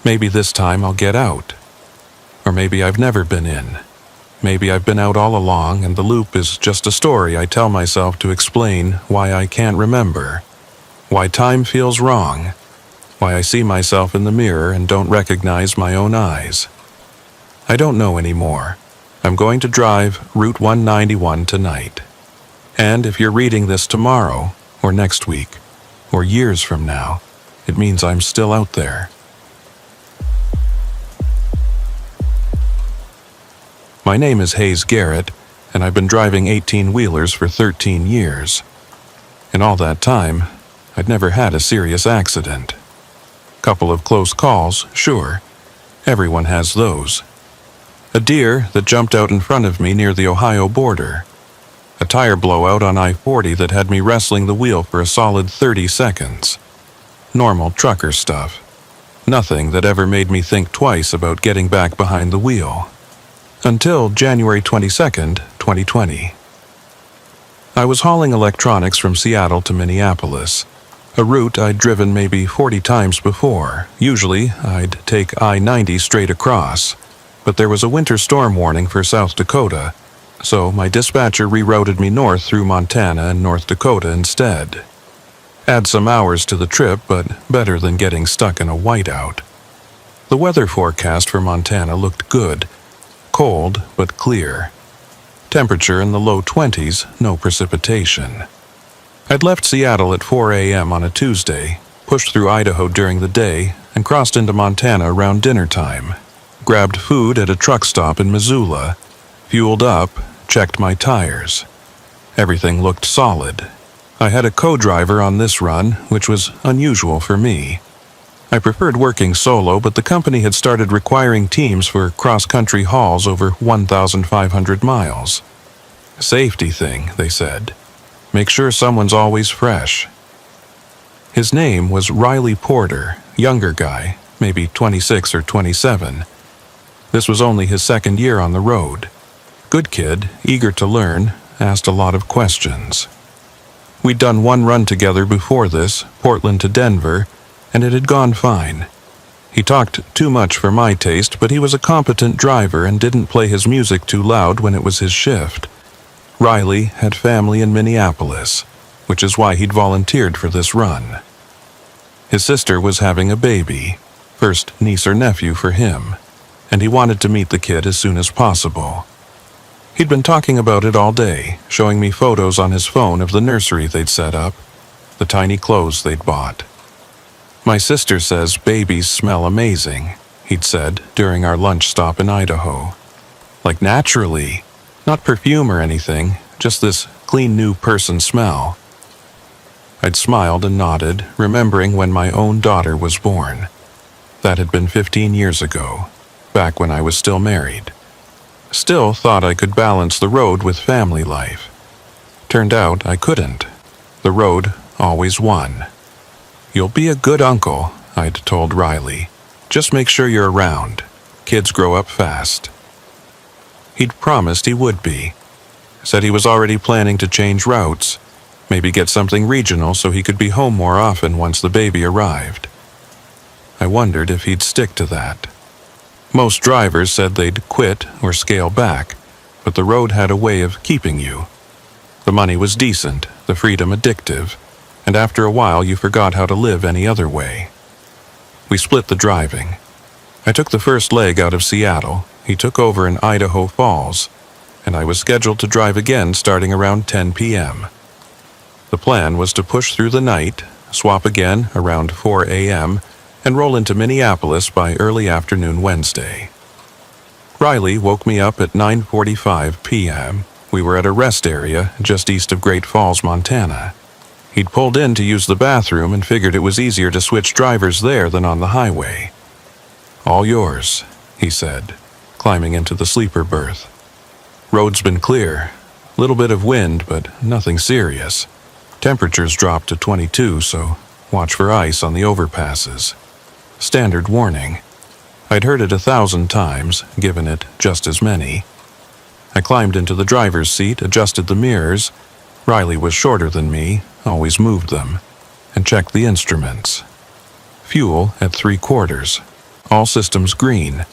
Maybe this time I'll get out. Or maybe I've never been in. Maybe I've been out all along and the loop is just a story I tell myself to explain why I can't remember. Why time feels wrong. Why I see myself in the mirror and don't recognize my own eyes. I don't know anymore. I'm going to drive Route 191 tonight. And if you're reading this tomorrow, or next week, or years from now, it means I'm still out there. My name is Hayes Garrett, and I've been driving 18-wheelers for 13 years. In all that time, I'd never had a serious accident. Couple of close calls, sure. Everyone has those. A deer that jumped out in front of me near the Ohio border. A tire blowout on I-40 that had me wrestling the wheel for a solid 30 seconds. Normal trucker stuff. Nothing that ever made me think twice about getting back behind the wheel. Until January 22nd, 2020. I was hauling electronics from Seattle to Minneapolis, a route I'd driven maybe 40 times before. Usually, I'd take I-90 straight across, but there was a winter storm warning for South Dakota, so my dispatcher rerouted me north through Montana and North Dakota instead. Add some hours to the trip, but better than getting stuck in a whiteout. The weather forecast for Montana looked good. Cold, but clear. Temperature in the low 20s, no precipitation. I'd left Seattle at 4 a.m. on a Tuesday, pushed through Idaho during the day, and crossed into Montana around dinner time. Grabbed food at a truck stop in Missoula, fueled up, checked my tires. Everything looked solid. I had a co-driver on this run, which was unusual for me. I preferred working solo, but the company had started requiring teams for cross-country hauls over 1,500 miles. Safety thing, they said. Make sure someone's always fresh. His name was Riley Porter, younger guy, maybe 26 or 27. This was only his second year on the road. Good kid, eager to learn, asked a lot of questions. We'd done one run together before this, Portland to Denver, and it had gone fine. He talked too much for my taste, but he was a competent driver and didn't play his music too loud when it was his shift. Riley had family in Minneapolis, which is why he'd volunteered for this run. His sister was having a baby, first niece or nephew for him, and he wanted to meet the kid as soon as possible. He'd been talking about it all day, showing me photos on his phone of the nursery they'd set up, the tiny clothes they'd bought. My sister says babies smell amazing, he'd said during our lunch stop in Idaho. Like naturally, not perfume or anything, just this clean new person smell. I'd smiled and nodded, remembering when my own daughter was born. That had been 15 years ago, back when I was still married. Still thought I could balance the road with family life. Turned out I couldn't. The road always won. You'll be a good uncle, I'd told Riley. Just make sure you're around. Kids grow up fast. He'd promised he would be. Said he was already planning to change routes, maybe get something regional so he could be home more often once the baby arrived. I wondered if he'd stick to that. Most drivers said they'd quit or scale back, but the road had a way of keeping you. The money was decent, the freedom addictive, and after a while you forgot how to live any other way. We split the driving. I took the first leg out of Seattle, he took over in Idaho Falls, and I was scheduled to drive again starting around 10 p.m. The plan was to push through the night, swap again around 4 a.m., and roll into Minneapolis by early afternoon Wednesday. Riley woke me up at 9:45 p.m. We were at a rest area just east of Great Falls, Montana. He'd pulled in to use the bathroom and figured it was easier to switch drivers there than on the highway. "All yours," he said, climbing into the sleeper berth. "Road's been clear. Little bit of wind, but nothing serious. Temperatures dropped to 22, so watch for ice on the overpasses. Standard warning. I'd heard it 1,000 times, given it just as many." I climbed into the driver's seat, adjusted the mirrors. Riley was shorter than me, always moved them, and checked the instruments. Fuel at 3/4. All systems green.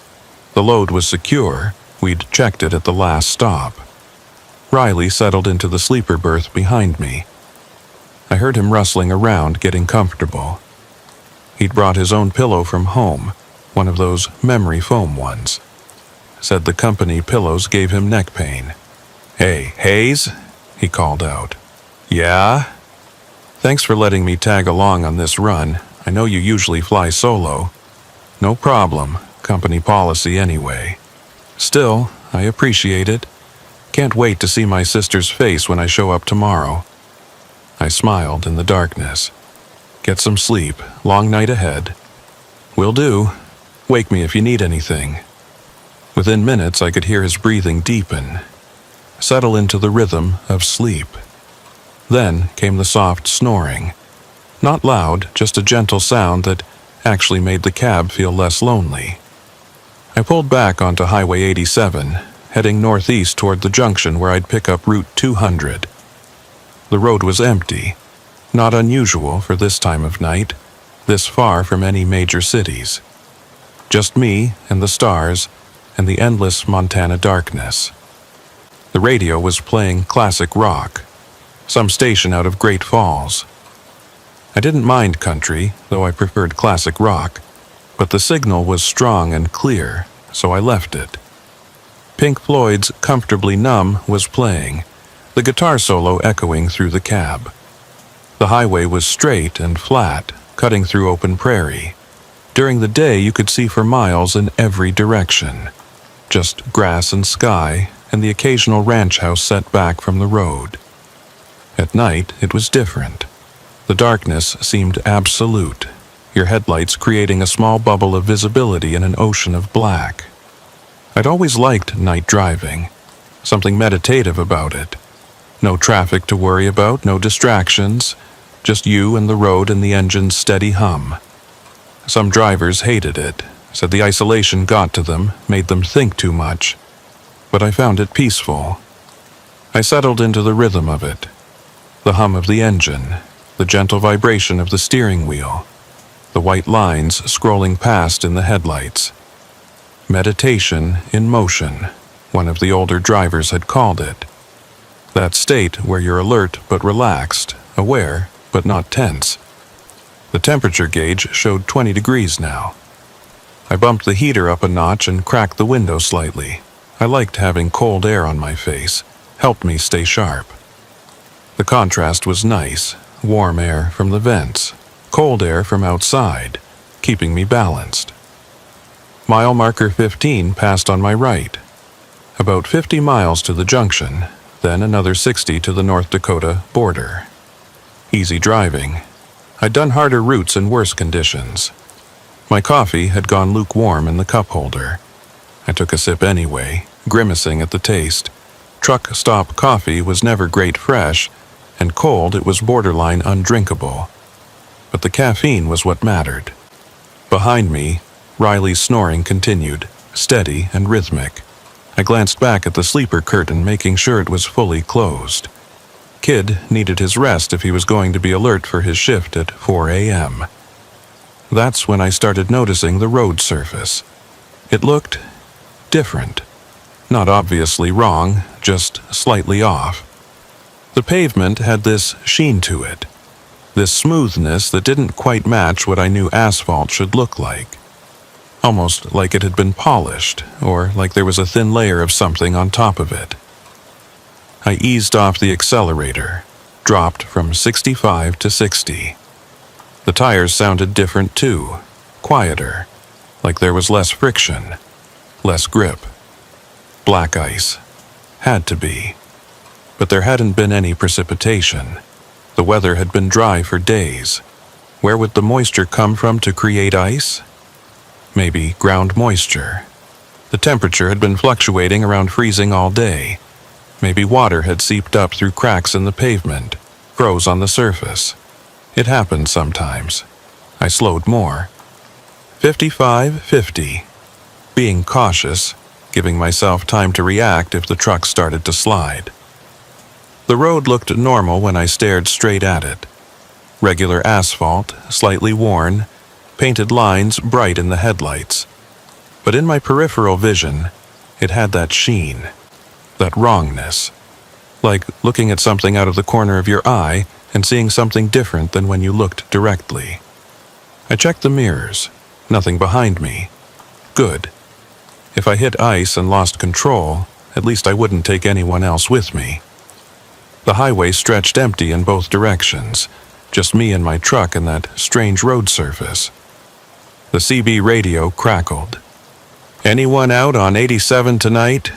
The load was secure. We'd checked it at the last stop. Riley settled into the sleeper berth behind me. I heard him rustling around, getting comfortable. He'd brought his own pillow from home, one of those memory foam ones. Said the company pillows gave him neck pain. "Hey, Hayes," he called out. "Yeah?" "Thanks for letting me tag along on this run. I know you usually fly solo." "No problem. Company policy anyway." "Still, I appreciate it. Can't wait to see my sister's face when I show up tomorrow." I smiled in the darkness. "Get some sleep. Long night ahead." "Will do. Wake me if you need anything." Within minutes, I could hear his breathing deepen, settle into the rhythm of sleep. Then came the soft snoring. Not loud, just a gentle sound that actually made the cab feel less lonely. I pulled back onto Highway 87, heading northeast toward the junction where I'd pick up Route 200. The road was empty, not unusual for this time of night, this far from any major cities. Just me and the stars and the endless Montana darkness. The radio was playing classic rock, some station out of Great Falls. I didn't mind country, though I preferred classic rock, but the signal was strong and clear, so I left it. Pink Floyd's Comfortably Numb was playing, the guitar solo echoing through the cab. The highway was straight and flat, cutting through open prairie. During the day, you could see for miles in every direction. Just grass and sky, and the occasional ranch house set back from the road. At night, it was different. The darkness seemed absolute, your headlights creating a small bubble of visibility in an ocean of black. I'd always liked night driving, something meditative about it. No traffic to worry about, no distractions, just you and the road and the engine's steady hum. Some drivers hated it, said the isolation got to them, made them think too much. But I found it peaceful. I settled into the rhythm of it. The hum of the engine, the gentle vibration of the steering wheel, the white lines scrolling past in the headlights. Meditation in motion, one of the older drivers had called it. That state where you're alert but relaxed, aware but not tense. The temperature gauge showed 20 degrees now. I bumped the heater up a notch and cracked the window slightly. I liked having cold air on my face, helped me stay sharp. The contrast was nice, warm air from the vents, cold air from outside, keeping me balanced. Mile marker 15 passed on my right. About 50 miles to the junction, then another 60 to the North Dakota border. Easy driving. I'd done harder routes in worse conditions. My coffee had gone lukewarm in the cup holder. I took a sip anyway, grimacing at the taste. Truck stop coffee was never great fresh, and cold it was borderline undrinkable. But the caffeine was what mattered. Behind me, Riley's snoring continued, steady and rhythmic. I glanced back at the sleeper curtain, making sure it was fully closed. Kid needed his rest if he was going to be alert for his shift at 4 a.m. That's when I started noticing the road surface. It looked different. Not obviously wrong, just slightly off. The pavement had this sheen to it, this smoothness that didn't quite match what I knew asphalt should look like. Almost like it had been polished, or like there was a thin layer of something on top of it. I eased off the accelerator, dropped from 65 to 60. The tires sounded different too, quieter, like there was less friction, less grip. Black ice. Had to be. But there hadn't been any precipitation. The weather had been dry for days. Where would the moisture come from to create ice? Maybe ground moisture. The temperature had been fluctuating around freezing all day. Maybe water had seeped up through cracks in the pavement, froze on the surface. It happened sometimes. I slowed more. 55, 50. Being cautious, giving myself time to react if the truck started to slide. The road looked normal when I stared straight at it. Regular asphalt, slightly worn, painted lines bright in the headlights. But in my peripheral vision, it had that sheen, that wrongness. Like looking at something out of the corner of your eye and seeing something different than when you looked directly. I checked the mirrors. Nothing behind me. Good. If I hit ice and lost control, at least I wouldn't take anyone else with me. The highway stretched empty in both directions, just me and my truck and that strange road surface. The CB radio crackled. Anyone out on 87 tonight?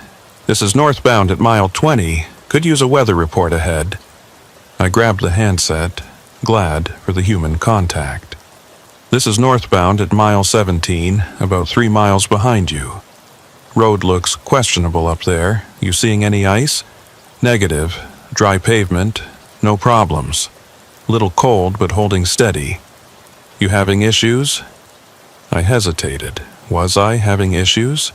This is northbound at mile 20. Could use a weather report ahead. I grabbed the handset, glad for the human contact. This is northbound at mile 17, about 3 miles behind you. Road looks questionable up there. You seeing any ice? Negative. Dry pavement. No problems. Little cold, but holding steady. You having issues? I hesitated. Was I having issues?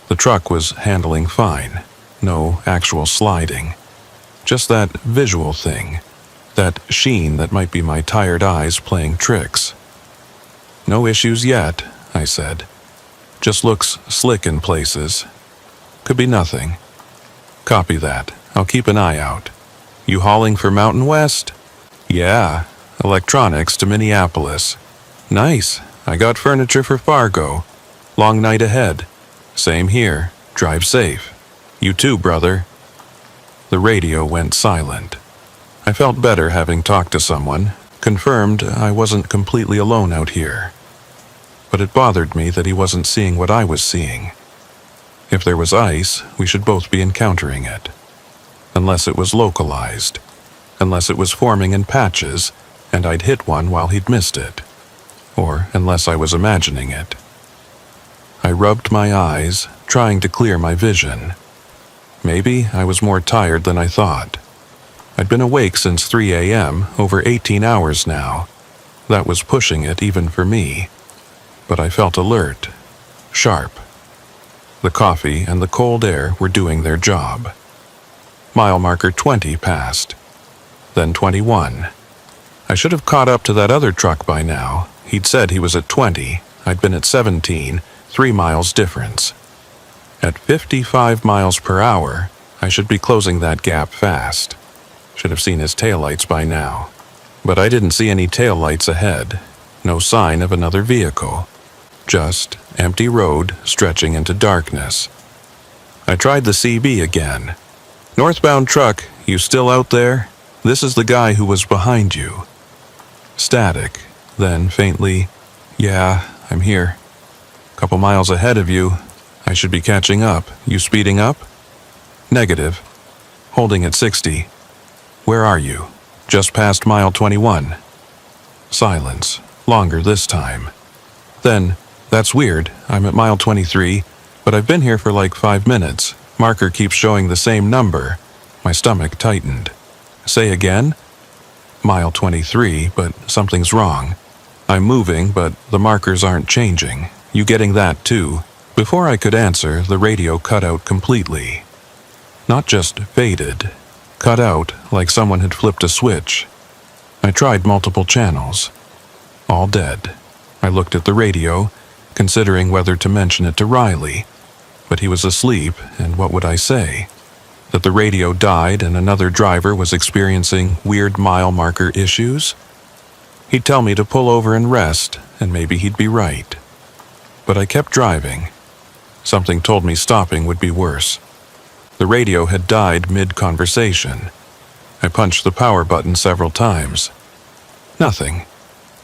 The truck was handling fine. No actual sliding. Just that visual thing. That sheen that might be my tired eyes playing tricks. No issues yet, I said. Just looks slick in places. Could be nothing. Copy that. I'll keep an eye out. You hauling for Mountain West? Yeah. Electronics to Minneapolis. Nice. I got furniture for Fargo. Long night ahead. Same here. Drive safe. You too, brother. The radio went silent. I felt better having talked to someone, confirmed I wasn't completely alone out here. But it bothered me that he wasn't seeing what I was seeing. If there was ice, we should both be encountering it. Unless it was localized. Unless it was forming in patches, and I'd hit one while he'd missed it. Or unless I was imagining it. I rubbed my eyes, trying to clear my vision. Maybe I was more tired than I thought. I'd been awake since 3 a.m., over 18 hours now. That was pushing it even for me. But I felt alert, sharp. The coffee and the cold air were doing their job. Mile marker 20 passed. Then 21. I should have caught up to that other truck by now. He'd said he was at 20. I'd been at 17, 3 miles difference. At 55 miles per hour, I should be closing that gap fast. Should have seen his taillights by now. But I didn't see any taillights ahead. No sign of another vehicle. Just empty road stretching into darkness. I tried the CB again. Northbound truck, you still out there? This is the guy who was behind you. Static, then faintly, yeah, I'm here. Couple miles ahead of you. I should be catching up. You speeding up? Negative. Holding at 60. Where are you? Just past mile 21. Silence. Longer this time. Then, that's weird. I'm at mile 23, but I've been here for like 5 minutes. Marker keeps showing the same number. My stomach tightened. Say again? Mile 23, but something's wrong. I'm moving, but the markers aren't changing. You getting that too? Before I could answer, the radio cut out completely. Not just faded. Cut out like someone had flipped a switch. I tried multiple channels. All dead. I looked at the radio, considering whether to mention it to Riley. But he was asleep, and what would I say? That the radio died and another driver was experiencing weird mile marker issues? He'd tell me to pull over and rest, and maybe he'd be right. But I kept driving. Something told me stopping would be worse. The radio had died mid-conversation. I punched the power button several times. Nothing.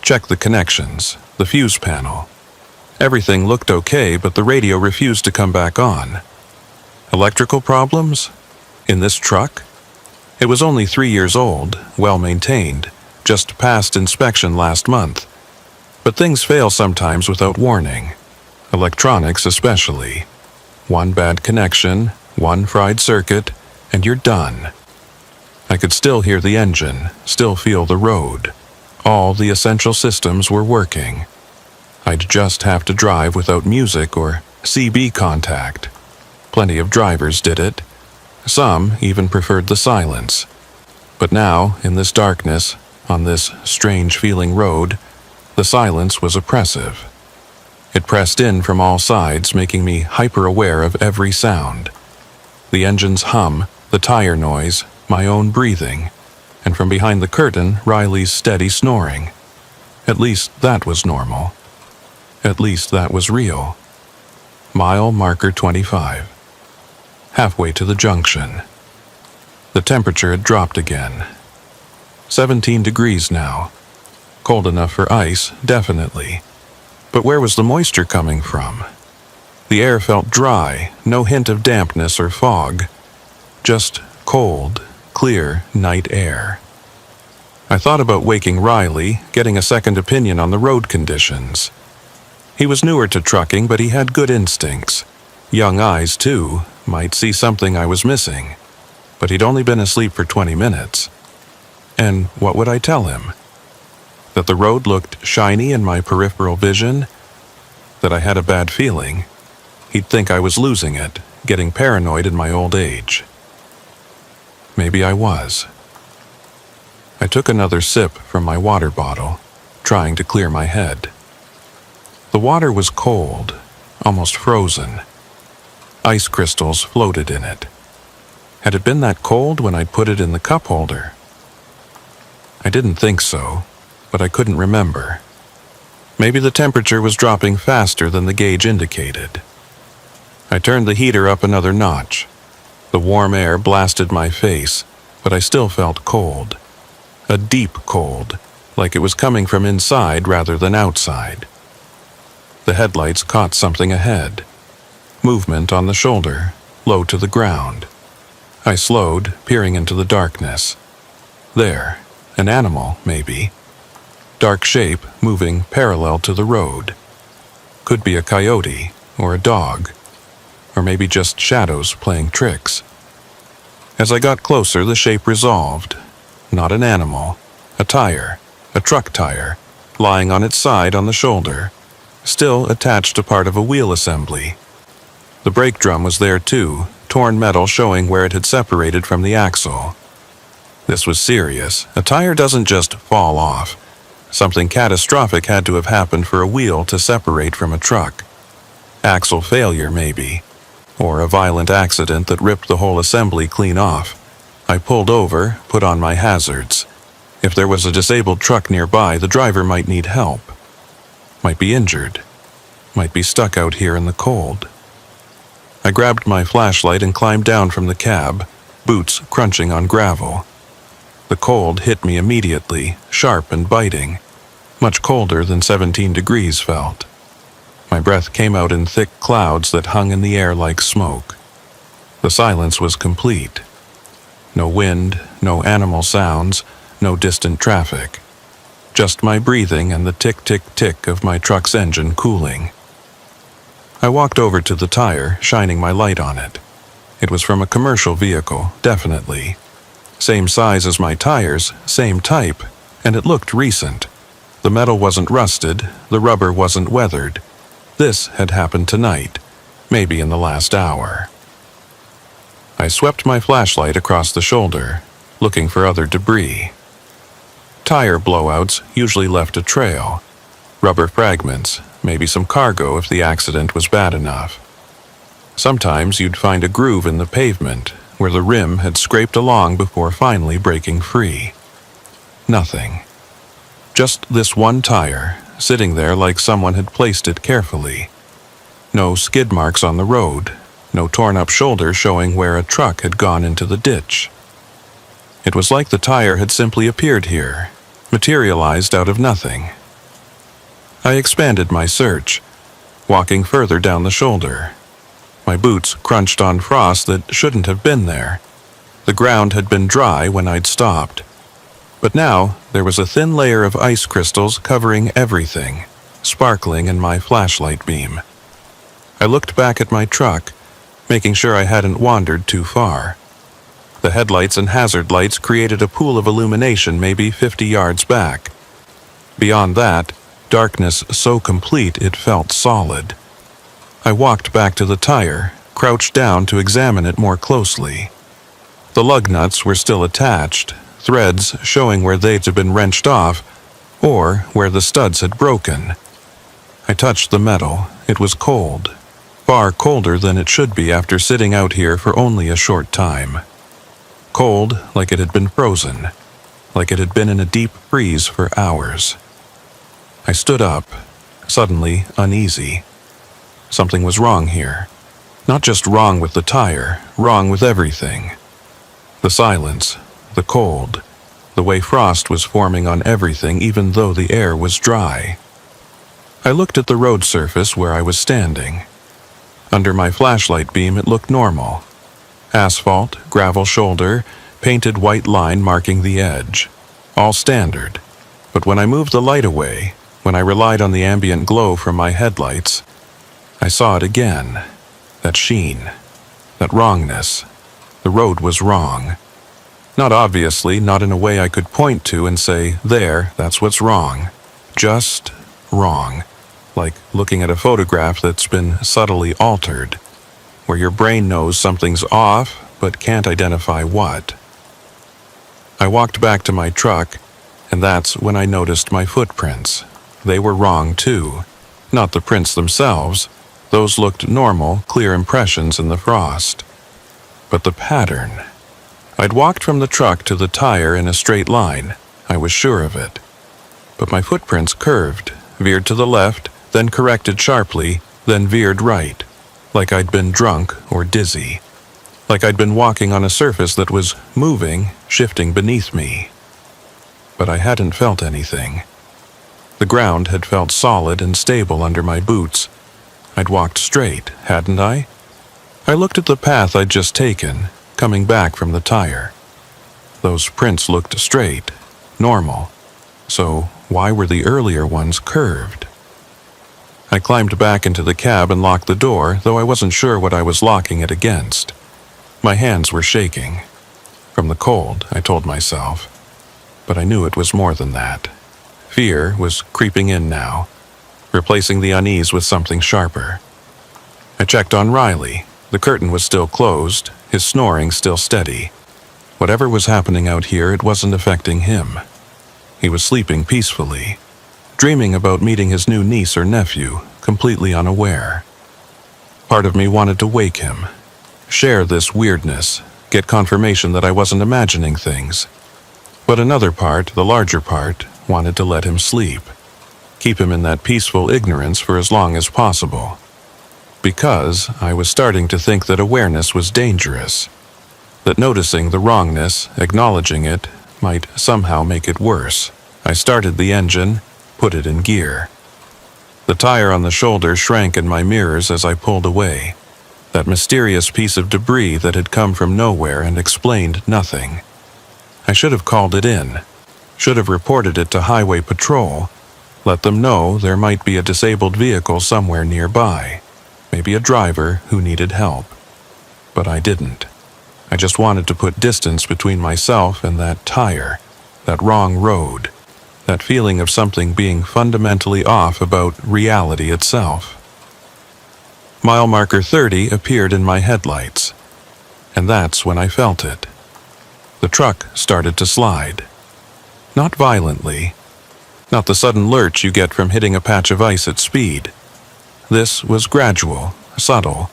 Checked the connections, the fuse panel. Everything looked okay, but the radio refused to come back on. Electrical problems? In this truck? It was only 3 years old, well-maintained, just passed inspection last month. But things fail sometimes without warning. Electronics especially. One bad connection, one fried circuit, and you're done. I could still hear the engine, still feel the road. All the essential systems were working. I'd just have to drive without music or CB contact. Plenty of drivers did it. Some even preferred the silence. But now, in this darkness, on this strange-feeling road, the silence was oppressive. It pressed in from all sides, making me hyper-aware of every sound. The engine's hum, the tire noise, my own breathing, and from behind the curtain, Riley's steady snoring. At least that was normal. At least that was real. Mile marker 25. Halfway to the junction. The temperature had dropped again. 17 degrees now. Cold enough for ice, definitely. But where was the moisture coming from? The air felt dry, no hint of dampness or fog. Just cold, clear night air. I thought about waking Riley, getting a second opinion on the road conditions. He was newer to trucking, but he had good instincts. Young eyes, too, might see something I was missing. But he'd only been asleep for 20 minutes. And what would I tell him? That the road looked shiny in my peripheral vision? That I had a bad feeling? He'd think I was losing it, getting paranoid in my old age. Maybe I was. I took another sip from my water bottle, trying to clear my head. The water was cold, almost frozen. Ice crystals floated in it. Had it been that cold when I'd put it in the cup holder? I didn't think so, but I couldn't remember. Maybe the temperature was dropping faster than the gauge indicated. I turned the heater up another notch. The warm air blasted my face, but I still felt cold. A deep cold, like it was coming from inside rather than outside. The headlights caught something ahead. Movement on the shoulder, low to the ground. I slowed, peering into the darkness. There, an animal, maybe. Dark shape, moving parallel to the road. Could be a coyote, or a dog, or maybe just shadows playing tricks. As I got closer, the shape resolved. Not an animal, a tire, a truck tire, lying on its side on the shoulder, still attached to part of a wheel assembly. The brake drum was there too, torn metal showing where it had separated from the axle. This was serious. A tire doesn't just fall off. Something catastrophic had to have happened for a wheel to separate from a truck. Axle failure, maybe. Or a violent accident that ripped the whole assembly clean off. I pulled over, put on my hazards. If there was a disabled truck nearby, the driver might need help. Might be injured. Might be stuck out here in the cold. I grabbed my flashlight and climbed down from the cab, boots crunching on gravel. The cold hit me immediately, sharp and biting. Much colder than 17 degrees felt. My breath came out in thick clouds that hung in the air like smoke. The silence was complete. No wind, no animal sounds, no distant traffic. Just my breathing and the tick-tick-tick of my truck's engine cooling. I walked over to the tire, shining my light on it. It was from a commercial vehicle, definitely. Same size as my tires, same type, and it looked recent. The metal wasn't rusted, the rubber wasn't weathered. This had happened tonight, maybe in the last hour. I swept my flashlight across the shoulder, looking for other debris. Tire blowouts usually left a trail. Rubber fragments, maybe some cargo if the accident was bad enough. Sometimes you'd find a groove in the pavement where the rim had scraped along before finally breaking free. Nothing. Just this one tire, sitting there like someone had placed it carefully. No skid marks on the road, no torn-up shoulder showing where a truck had gone into the ditch. It was like the tire had simply appeared here, materialized out of nothing. I expanded my search, walking further down the shoulder. My boots crunched on frost that shouldn't have been there. The ground had been dry when I'd stopped. But now there was a thin layer of ice crystals covering everything, sparkling in my flashlight beam. I looked back at my truck, making sure I hadn't wandered too far. The headlights and hazard lights created a pool of illumination maybe 50 yards back. Beyond that, darkness so complete it felt solid. I walked back to the tire, crouched down to examine it more closely. The lug nuts were still attached, threads showing where they'd have been wrenched off, or where the studs had broken. I touched the metal. It was cold, far colder than it should be after sitting out here for only a short time. Cold like it had been frozen, like it had been in a deep freeze for hours. I stood up, suddenly uneasy. Something was wrong here. Not just wrong with the tire, wrong with everything. The silence, the cold, the way frost was forming on everything even though the air was dry. I looked at the road surface where I was standing. Under my flashlight beam it looked normal. Asphalt, gravel shoulder, painted white line marking the edge. All standard. But when I moved the light away, when I relied on the ambient glow from my headlights, I saw it again. That sheen. That wrongness. The road was wrong. Not obviously, not in a way I could point to and say, there, that's what's wrong. Just wrong. Like looking at a photograph that's been subtly altered, where your brain knows something's off but can't identify what. I walked back to my truck, and that's when I noticed my footprints. They were wrong too. Not the prints themselves. Those looked normal, clear impressions in the frost. But the pattern. I'd walked from the truck to the tire in a straight line. I was sure of it. But my footprints curved, veered to the left, then corrected sharply, then veered right, like I'd been drunk or dizzy. Like I'd been walking on a surface that was moving, shifting beneath me. But I hadn't felt anything. The ground had felt solid and stable under my boots. I'd walked straight, hadn't I? I looked at the path I'd just taken, coming back from the tire. Those prints looked straight, normal. So why were the earlier ones curved? I climbed back into the cab and locked the door, though I wasn't sure what I was locking it against. My hands were shaking. From the cold, I told myself. But I knew it was more than that. Fear was creeping in now, replacing the unease with something sharper. I checked on Riley. The curtain was still closed, his snoring still steady. Whatever was happening out here, it wasn't affecting him. He was sleeping peacefully, dreaming about meeting his new niece or nephew, completely unaware. Part of me wanted to wake him, share this weirdness, get confirmation that I wasn't imagining things. But another part, the larger part, wanted to let him sleep, keep him in that peaceful ignorance for as long as possible. Because I was starting to think that awareness was dangerous, that noticing the wrongness, acknowledging it, might somehow make it worse. I started the engine, put it in gear. The tire on the shoulder shrank in my mirrors as I pulled away, that mysterious piece of debris that had come from nowhere and explained nothing. I should have called it in, should have reported it to Highway Patrol, let them know there might be a disabled vehicle somewhere nearby, maybe a driver who needed help. But I didn't. I just wanted to put distance between myself and that tire, that wrong road. that feeling of something being fundamentally off about reality itself. Mile marker 30 appeared in my headlights, and that's when I felt it. The truck started to slide. Not violently, not the sudden lurch you get from hitting a patch of ice at speed. This was gradual, subtle,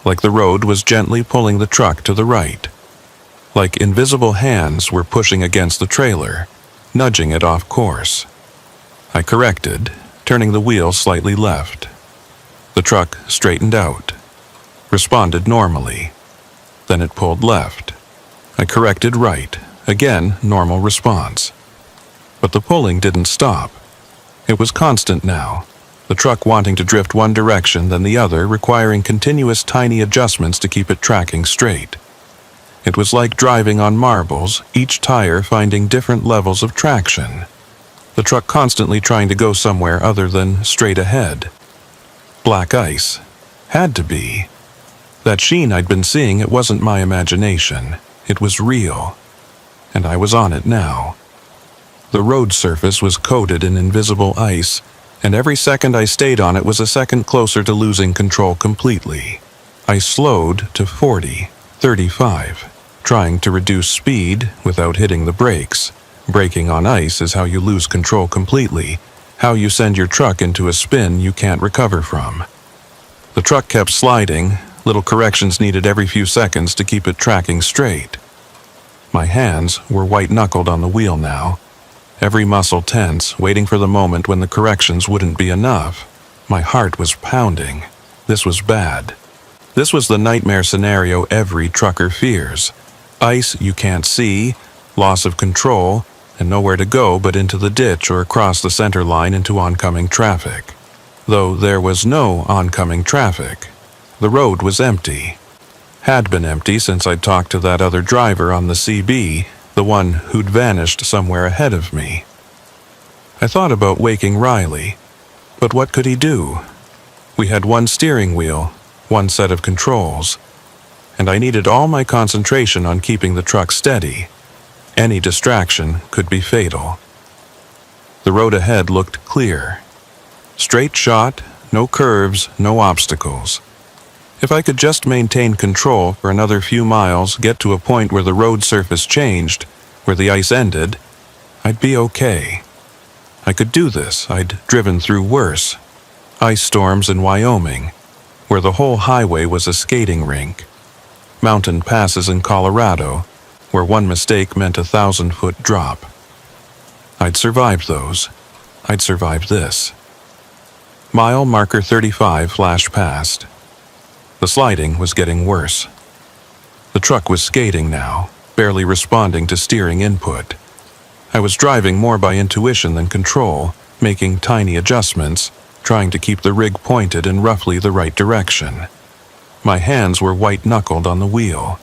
like the road was gently pulling the truck to the right, like invisible hands were pushing against the trailer, nudging it off course. I corrected, turning the wheel slightly left. The truck straightened out, responded normally. Then it pulled left. I corrected right, again normal response. But the pulling didn't stop. It was constant now, the truck wanting to drift one direction then the other, requiring continuous tiny adjustments to keep it tracking straight. It was like driving on marbles, each tire finding different levels of traction. The truck constantly trying to go somewhere other than straight ahead. Black ice. Had to be. That sheen I'd been seeing, it wasn't my imagination. It was real. And I was on it now. The road surface was coated in invisible ice, and every second I stayed on it was a second closer to losing control completely. I slowed to 40, 35, trying to reduce speed without hitting the brakes. Braking on ice is how you lose control completely, how you send your truck into a spin you can't recover from. The truck kept sliding, little corrections needed every few seconds to keep it tracking straight. My hands were white-knuckled on the wheel now, every muscle tense, waiting for the moment when the corrections wouldn't be enough. My heart was pounding. This was bad. This was the nightmare scenario every trucker fears. Ice you can't see, loss of control, and nowhere to go but into the ditch or across the center line into oncoming traffic. Though there was no oncoming traffic. The road was empty. Had been empty since I'd talked to that other driver on the CB, the one who'd vanished somewhere ahead of me. I thought about waking Riley, but what could he do? We had one steering wheel, one set of controls, and I needed all my concentration on keeping the truck steady. Any distraction could be fatal. The road ahead looked clear. Straight shot, no curves, no obstacles. If I could just maintain control for another few miles, get to a point where the road surface changed, where the ice ended, I'd be okay. I could do this. I'd driven through worse. Ice storms in Wyoming, where the whole highway was a skating rink. Mountain passes in Colorado, where one mistake meant a 1,000-foot drop. I'd survived those. I'd survived this. Mile marker 35 flashed past. The sliding was getting worse. The truck was skating now, barely responding to steering input. I was driving more by intuition than control, making tiny adjustments, trying to keep the rig pointed in roughly the right direction. My hands were white-knuckled on the wheel.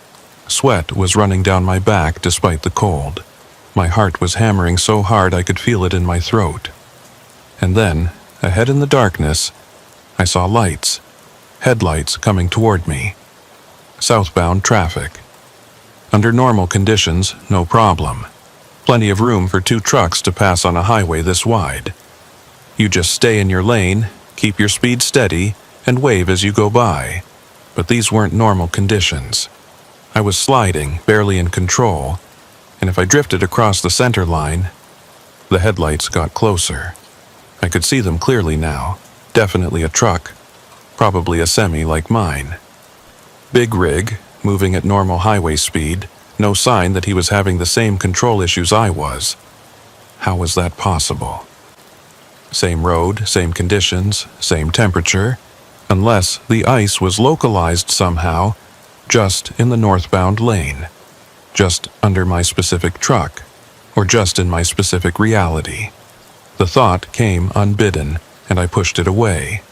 Sweat was running down my back despite the cold. My heart was hammering so hard I could feel it in my throat. And then, ahead in the darkness, I saw lights. Headlights coming toward me. Southbound traffic. Under normal conditions, no problem. Plenty of room for two trucks to pass on a highway this wide. You just stay in your lane, keep your speed steady, and wave as you go by. But these weren't normal conditions. I was sliding, barely in control, and if I drifted across the center line, the headlights got closer. I could see them clearly now. Definitely a truck. Probably a semi like mine. Big rig, moving at normal highway speed, no sign that he was having the same control issues I was. How was that possible? Same road, same conditions, same temperature, unless the ice was localized somehow, just in the northbound lane, just under my specific truck, or just in my specific reality. The thought came unbidden, and I pushed it away.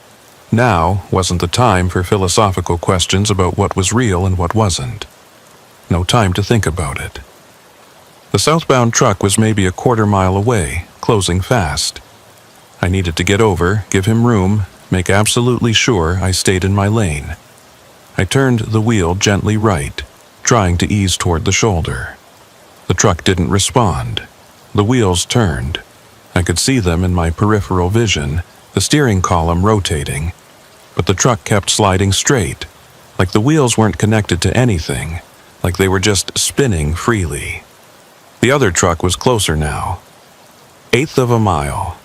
Now wasn't the time for philosophical questions about what was real and what wasn't. No time to think about it. The southbound truck was maybe a quarter-mile away, closing fast. I needed to get over, give him room, make absolutely sure I stayed in my lane. I turned the wheel gently right, trying to ease toward the shoulder. The truck didn't respond. The wheels turned. I could see them in my peripheral vision, the steering column rotating, but the truck kept sliding straight, like the wheels weren't connected to anything, like they were just spinning freely. The other truck was closer now. 1/8 of a mile.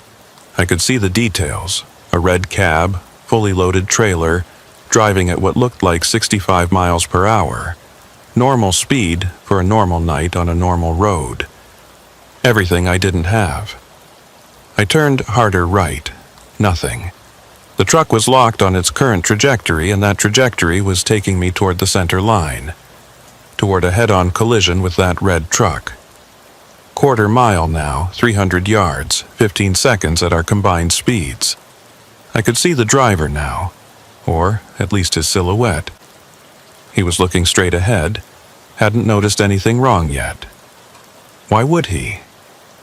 I could see the details: a red cab, fully loaded trailer, driving at what looked like 65 miles per hour. Normal speed for a normal night on a normal road. Everything I didn't have. I turned harder right. Nothing. The truck was locked on its current trajectory, and that trajectory was taking me toward the center line, toward a head-on collision with that red truck. 1/4 mile now, 300 yards, 15 seconds at our combined speeds. I could see the driver now, or at least his silhouette. He was looking straight ahead, hadn't noticed anything wrong yet. Why would he?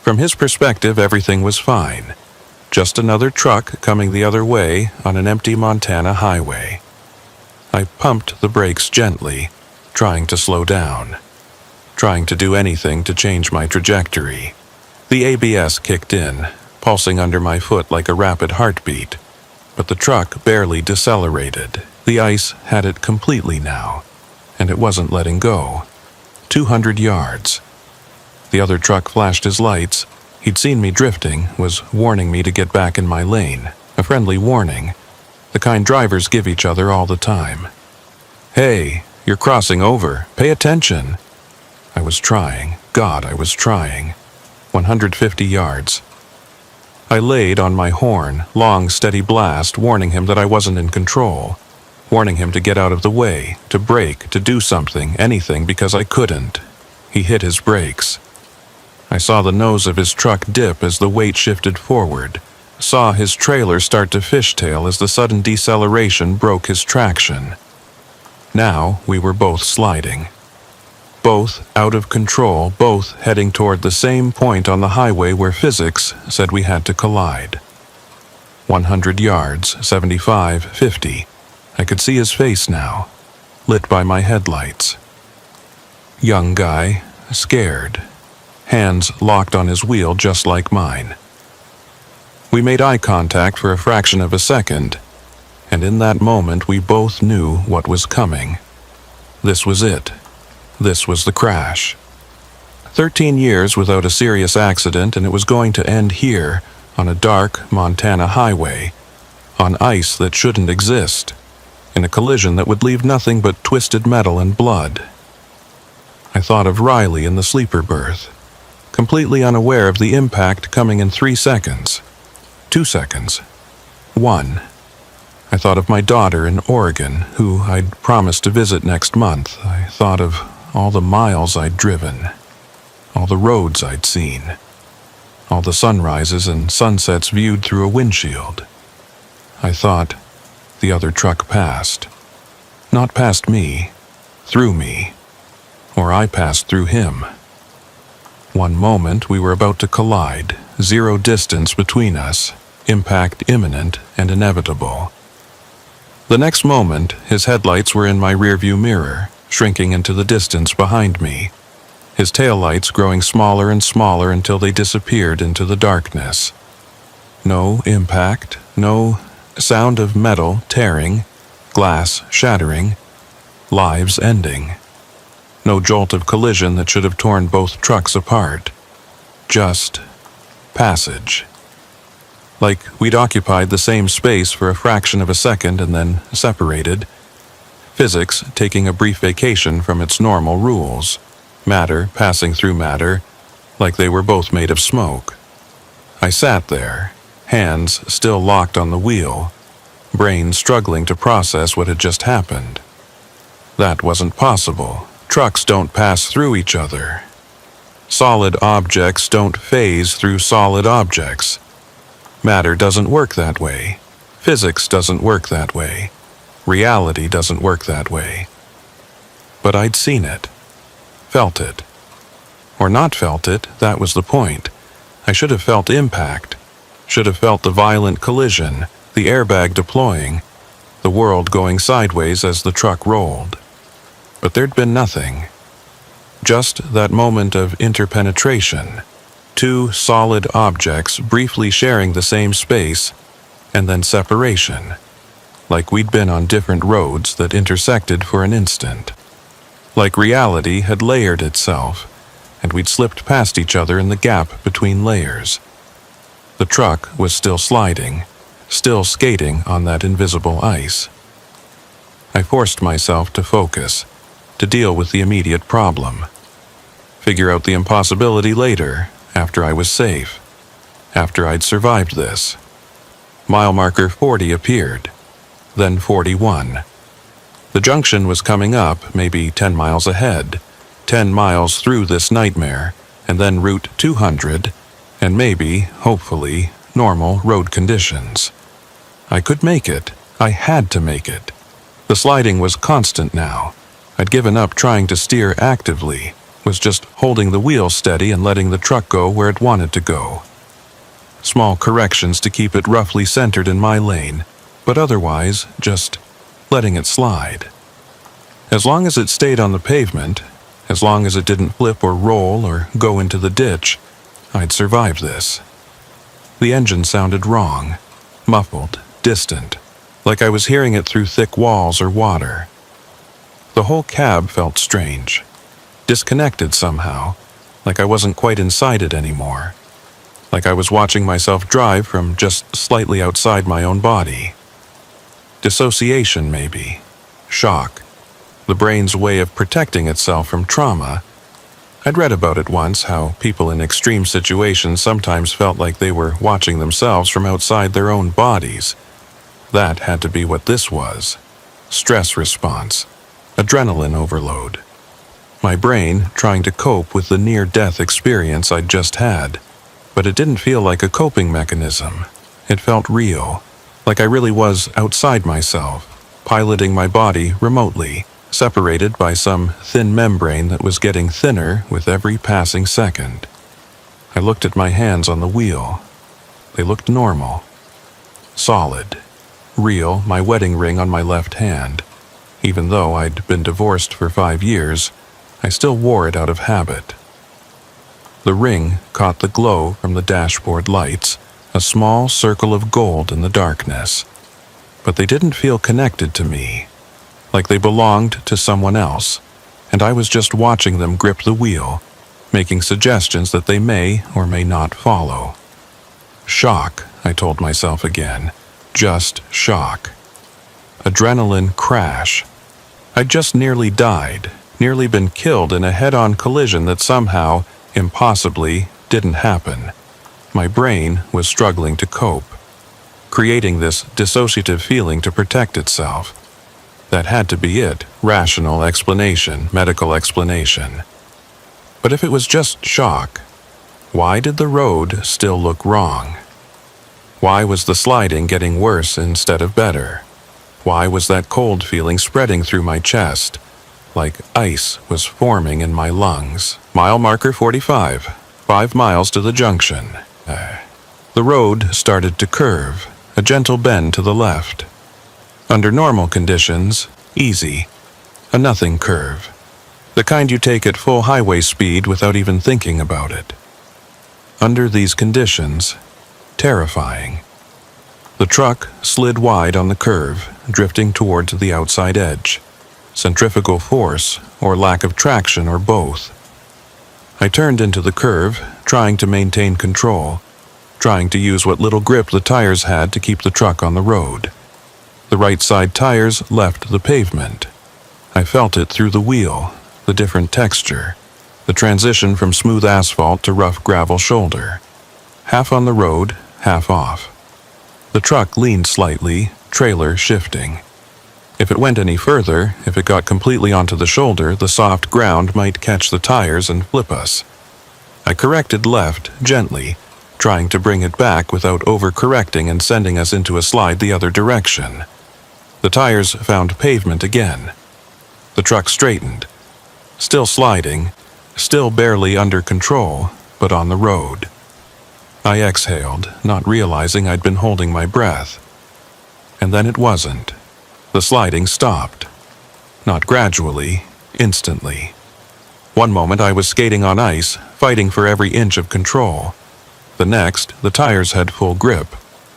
From his perspective, everything was fine. Just another truck coming the other way on an empty Montana highway. I pumped the brakes gently, trying to slow down, trying to do anything to change my trajectory. The ABS kicked in, pulsing under my foot like a rapid heartbeat, but the truck barely decelerated. The ice had it completely now, and it wasn't letting go. 200 yards. The other truck flashed his lights. He'd seen me drifting, was warning me to get back in my lane. A friendly warning, the kind drivers give each other all the time. "Hey, you're crossing over. Pay attention." I was trying. God, I was trying. 150 yards. I laid on my horn, long, steady blast, warning him that I wasn't in control, warning him to get out of the way, to brake, to do something, anything, because I couldn't. He hit his brakes. I saw the nose of his truck dip as the weight shifted forward, saw his trailer start to fishtail as the sudden deceleration broke his traction. Now we were both sliding. Both out of control, both heading toward the same point on the highway where physics said we had to collide. 100 yards, 75, 50. I could see his face now, lit by my headlights. Young guy, scared, hands locked on his wheel just like mine. We made eye contact for a fraction of a second, and in that moment we both knew what was coming. This was it. This was the crash. 13 years without a serious accident, and it was going to end here, on a dark Montana highway, on ice that shouldn't exist, in a collision that would leave nothing but twisted metal and blood. I thought of Riley in the sleeper berth, completely unaware of the impact coming in 3 seconds, 2 seconds, 1. I thought of my daughter in Oregon, who I'd promised to visit next month. I thought of all the miles I'd driven, all the roads I'd seen, all the sunrises and sunsets viewed through a windshield. I thought the other truck passed. Not past me, through me, or I passed through him. One moment we were about to collide, 0 distance between us, impact imminent and inevitable. The next moment, his headlights were in my rearview mirror, shrinking into the distance behind me, his taillights growing smaller and smaller until they disappeared into the darkness. No impact, no sound of metal tearing, glass shattering, lives ending. No jolt of collision that should have torn both trucks apart. Just passage. Like we'd occupied the same space for a fraction of a second and then separated. Physics taking a brief vacation from its normal rules. Matter passing through matter, like they were both made of smoke. I sat there, hands still locked on the wheel, brain struggling to process what had just happened. That wasn't possible. Trucks don't pass through each other. Solid objects don't phase through solid objects. Matter doesn't work that way. Physics doesn't work that way. Reality doesn't work that way. But I'd seen it. Felt it. Or not felt it, that was the point. I should have felt impact. Should have felt the violent collision, the airbag deploying, the world going sideways as the truck rolled. But there'd been nothing. Just that moment of interpenetration, Two solid objects briefly sharing the same space, and then separation, like we'd been on different roads that intersected for an instant. Like reality had layered itself, and we'd slipped past each other in the gap between layers. The truck was still sliding, still skating on that invisible ice. I forced myself to focus, to deal with the immediate problem. Figure out the impossibility later, after I was safe, after I'd survived this. Mile marker 40 appeared, then 41. The junction was coming up, maybe 10 miles ahead, 10 miles through this nightmare, and then Route 200, and maybe, hopefully, normal road conditions. I could make it. I had to make it. The sliding was constant now. I'd given up trying to steer actively, was just holding the wheel steady and letting the truck go where it wanted to go. Small corrections to keep it roughly centered in my lane, but otherwise just letting it slide. As long as it stayed on the pavement, as long as it didn't flip or roll or go into the ditch, I'd survive this. The engine sounded wrong, muffled, distant, like I was hearing it through thick walls or water. The whole cab felt strange, disconnected somehow, like I wasn't quite inside it anymore, like I was watching myself drive from just slightly outside my own body. Dissociation, maybe. Shock. The brain's way of protecting itself from trauma. I'd read about it once, how people in extreme situations sometimes felt like they were watching themselves from outside their own bodies. That had to be what this was. Stress response. Adrenaline overload. My brain trying to cope with the near-death experience I'd just had. But it didn't feel like a coping mechanism. It felt real, like I really was outside myself, piloting my body remotely, separated by some thin membrane that was getting thinner with every passing second. I looked at my hands on the wheel. They looked normal. Solid. Real, my wedding ring on my left hand. Even though I'd been divorced for 5 years, I still wore it out of habit. The ring caught the glow from the dashboard lights, a small circle of gold in the darkness. But they didn't feel connected to me, like they belonged to someone else, and I was just watching them grip the wheel, making suggestions that they may or may not follow. Shock, I told myself again. Just shock. Adrenaline crash. I'd just nearly died, nearly been killed in a head-on collision that somehow, impossibly, didn't happen. My brain was struggling to cope, creating this dissociative feeling to protect itself. That had to be it, rational explanation, medical explanation. But if it was just shock, why did the road still look wrong? Why was the sliding getting worse instead of better? Why was that cold feeling spreading through my chest, like ice was forming in my lungs? Mile marker 45, 5 miles to the junction. The road started to curve, a gentle bend to the left. Under normal conditions, easy, a nothing curve. The kind you take at full highway speed without even thinking about it. Under these conditions, terrifying. The truck slid wide on the curve, drifting towards the outside edge. Centrifugal force, or lack of traction, or both. I turned into the curve, trying to maintain control, trying to use what little grip the tires had to keep the truck on the road. The right side tires left the pavement. I felt it through the wheel, the different texture, the transition from smooth asphalt to rough gravel shoulder. Half on the road, half off. The truck leaned slightly, trailer shifting. If it went any further, if it got completely onto the shoulder, the soft ground might catch the tires and flip us. I corrected left, gently, trying to bring it back without overcorrecting and sending us into a slide the other direction. The tires found pavement again. The truck straightened. Still sliding, still barely under control, but on the road. I exhaled, not realizing I'd been holding my breath. And then it wasn't. The sliding stopped. Not gradually, instantly. One moment I was skating on ice, fighting for every inch of control. The next, the tires had full grip,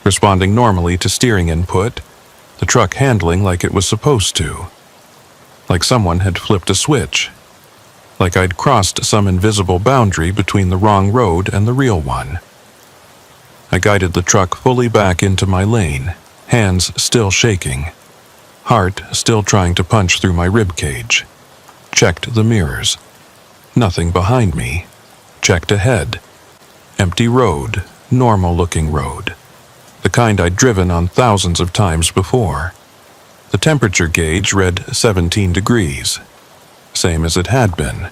responding normally to steering input, the truck handling like it was supposed to. Like someone had flipped a switch. Like I'd crossed some invisible boundary between the wrong road and the real one. I guided the truck fully back into my lane, hands still shaking, heart still trying to punch through my rib cage. Checked the mirrors. Nothing behind me. Checked ahead. Empty road, normal-looking road. The kind I'd driven on thousands of times before. The temperature gauge read 17 degrees. Same as it had been.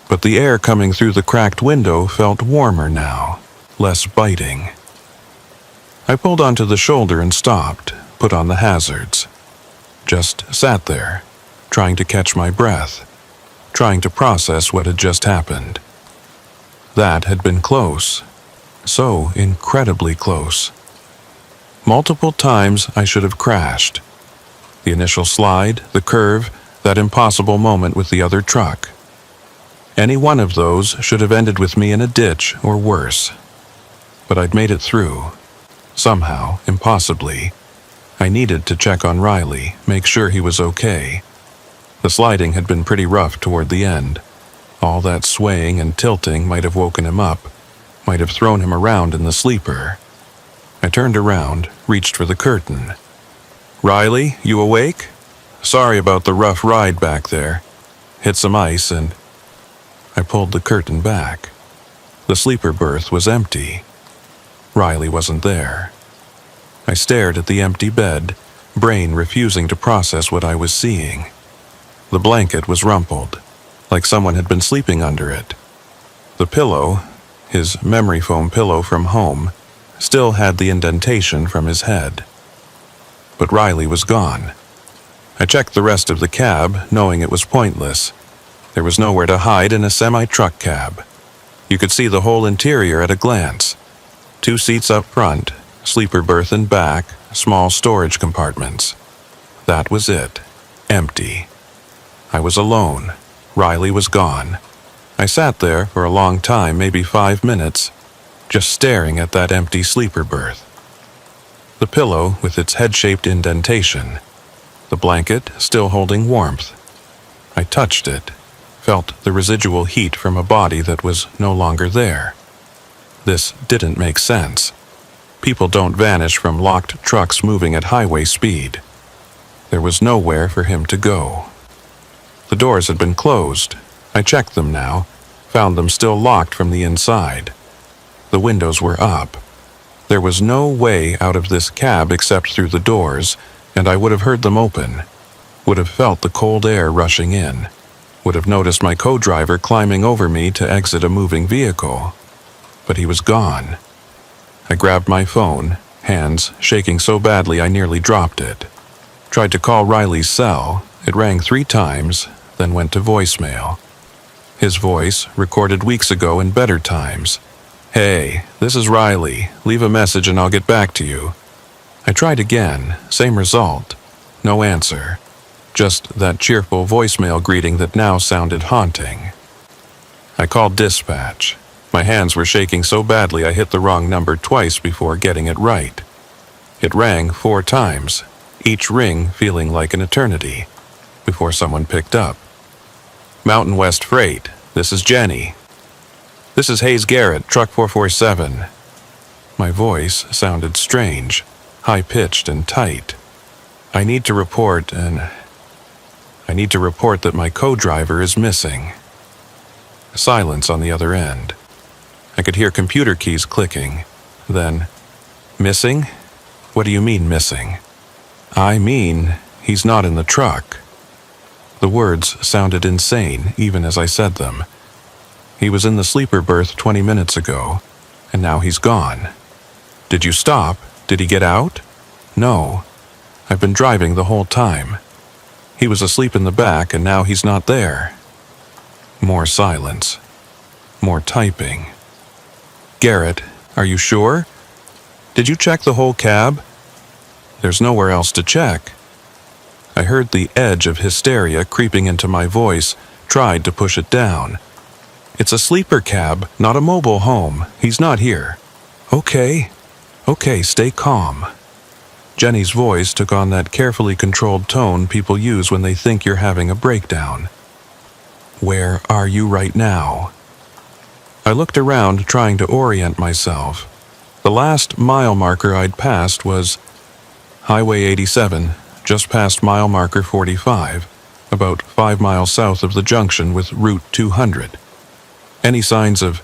But the air coming through the cracked window felt warmer now, less biting. I pulled onto the shoulder and stopped, put on the hazards. Just sat there, trying to catch my breath, trying to process what had just happened. That had been close, so incredibly close. Multiple times I should have crashed. The initial slide, the curve, that impossible moment with the other truck. Any one of those should have ended with me in a ditch or worse. But I'd made it through. Somehow, impossibly. I needed to check on Riley, make sure he was okay. The sliding had been pretty rough toward the end. All that swaying and tilting might have woken him up, might have thrown him around in the sleeper. I turned around, reached for the curtain. "Riley, you awake? Sorry about the rough ride back there. Hit some ice and..." I pulled the curtain back. The sleeper berth was empty. Riley wasn't there. I stared at the empty bed, brain refusing to process what I was seeing. The blanket was rumpled, like someone had been sleeping under it. The pillow, his memory foam pillow from home, still had the indentation from his head. But Riley was gone. I checked the rest of the cab, knowing it was pointless. There was nowhere to hide in a semi-truck cab. You could see the whole interior at a glance. 2 seats up front, sleeper berth in back, small storage compartments. That was it. Empty. I was alone. Riley was gone. I sat there for a long time, maybe 5 minutes, just staring at that empty sleeper berth. The pillow with its head-shaped indentation. The blanket still holding warmth. I touched it, felt the residual heat from a body that was no longer there. This didn't make sense. People don't vanish from locked trucks moving at highway speed. There was nowhere for him to go. The doors had been closed. I checked them now, found them still locked from the inside. The windows were up. There was no way out of this cab except through the doors, and I would have heard them open, would have felt the cold air rushing in, would have noticed my co-driver climbing over me to exit a moving vehicle. But he was gone. I grabbed my phone, hands shaking so badly I nearly dropped it. Tried to call Riley's cell. It rang 3 times, then went to voicemail. His voice, recorded weeks ago in better times. "Hey, this is Riley. Leave a message and I'll get back to you." I tried again, same result. No answer. Just that cheerful voicemail greeting that now sounded haunting. I called dispatch. My hands were shaking so badly I hit the wrong number twice before getting it right. It rang 4 times, each ring feeling like an eternity, before someone picked up. "Mountain West Freight, this is Jenny." "This is Hayes Garrett, Truck 447. My voice sounded strange, high-pitched and tight. I need to report that my co-driver is missing." Silence on the other end. I could hear computer keys clicking. Then, "Missing? What do you mean missing?" "I mean, he's not in the truck." The words sounded insane even as I said them. He was in the sleeper berth 20 minutes ago, and now he's gone. "Did you stop? Did he get out?" "No. I've been driving the whole time. He was asleep in the back and now he's not there." More silence. More typing. "Garrett, are you sure? Did you check the whole cab?" "There's nowhere else to check." I heard the edge of hysteria creeping into my voice, tried to push it down. "It's a sleeper cab, not a mobile home. He's not here." Okay, stay calm." Jenny's voice took on that carefully controlled tone people use when they think you're having a breakdown. "Where are you right now?" I looked around, trying to orient myself. The last mile marker I'd passed was Highway 87, just past mile marker 45, about 5 miles south of the junction with Route 200. Any signs of,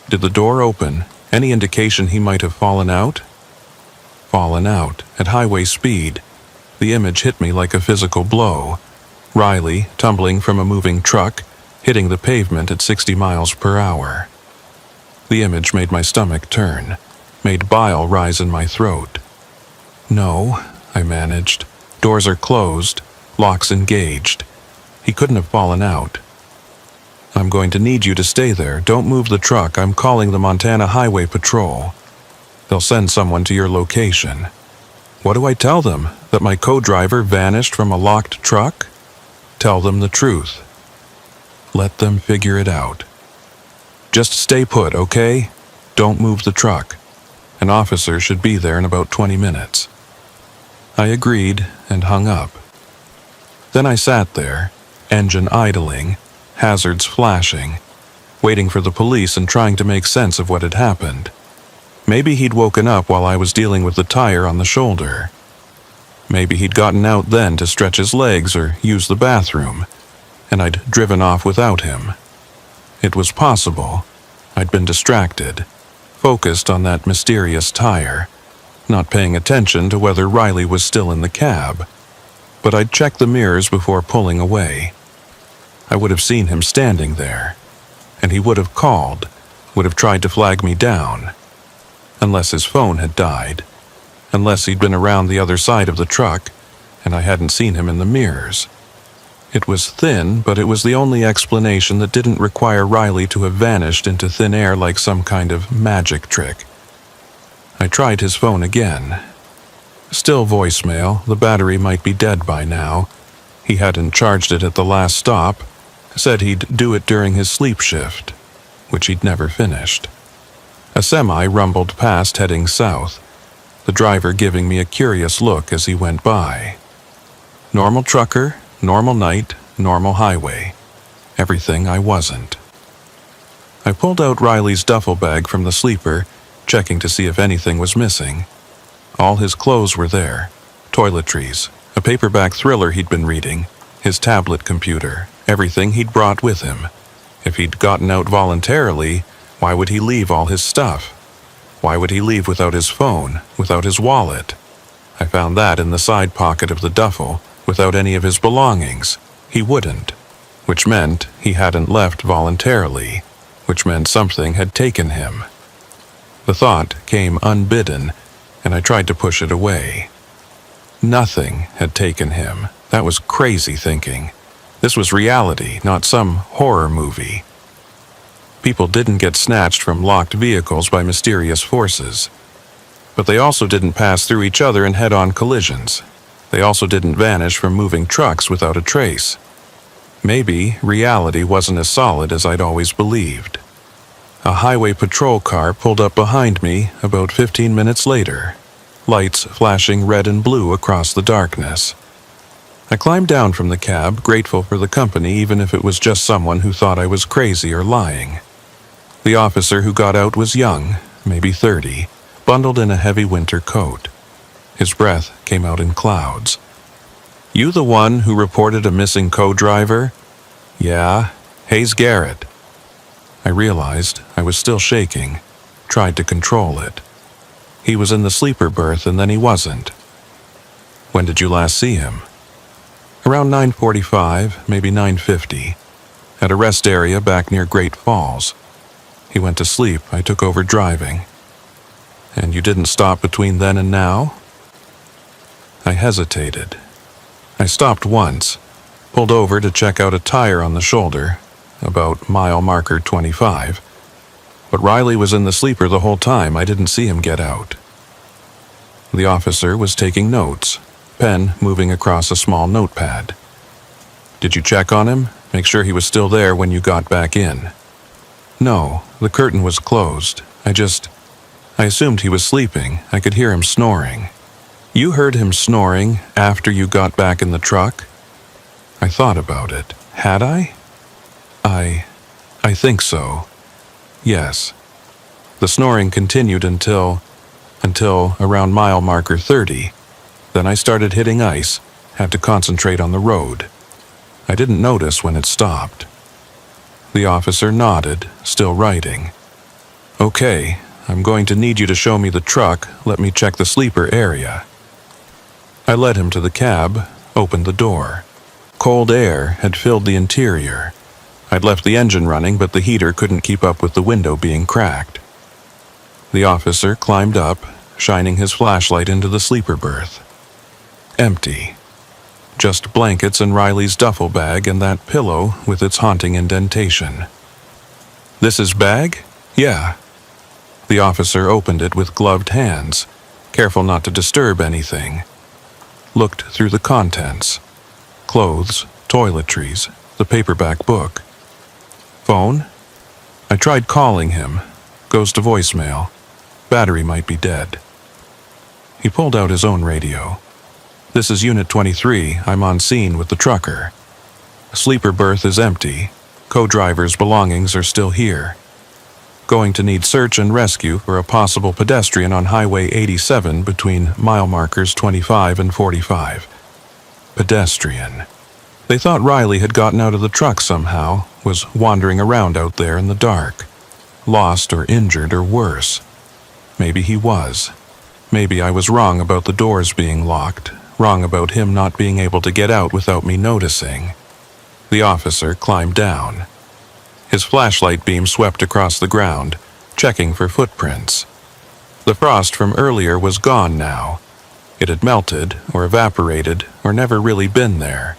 did the door open? Any indication he might have fallen out? Fallen out, at highway speed. The image hit me like a physical blow. Riley, tumbling from a moving truck, hitting the pavement at 60 miles per hour. The image made my stomach turn, made bile rise in my throat. "No," I managed. "Doors are closed, locks engaged. He couldn't have fallen out." "I'm going to need you to stay there. Don't move the truck. I'm calling the Montana Highway Patrol. They'll send someone to your location." What do I tell them? That my co-driver vanished from a locked truck? Tell them the truth. Let them figure it out. "Just stay put, okay? Don't move the truck. An officer should be there in about 20 minutes. I agreed and hung up. Then I sat there, engine idling, hazards flashing, waiting for the police and trying to make sense of what had happened. Maybe he'd woken up while I was dealing with the tire on the shoulder. Maybe he'd gotten out then to stretch his legs or use the bathroom, and I'd driven off without him. It was possible. I'd been distracted, focused on that mysterious tire, not paying attention to whether Riley was still in the cab. But I'd checked the mirrors before pulling away. I would have seen him standing there, and he would have called, would have tried to flag me down. Unless his phone had died, unless he'd been around the other side of the truck, and I hadn't seen him in the mirrors. It was thin, but it was the only explanation that didn't require Riley to have vanished into thin air like some kind of magic trick. I tried his phone again. Still voicemail. The battery might be dead by now. He hadn't charged it at the last stop. Said he'd do it during his sleep shift, which he'd never finished. A semi rumbled past heading south, the driver giving me a curious look as he went by. Normal trucker, normal night, normal highway. Everything I wasn't. I pulled out Riley's duffel bag from the sleeper, checking to see if anything was missing. All his clothes were there, toiletries, a paperback thriller he'd been reading, his tablet computer, everything he'd brought with him. If he'd gotten out voluntarily, why would he leave all his stuff? Why would he leave without his phone, without his wallet? I found that in the side pocket of the duffel, without any of his belongings. He wouldn't, which meant he hadn't left voluntarily, which meant something had taken him. The thought came unbidden, and I tried to push it away. Nothing had taken him. That was crazy thinking. This was reality, not some horror movie. People didn't get snatched from locked vehicles by mysterious forces. But they also didn't pass through each other in head-on collisions. They also didn't vanish from moving trucks without a trace. Maybe reality wasn't as solid as I'd always believed. A highway patrol car pulled up behind me about 15 minutes later, lights flashing red and blue across the darkness. I climbed down from the cab, grateful for the company even if it was just someone who thought I was crazy or lying. The officer who got out was young, maybe 30, bundled in a heavy winter coat. His breath came out in clouds. "You the one who reported a missing co-driver?" "Yeah, Hayes Garrett." I realized I was still shaking, tried to control it. He was in the sleeper berth and then he wasn't. "When did you last see him?" "Around 9:45, maybe 9:50, at a rest area back near Great Falls. He went to sleep. I took over driving." "And you didn't stop between then and now?" I hesitated. I stopped once, pulled over to check out a tire on the shoulder, about mile marker 25. But Riley was in the sleeper the whole time. I didn't see him get out. The officer was taking notes, pen moving across a small notepad. "Did you check on him? Make sure he was still there when you got back in." "No, the curtain was closed. I assumed he was sleeping. I could hear him snoring." "You heard him snoring after you got back in the truck?" I thought about it. Had I? I think so. Yes. The snoring continued until around mile marker 30. Then I started hitting ice, had to concentrate on the road. I didn't notice when it stopped. The officer nodded, still writing. "Okay, I'm going to need you to show me the truck. Let me check the sleeper area." I led him to the cab, opened the door. Cold air had filled the interior. I'd left the engine running, but the heater couldn't keep up with the window being cracked. The officer climbed up, shining his flashlight into the sleeper berth. Empty. Just blankets and Riley's duffel bag and that pillow with its haunting indentation. "This his bag?" "Yeah." The officer opened it with gloved hands, careful not to disturb anything. Looked through the contents. Clothes, toiletries, the paperback book. "Phone?" I tried calling him. Goes to voicemail. Battery might be dead. He pulled out his own radio. "This is Unit 23. I'm on scene with the trucker. Sleeper berth is empty. Co-driver's belongings are still here. Going to need search and rescue for a possible pedestrian on Highway 87 between mile markers 25 and 45. Pedestrian. They thought Riley had gotten out of the truck somehow, was wandering around out there in the dark. Lost or injured or worse. Maybe he was. Maybe I was wrong about the doors being locked, wrong about him not being able to get out without me noticing. The officer climbed down. His flashlight beam swept across the ground, checking for footprints. The frost from earlier was gone now. It had melted or evaporated or never really been there.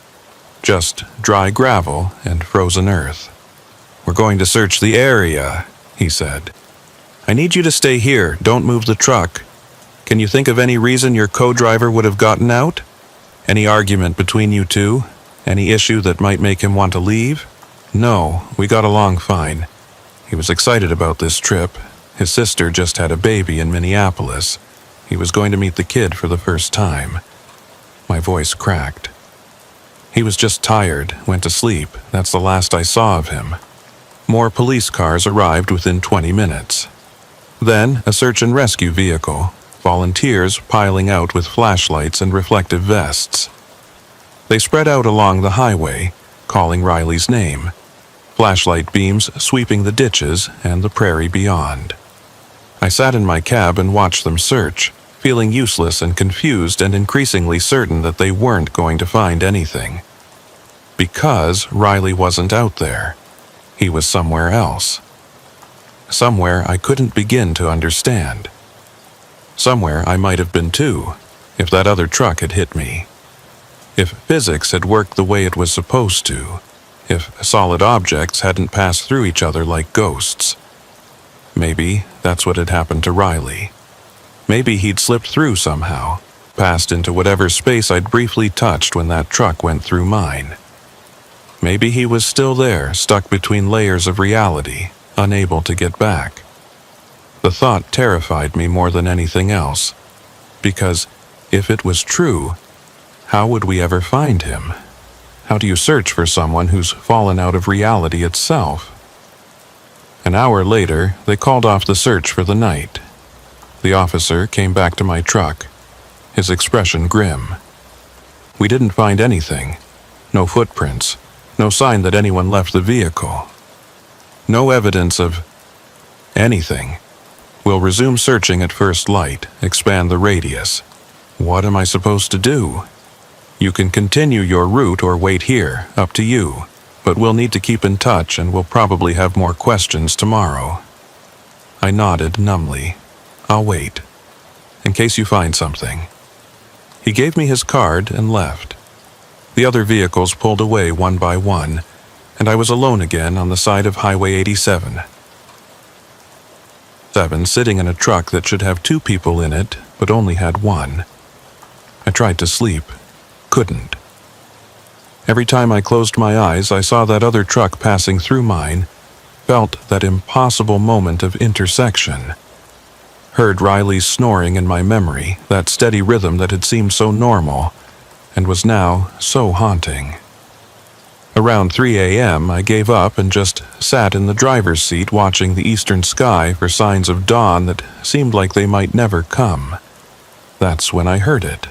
Just dry gravel and frozen earth. "We're going to search the area," he said. "I need you to stay here. Don't move the truck. Can you think of any reason your co-driver would have gotten out? Any argument between you two? Any issue that might make him want to leave?" "No, we got along fine. He was excited about this trip. His sister just had a baby in Minneapolis. He was going to meet the kid for the first time." My voice cracked. "He was just tired, went to sleep. That's the last I saw of him." More police cars arrived within 20 minutes. Then a search and rescue vehicle, volunteers piling out with flashlights and reflective vests. They spread out along the highway, calling Riley's name. Flashlight beams sweeping the ditches and the prairie beyond. I sat in my cab and watched them search, feeling useless and confused and increasingly certain that they weren't going to find anything. Because Riley wasn't out there. He was somewhere else. Somewhere I couldn't begin to understand. Somewhere I might have been too, if that other truck had hit me. If physics had worked the way it was supposed to. If solid objects hadn't passed through each other like ghosts. Maybe that's what had happened to Riley. Maybe he'd slipped through somehow, passed into whatever space I'd briefly touched when that truck went through mine. Maybe he was still there, stuck between layers of reality, unable to get back. The thought terrified me more than anything else, because if it was true, how would we ever find him? How do you search for someone who's fallen out of reality itself? An hour later, they called off the search for the night. The officer came back to my truck, his expression grim. We didn't find anything. No footprints. No sign that anyone left the vehicle. No evidence of anything. We'll resume searching at first light, expand the radius. What am I supposed to do? You can continue your route or wait here, up to you. But we'll need to keep in touch and we'll probably have more questions tomorrow. I nodded numbly. I'll wait. In case you find something. He gave me his card and left. The other vehicles pulled away one by one, and I was alone again on the side of Highway 87. Sitting in a truck that should have 2 people in it, but only had 1. I tried to sleep. Couldn't. Every time I closed my eyes, I saw that other truck passing through mine, felt that impossible moment of intersection. Heard Riley's snoring in my memory, that steady rhythm that had seemed so normal, and was now so haunting. Around 3 a.m., I gave up and just sat in the driver's seat watching the eastern sky for signs of dawn that seemed like they might never come. That's when I heard it.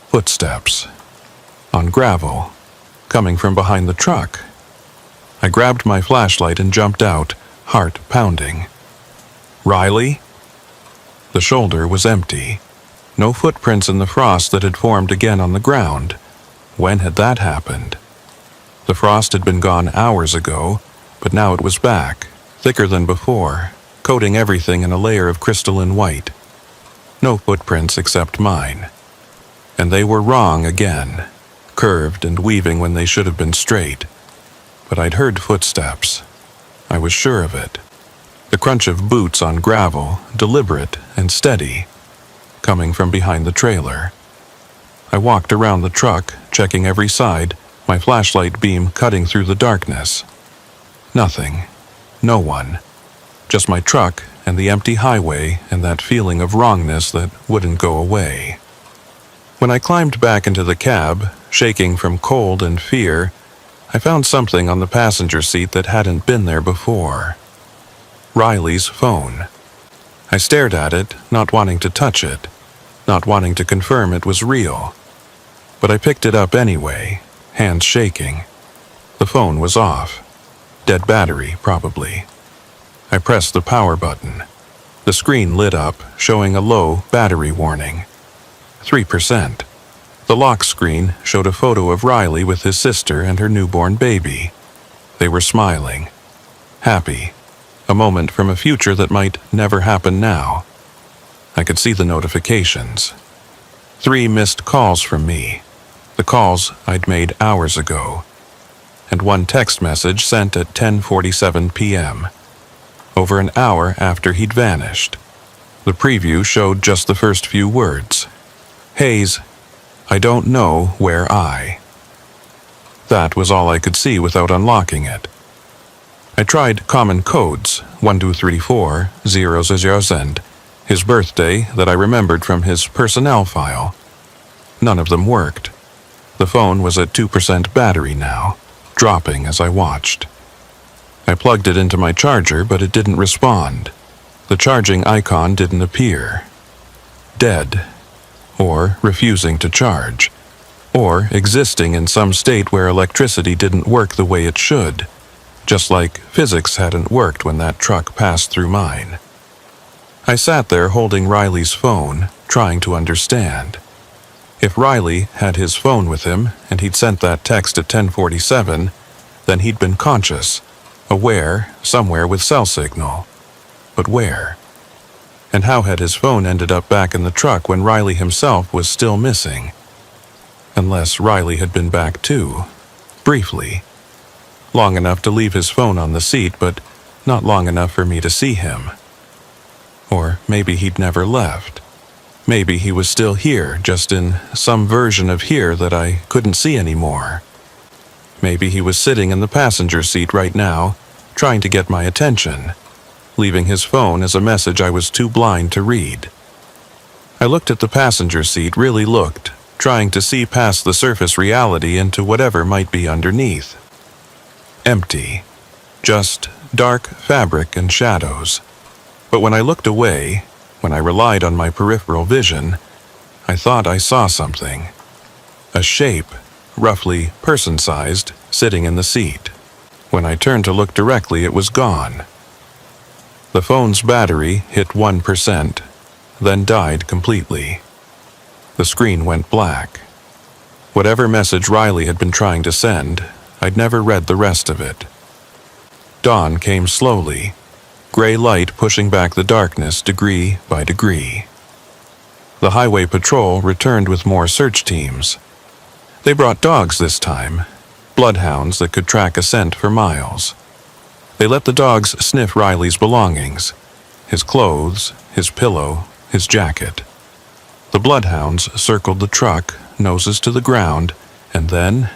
Footsteps. On gravel, coming from behind the truck. I grabbed my flashlight and jumped out, heart pounding. Riley? The shoulder was empty. No footprints in the frost that had formed again on the ground. When had that happened? The frost had been gone hours ago, but now it was back, thicker than before, coating everything in a layer of crystalline white. No footprints except mine. And they were wrong again, curved and weaving when they should have been straight. But I'd heard footsteps. I was sure of it. The crunch of boots on gravel, deliberate and steady, coming from behind the trailer. I walked around the truck, checking every side, my flashlight beam cutting through the darkness. Nothing. No one. Just my truck and the empty highway and that feeling of wrongness that wouldn't go away. When I climbed back into the cab, shaking from cold and fear, I found something on the passenger seat that hadn't been there before. Riley's phone. I stared at it, not wanting to touch it, not wanting to confirm it was real. But I picked it up anyway, hands shaking. The phone was off. Dead battery, probably. I pressed the power button. The screen lit up, showing a low battery warning. 3%. The lock screen showed a photo of Riley with his sister and her newborn baby. They were smiling. Happy. A moment from a future that might never happen now. I could see the notifications. 3 missed calls from me. The calls I'd made hours ago. And 1 text message sent at 10:47 p.m. Over an hour after he'd vanished. The preview showed just the first few words. Hayes, I don't know where I. That was all I could see without unlocking it. I tried common codes, 1234, 000, and his birthday that I remembered from his personnel file. None of them worked. The phone was at 2% battery now, dropping as I watched. I plugged it into my charger, but it didn't respond. The charging icon didn't appear. Dead. Or refusing to charge. Or existing in some state where electricity didn't work the way it should. Just like physics hadn't worked when that truck passed through mine. I sat there holding Riley's phone, trying to understand. If Riley had his phone with him and he'd sent that text at 10:47, then he'd been conscious, aware, somewhere with cell signal. But where? And how had his phone ended up back in the truck when Riley himself was still missing? Unless Riley had been back too, briefly. Long enough to leave his phone on the seat, but not long enough for me to see him. Or maybe he'd never left. Maybe he was still here, just in some version of here that I couldn't see anymore. Maybe he was sitting in the passenger seat right now, trying to get my attention, leaving his phone as a message I was too blind to read. I looked at the passenger seat, really looked, trying to see past the surface reality into whatever might be underneath. Empty. Just dark fabric and shadows. But when I looked away, when I relied on my peripheral vision, I thought I saw something. A shape, roughly person-sized, sitting in the seat. When I turned to look directly, it was gone. The phone's battery hit 1%, then died completely. The screen went black. Whatever message Riley had been trying to send, I'd never read the rest of it. Dawn came slowly, gray light pushing back the darkness degree by degree. The highway patrol returned with more search teams. They brought dogs this time, bloodhounds that could track a scent for miles. They let the dogs sniff Riley's belongings, his clothes, his pillow, his jacket. The bloodhounds circled the truck, noses to the ground, and then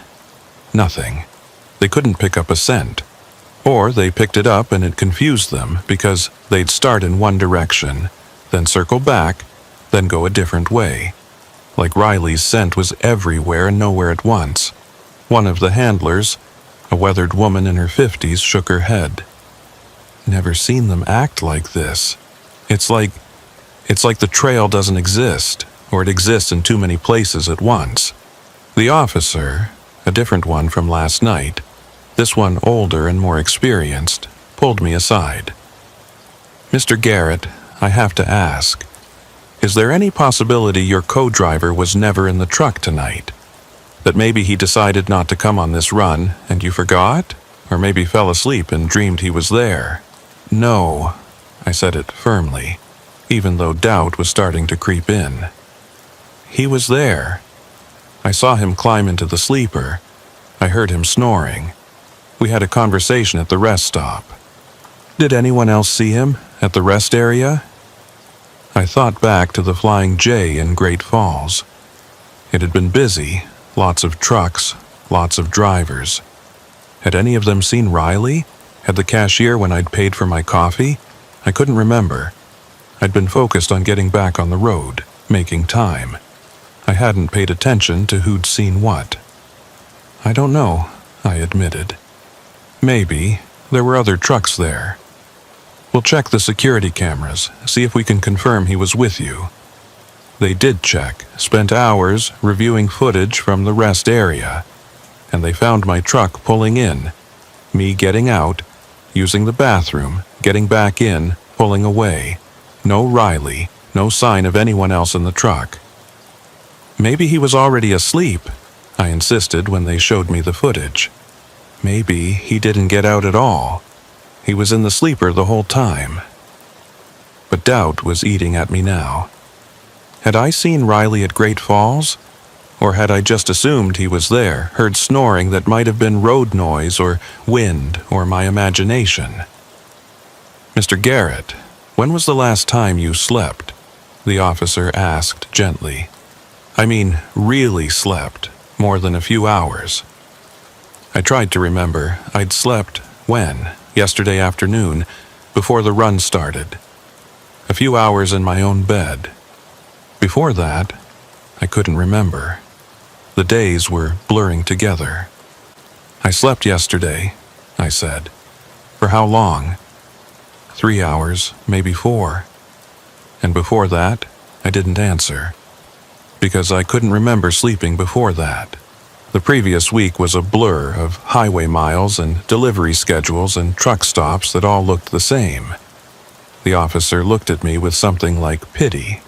Nothing. They couldn't pick up a scent. Or they picked it up and it confused them because they'd start in one direction, then circle back, then go a different way. Like Riley's scent was everywhere and nowhere at once. One of the handlers, a weathered woman in her 50s, shook her head. Never seen them act like this. It's like the trail doesn't exist, or it exists in too many places at once. The officer, a different one from last night, this one older and more experienced, pulled me aside. "Mr. Garrett, I have to ask, is there any possibility your co-driver was never in the truck tonight? That maybe he decided not to come on this run and you forgot? Or maybe fell asleep and dreamed he was there?" "No," I said it firmly, even though doubt was starting to creep in. "He was there. I saw him climb into the sleeper. I heard him snoring. We had a conversation at the rest stop. Did anyone else see him at the rest area?" I thought back to the Flying J in Great Falls. It had been busy, lots of trucks, lots of drivers. Had any of them seen Riley? Had the cashier when I'd paid for my coffee? I couldn't remember. I'd been focused on getting back on the road, making time. I hadn't paid attention to who'd seen what. "I don't know," I admitted. "Maybe there were other trucks there. We'll check the security cameras, see if we can confirm he was with you." They did check, spent hours reviewing footage from the rest area, and they found my truck pulling in, me getting out, using the bathroom, getting back in, pulling away. No Riley, no sign of anyone else in the truck. "Maybe he was already asleep," I insisted when they showed me the footage. "Maybe he didn't get out at all. He was in the sleeper the whole time." But doubt was eating at me now. Had I seen Riley at Great Falls? Or had I just assumed he was there, heard snoring that might have been road noise or wind or my imagination? "Mr. Garrett, when was the last time you slept?" the officer asked gently. "I mean, really slept, more than a few hours." I tried to remember. I'd slept when? Yesterday afternoon, before the run started. A few hours in my own bed. Before that, I couldn't remember. The days were blurring together. "I slept yesterday," I said. "For how long?" 3 hours, maybe 4. And before that, I didn't answer. Because I couldn't remember sleeping before that. The previous week was a blur of highway miles and delivery schedules and truck stops that all looked the same. The officer looked at me with something like pity.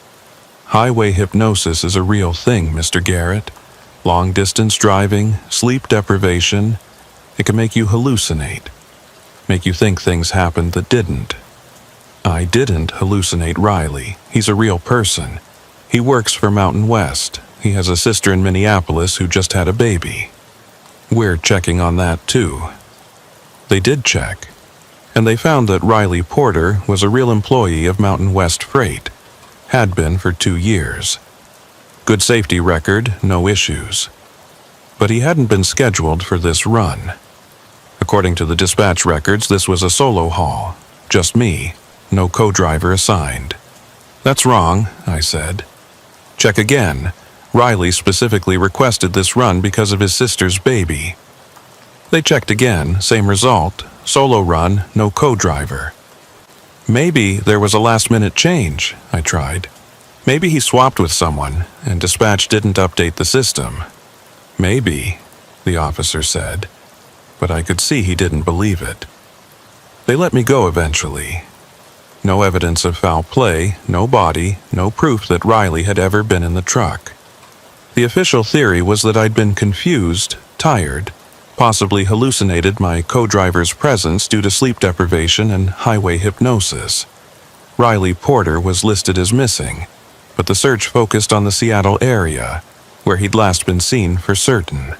"Highway hypnosis is a real thing, Mr. Garrett. Long-distance driving, sleep deprivation, it can make you hallucinate. Make you think things happened that didn't. I didn't hallucinate Riley. He's a real person. He works for Mountain West. He has a sister in Minneapolis who just had a baby. We're checking on that too." They did check, and they found that Riley Porter was a real employee of Mountain West Freight. Had been for 2 years. Good safety record, no issues. But he hadn't been scheduled for this run. According to the dispatch records, this was a solo haul. Just me, no co-driver assigned. "That's wrong," I said. "Check again. Riley specifically requested this run because of his sister's baby." They checked again, same result, solo run, no co-driver. "Maybe there was a last-minute change," I tried. "Maybe he swapped with someone, and dispatch didn't update the system." "Maybe," the officer said, but I could see he didn't believe it. They let me go eventually. No evidence of foul play, no body, no proof that Riley had ever been in the truck. The official theory was that I'd been confused, tired, possibly hallucinated my co-driver's presence due to sleep deprivation and highway hypnosis. Riley Porter was listed as missing, but the search focused on the Seattle area, where he'd last been seen for certain.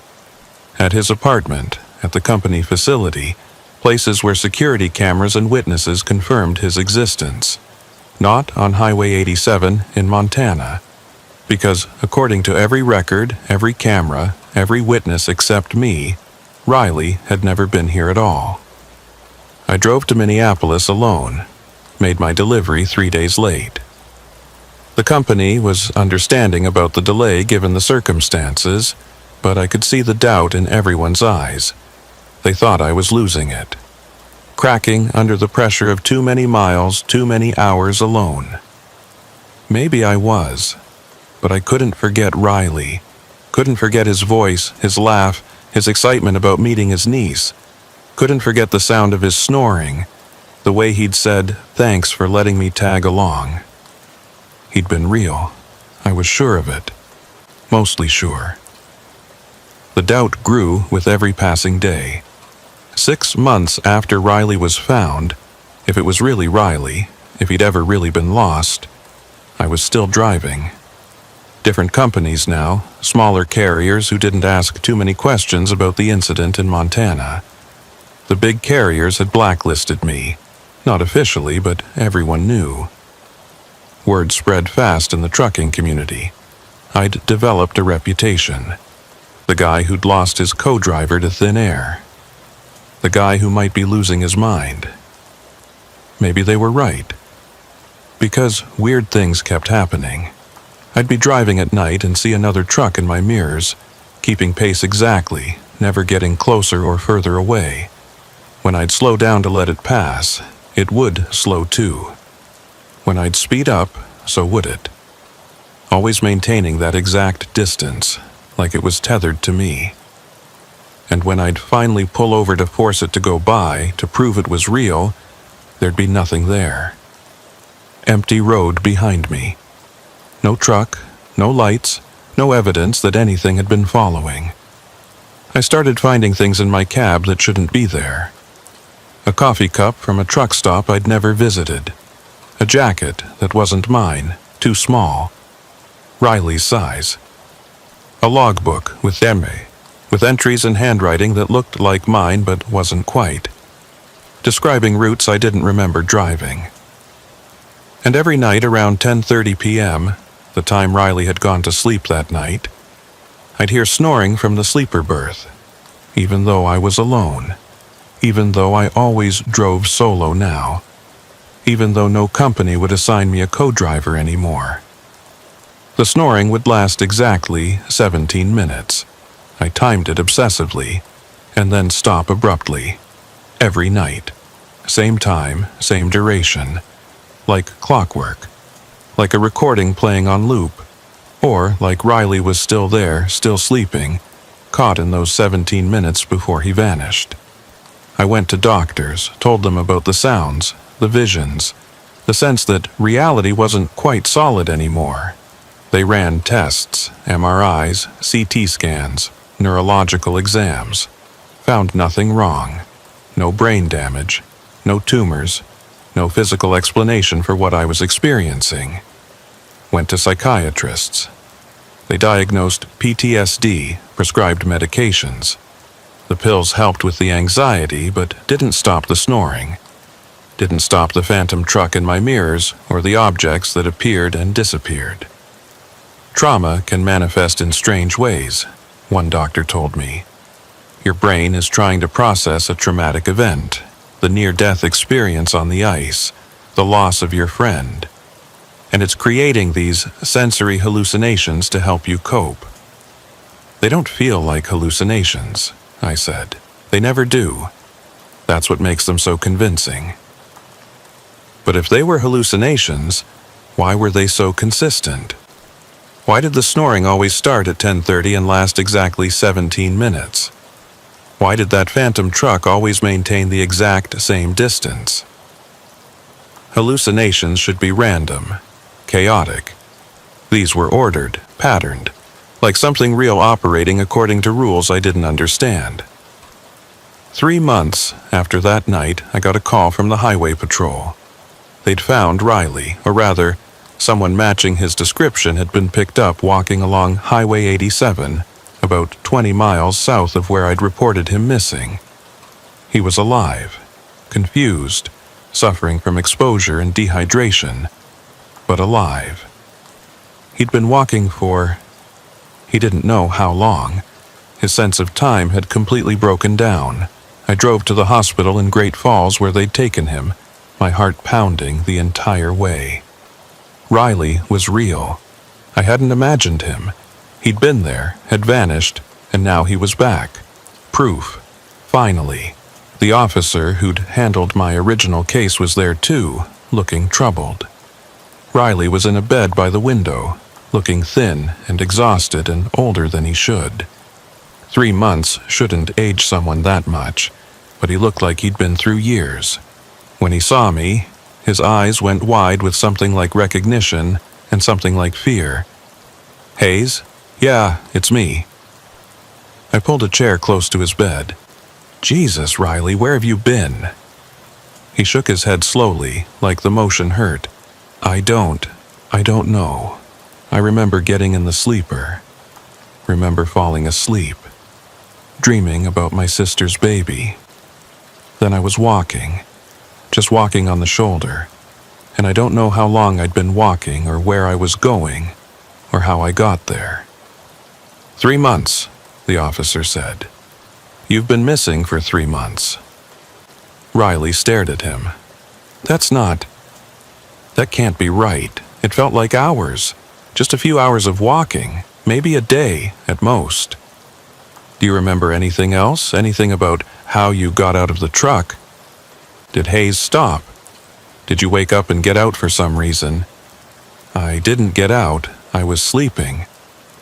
At his apartment, at the company facility, places where security cameras and witnesses confirmed his existence. Not on Highway 87 in Montana, because according to every record, every camera, every witness except me, Riley had never been here at all. I drove to Minneapolis alone, made my delivery 3 days late. The company was understanding about the delay given the circumstances, but I could see the doubt in everyone's eyes. They thought I was losing it, cracking under the pressure of too many miles, too many hours alone. Maybe I was, but I couldn't forget Riley, couldn't forget his voice, his laugh, his excitement about meeting his niece, couldn't forget the sound of his snoring, the way he'd said, "Thanks for letting me tag along." He'd been real. I was sure of it. Mostly sure. The doubt grew with every passing day. 6 months after Riley was found, if it was really Riley, if he'd ever really been lost, I was still driving. Different companies now, smaller carriers who didn't ask too many questions about the incident in Montana. The big carriers had blacklisted me. Not officially, but everyone knew. Word spread fast in the trucking community. I'd developed a reputation. The guy who'd lost his co-driver to thin air. The guy who might be losing his mind. Maybe they were right. Because weird things kept happening. I'd be driving at night and see another truck in my mirrors, keeping pace exactly, never getting closer or further away. When I'd slow down to let it pass, it would slow too. When I'd speed up, so would it. Always maintaining that exact distance, like it was tethered to me. And when I'd finally pull over to force it to go by, to prove it was real, there'd be nothing there. Empty road behind me. No truck, no lights, no evidence that anything had been following. I started finding things in my cab that shouldn't be there. A coffee cup from a truck stop I'd never visited. A jacket that wasn't mine, too small. Riley's size. A logbook with entries in handwriting that looked like mine but wasn't quite. Describing routes I didn't remember driving. And every night around 10:30 p.m., the time Riley had gone to sleep that night, I'd hear snoring from the sleeper berth, even though I was alone, even though I always drove solo now, even though no company would assign me a co-driver anymore. The snoring would last exactly 17 minutes. I timed it obsessively, and then stop abruptly. Every night. Same time, same duration. Like clockwork. Like a recording playing on loop. Or like Riley was still there, still sleeping, caught in those 17 minutes before he vanished. I went to doctors, told them about the sounds, the visions, the sense that reality wasn't quite solid anymore. They ran tests, MRIs, CT scans, neurological exams. Found nothing wrong. No brain damage, no tumors, no physical explanation for what I was experiencing. Went to psychiatrists. They diagnosed PTSD, prescribed medications. The pills helped with the anxiety, but didn't stop the snoring. Didn't stop the phantom truck in my mirrors or the objects that appeared and disappeared. Trauma can manifest in strange ways, one doctor told me. Your brain is trying to process a traumatic event, the near-death experience on the ice, the loss of your friend, and it's creating these sensory hallucinations to help you cope. They don't feel like hallucinations, I said. They never do. That's what makes them so convincing. But if they were hallucinations, why were they so consistent? Why did the snoring always start at 10:30 and last exactly 17 minutes? Why did that phantom truck always maintain the exact same distance? Hallucinations should be random, chaotic. These were ordered, patterned, like something real operating according to rules I didn't understand. 3 months after that night, I got a call from the highway patrol. They'd found Riley, or rather, someone matching his description had been picked up walking along Highway 87, about 20 miles south of where I'd reported him missing. He was alive, confused, suffering from exposure and dehydration, but alive. He'd been walking for, he didn't know how long. His sense of time had completely broken down. I drove to the hospital in Great Falls where they'd taken him, my heart pounding the entire way. Riley was real. I hadn't imagined him. He'd been there, had vanished, and now he was back. Proof. Finally. The officer who'd handled my original case was there too, looking troubled. Riley was in a bed by the window, looking thin and exhausted and older than he should. 3 months shouldn't age someone that much, but he looked like he'd been through years. When he saw me, his eyes went wide with something like recognition and something like fear. "Hayes? Yeah, it's me." I pulled a chair close to his bed. "Jesus, Riley, where have you been?" He shook his head slowly, like the motion hurt. I don't know. I remember getting in the sleeper. Remember falling asleep. Dreaming about my sister's baby. Then I was walking. Just walking on the shoulder. And I don't know how long I'd been walking or where I was going or how I got there. 3 months, the officer said. You've been missing for 3 months. Riley stared at him. That can't be right. It felt like hours. Just a few hours of walking, maybe a day at most. Do you remember anything else? Anything about how you got out of the truck? Did Hayes stop? Did you wake up and get out for some reason? I didn't get out. I was sleeping.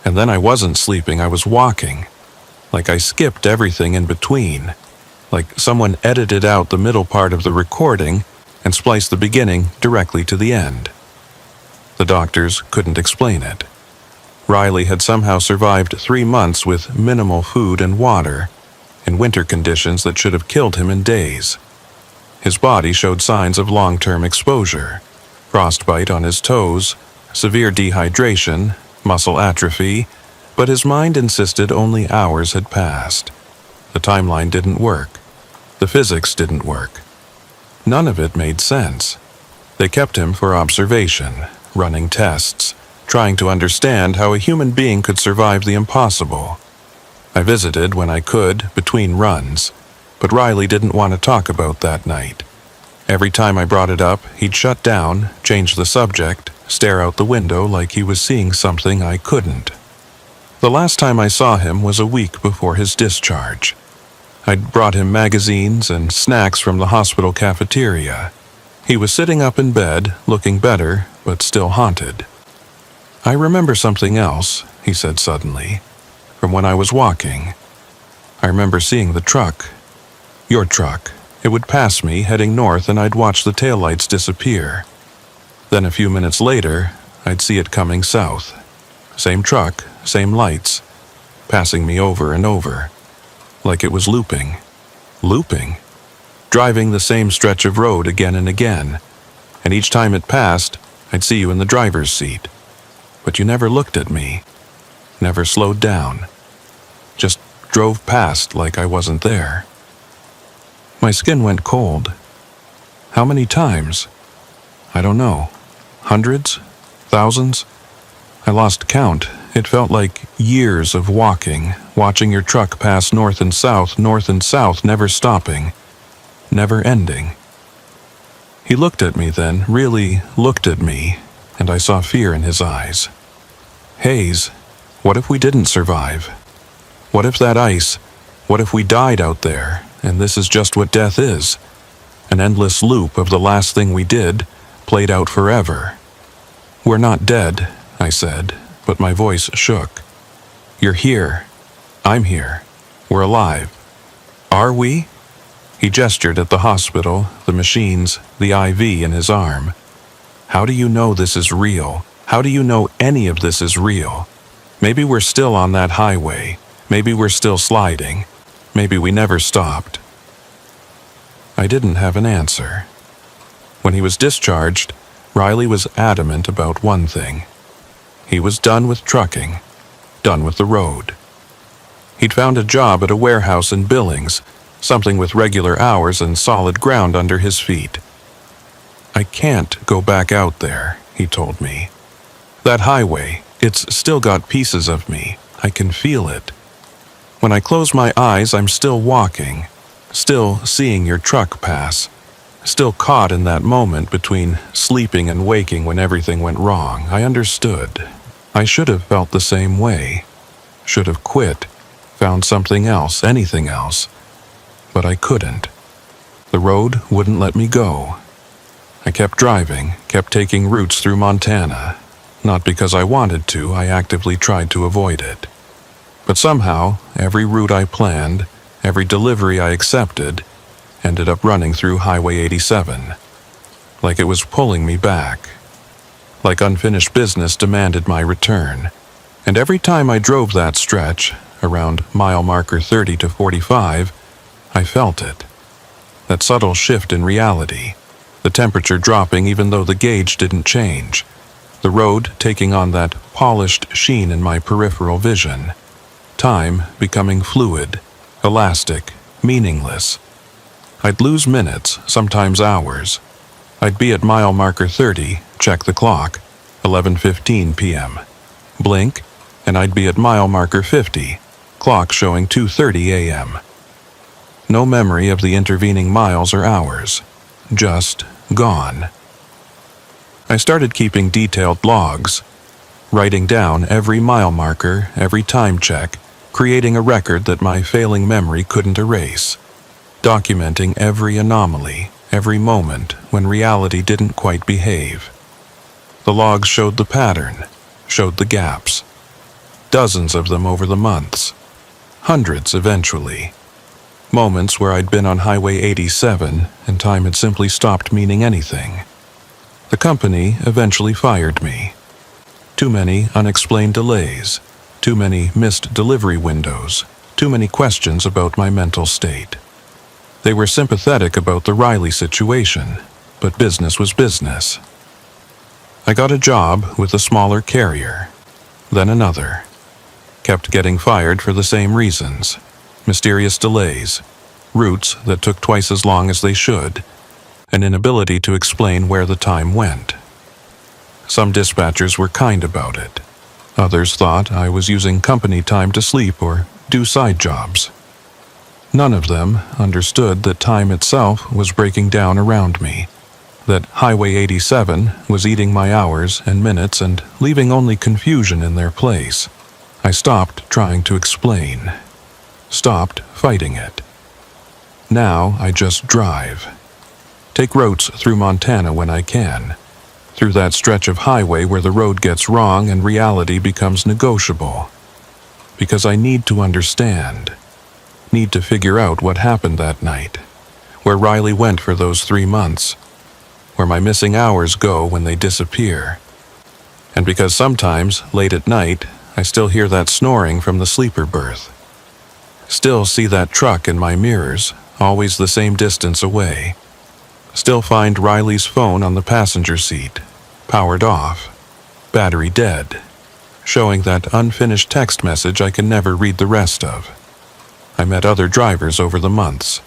And then I wasn't sleeping, I was walking. Like I skipped everything in between. Like someone edited out the middle part of the recording and spliced the beginning directly to the end. The doctors couldn't explain it. Riley had somehow survived 3 months with minimal food and water, in winter conditions that should have killed him in days. His body showed signs of long-term exposure, frostbite on his toes, severe dehydration, muscle atrophy, but his mind insisted only hours had passed. The timeline didn't work. The physics didn't work. None of it made sense. They kept him for observation, running tests, trying to understand how a human being could survive the impossible. I visited when I could, between runs, but Riley didn't want to talk about that night. Every time I brought it up, he'd shut down, change the subject, stare out the window like he was seeing something I couldn't. The last time I saw him was a week before his discharge. I'd brought him magazines and snacks from the hospital cafeteria. He was sitting up in bed, looking better, but still haunted. I remember something else, he said suddenly, from when I was walking. I remember seeing the truck. Your truck. It would pass me, heading north, and I'd watch the taillights disappear. Then a few minutes later, I'd see it coming south. Same truck, same lights, passing me over and over. Like it was looping. Looping. Driving the same stretch of road again and again. And each time it passed, I'd see you in the driver's seat. But you never looked at me. Never slowed down. Just drove past like I wasn't there. My skin went cold. How many times? I don't know. Hundreds? Thousands? I lost count. It felt like years of walking, watching your truck pass north and south, never stopping, never ending. He looked at me then, really looked at me, and I saw fear in his eyes. Hayes, what if we didn't survive? What if that ice, what if we died out there, and this is just what death is? An endless loop of the last thing we did, played out forever. We're not dead, I said, but my voice shook. You're here. I'm here. We're alive. Are we? He gestured at the hospital, the machines, the IV in his arm. How do you know this is real? How do you know any of this is real? Maybe we're still on that highway. Maybe we're still sliding. Maybe we never stopped. I didn't have an answer. When he was discharged, Riley was adamant about one thing. He was done with trucking, done with the road. He'd found a job at a warehouse in Billings, something with regular hours and solid ground under his feet. I can't go back out there, he told me. That highway, it's still got pieces of me. I can feel it. When I close my eyes, I'm still walking, still seeing your truck pass, still caught in that moment between sleeping and waking when everything went wrong. I understood. I should have felt the same way. Should have quit, found something else, anything else. But I couldn't. The road wouldn't let me go. I kept driving, kept taking routes through Montana. Not because I wanted to, I actively tried to avoid it. But somehow, every route I planned, every delivery I accepted, ended up running through Highway 87. Like it was pulling me back. Like unfinished business demanded my return. And every time I drove that stretch, around mile marker 30 to 45, I felt it. That subtle shift in reality. The temperature dropping even though the gauge didn't change. The road taking on that polished sheen in my peripheral vision. Time becoming fluid, elastic, meaningless. I'd lose minutes, sometimes hours. I'd be at mile marker 30, check the clock, 11:15 p.m. Blink, and I'd be at mile marker 50, clock showing 2:30 a.m. No memory of the intervening miles or hours. Just gone. I started keeping detailed logs, writing down every mile marker, every time check, creating a record that my failing memory couldn't erase, documenting every anomaly, every moment when reality didn't quite behave. The logs showed the pattern, showed the gaps. Dozens of them over the months. Hundreds eventually. Moments where I'd been on Highway 87 and time had simply stopped meaning anything. The company eventually fired me. Too many unexplained delays, too many missed delivery windows, too many questions about my mental state. They were sympathetic about the Riley situation, but business was business. I got a job with a smaller carrier, then another. Kept getting fired for the same reasons. Mysterious delays, routes that took twice as long as they should, an inability to explain where the time went. Some dispatchers were kind about it. Others thought I was using company time to sleep or do side jobs. None of them understood that time itself was breaking down around me, that Highway 87 was eating my hours and minutes and leaving only confusion in their place. I stopped trying to explain. Stopped fighting it. Now I just drive. Take routes through Montana when I can. Through that stretch of highway where the road gets wrong and reality becomes negotiable. Because I need to understand. Need to figure out what happened that night. Where Riley went for those 3 months. Where my missing hours go when they disappear. And because sometimes, late at night, I still hear that snoring from the sleeper berth. Still see that truck in my mirrors, always the same distance away. Still find Riley's phone on the passenger seat, powered off, battery dead, showing that unfinished text message I can never read the rest of. I met other drivers over the months,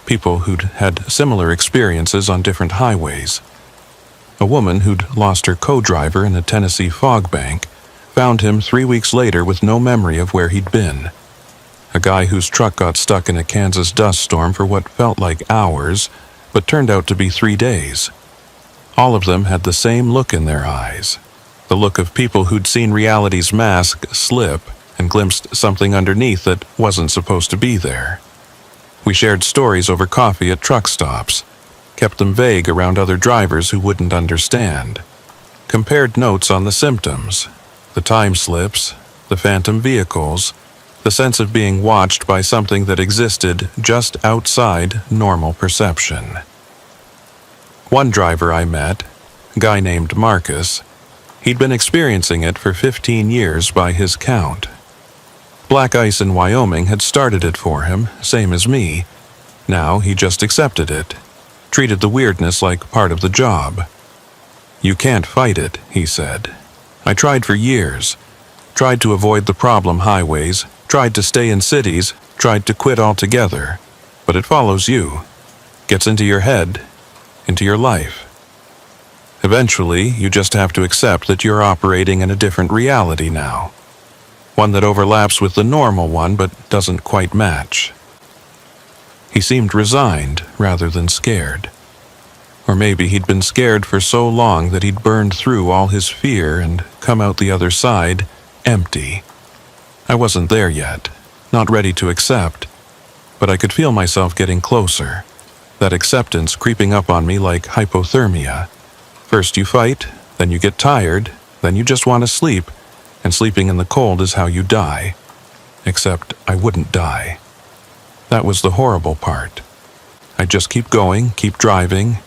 people who'd had similar experiences on different highways. A woman who'd lost her co-driver in a Tennessee fog bank found him 3 weeks later with no memory of where he'd been. A guy whose truck got stuck in a Kansas dust storm for what felt like hours, but turned out to be 3 days. All of them had the same look in their eyes, the look of people who'd seen reality's mask slip and glimpsed something underneath that wasn't supposed to be there. We shared stories over coffee at truck stops, kept them vague around other drivers who wouldn't understand, compared notes on the symptoms, the time slips, the phantom vehicles, the sense of being watched by something that existed just outside normal perception. One driver I met, a guy named Marcus, he'd been experiencing it for 15 years by his count. Black ice in Wyoming had started it for him, same as me. Now he just accepted it, treated the weirdness like part of the job. "You can't fight it," he said. "I tried for years. Tried to avoid the problem highways, tried to stay in cities, tried to quit altogether. But it follows you. Gets into your head, into your life. Eventually, you just have to accept that you're operating in a different reality now. one that overlaps with the normal one but doesn't quite match. He seemed resigned rather than scared. Or maybe he'd been scared for so long that he'd burned through all his fear and come out the other side empty. I wasn't there yet, not ready to accept, but I could feel myself getting closer, that acceptance creeping up on me like hypothermia. First you fight, then you get tired, then you just want to sleep, and sleeping in the cold is how you die. Except I wouldn't die. That was the horrible part. I'd just keep going, keep driving,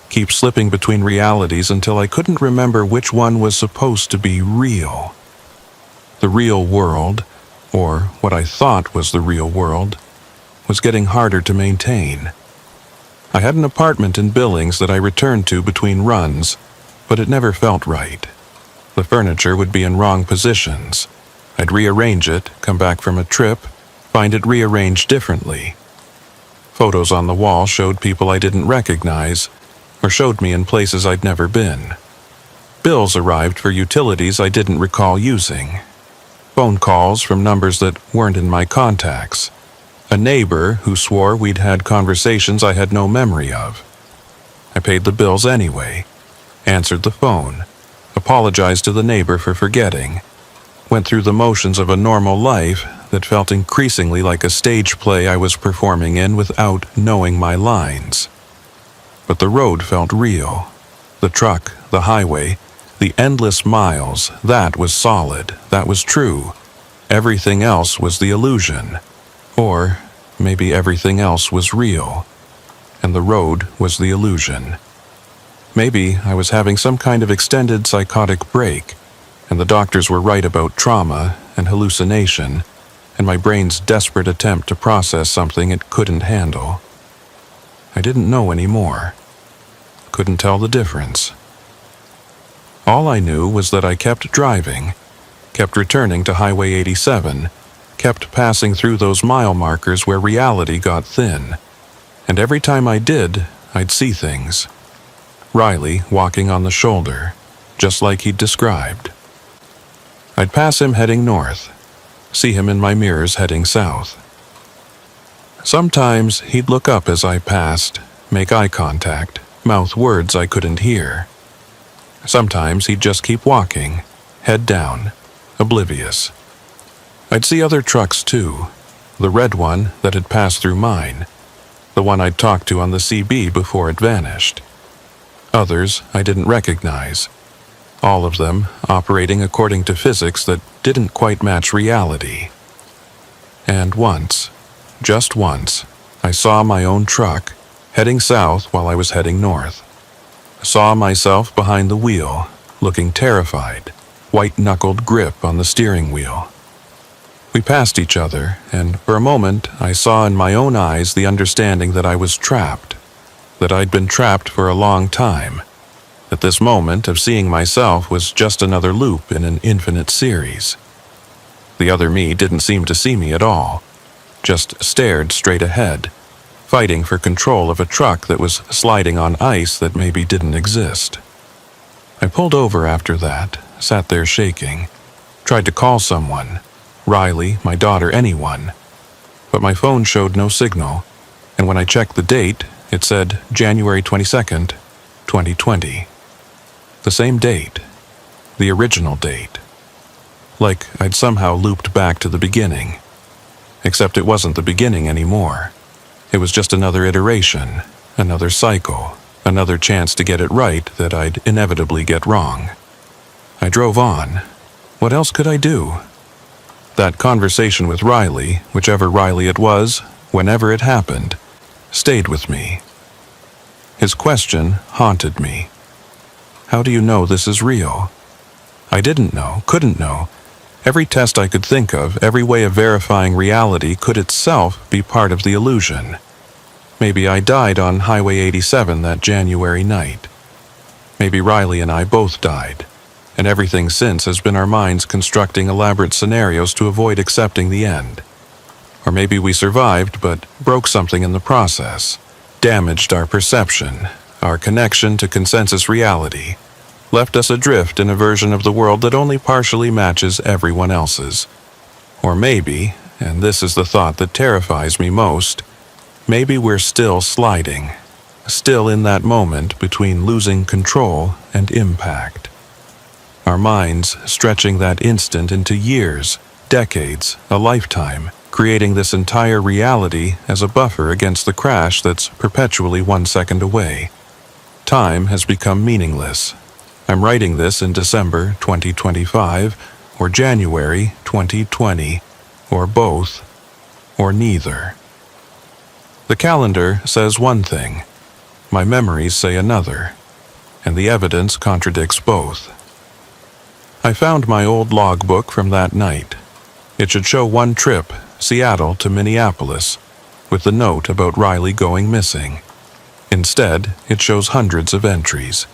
keep slipping between realities until I couldn't remember which one was supposed to be real. The real world, or what I thought was the real world, was getting harder to maintain. I had an apartment in Billings that I returned to between runs, but it never felt right. The furniture would be in wrong positions. I'd rearrange it, come back from a trip, find it rearranged differently. Photos on the wall showed people I didn't recognize, or showed me in places I'd never been. Bills arrived for utilities I didn't recall using. Phone calls from numbers that weren't in my contacts. A neighbor who swore we'd had conversations I had no memory of. I paid the bills anyway, answered the phone, apologized to the neighbor for forgetting, went through the motions of a normal life that felt increasingly like a stage play I was performing in without knowing my lines. But the road felt real. The truck, the highway, the endless miles, that was solid, that was true. Everything else was the illusion. Or maybe everything else was real, and the road was the illusion. Maybe I was having some kind of extended psychotic break, and the doctors were right about trauma and hallucination, and my brain's desperate attempt to process something it couldn't handle. I didn't know anymore. Couldn't tell the difference. All I knew was that I kept driving, kept returning to Highway 87, kept passing through those mile markers where reality got thin, and every time I did, I'd see things. Riley walking on the shoulder, just like he'd described. I'd pass him heading north, see him in my mirrors heading south. Sometimes he'd look up as I passed, make eye contact, mouth words I couldn't hear. Sometimes he'd just keep walking, head down, oblivious. I'd see other trucks too, the red one that had passed through mine, the one I'd talked to on the CB before it vanished. Others I didn't recognize, all of them operating according to physics that didn't quite match reality. And once, just once, I saw my own truck heading south while I was heading north. Saw myself behind the wheel, looking terrified, white-knuckled grip on the steering wheel. We passed each other, and for a moment I saw in my own eyes the understanding that I was trapped, that I'd been trapped for a long time, that this moment of seeing myself was just another loop in an infinite series. The other me didn't seem to see me at all, just stared straight ahead, fighting for control of a truck that was sliding on ice that maybe didn't exist. I pulled over after that, sat there shaking, tried to call someone, Riley, my daughter, anyone. But my phone showed no signal, and when I checked the date, it said January 22nd, 2020. The same date. The original date. Like I'd somehow looped back to the beginning. Except it wasn't the beginning anymore. It was just another iteration, another cycle, another chance to get it right that I'd inevitably get wrong. I drove on. What else could I do? That conversation with Riley, whichever Riley it was, whenever it happened, stayed with me. His question haunted me. How do you know this is real? I didn't know, couldn't know. Every test I could think of, every way of verifying reality could itself be part of the illusion. Maybe I died on Highway 87 that January night. Maybe Riley and I both died, and everything since has been our minds constructing elaborate scenarios to avoid accepting the end. Or maybe we survived but broke something in the process, damaged our perception, our connection to consensus reality, left us adrift in a version of the world that only partially matches everyone else's. Or maybe, and this is the thought that terrifies me most, maybe we're still sliding, still in that moment between losing control and impact. Our minds stretching that instant into years, decades, a lifetime, creating this entire reality as a buffer against the crash that's perpetually 1 second away. Time has become meaningless. I'm writing this in December 2025, or January 2020, or both, or neither. The calendar says one thing, my memories say another, and the evidence contradicts both. I found my old logbook from that night. It should show one trip, Seattle to Minneapolis, with the note about Riley going missing. Instead, it shows hundreds of entries.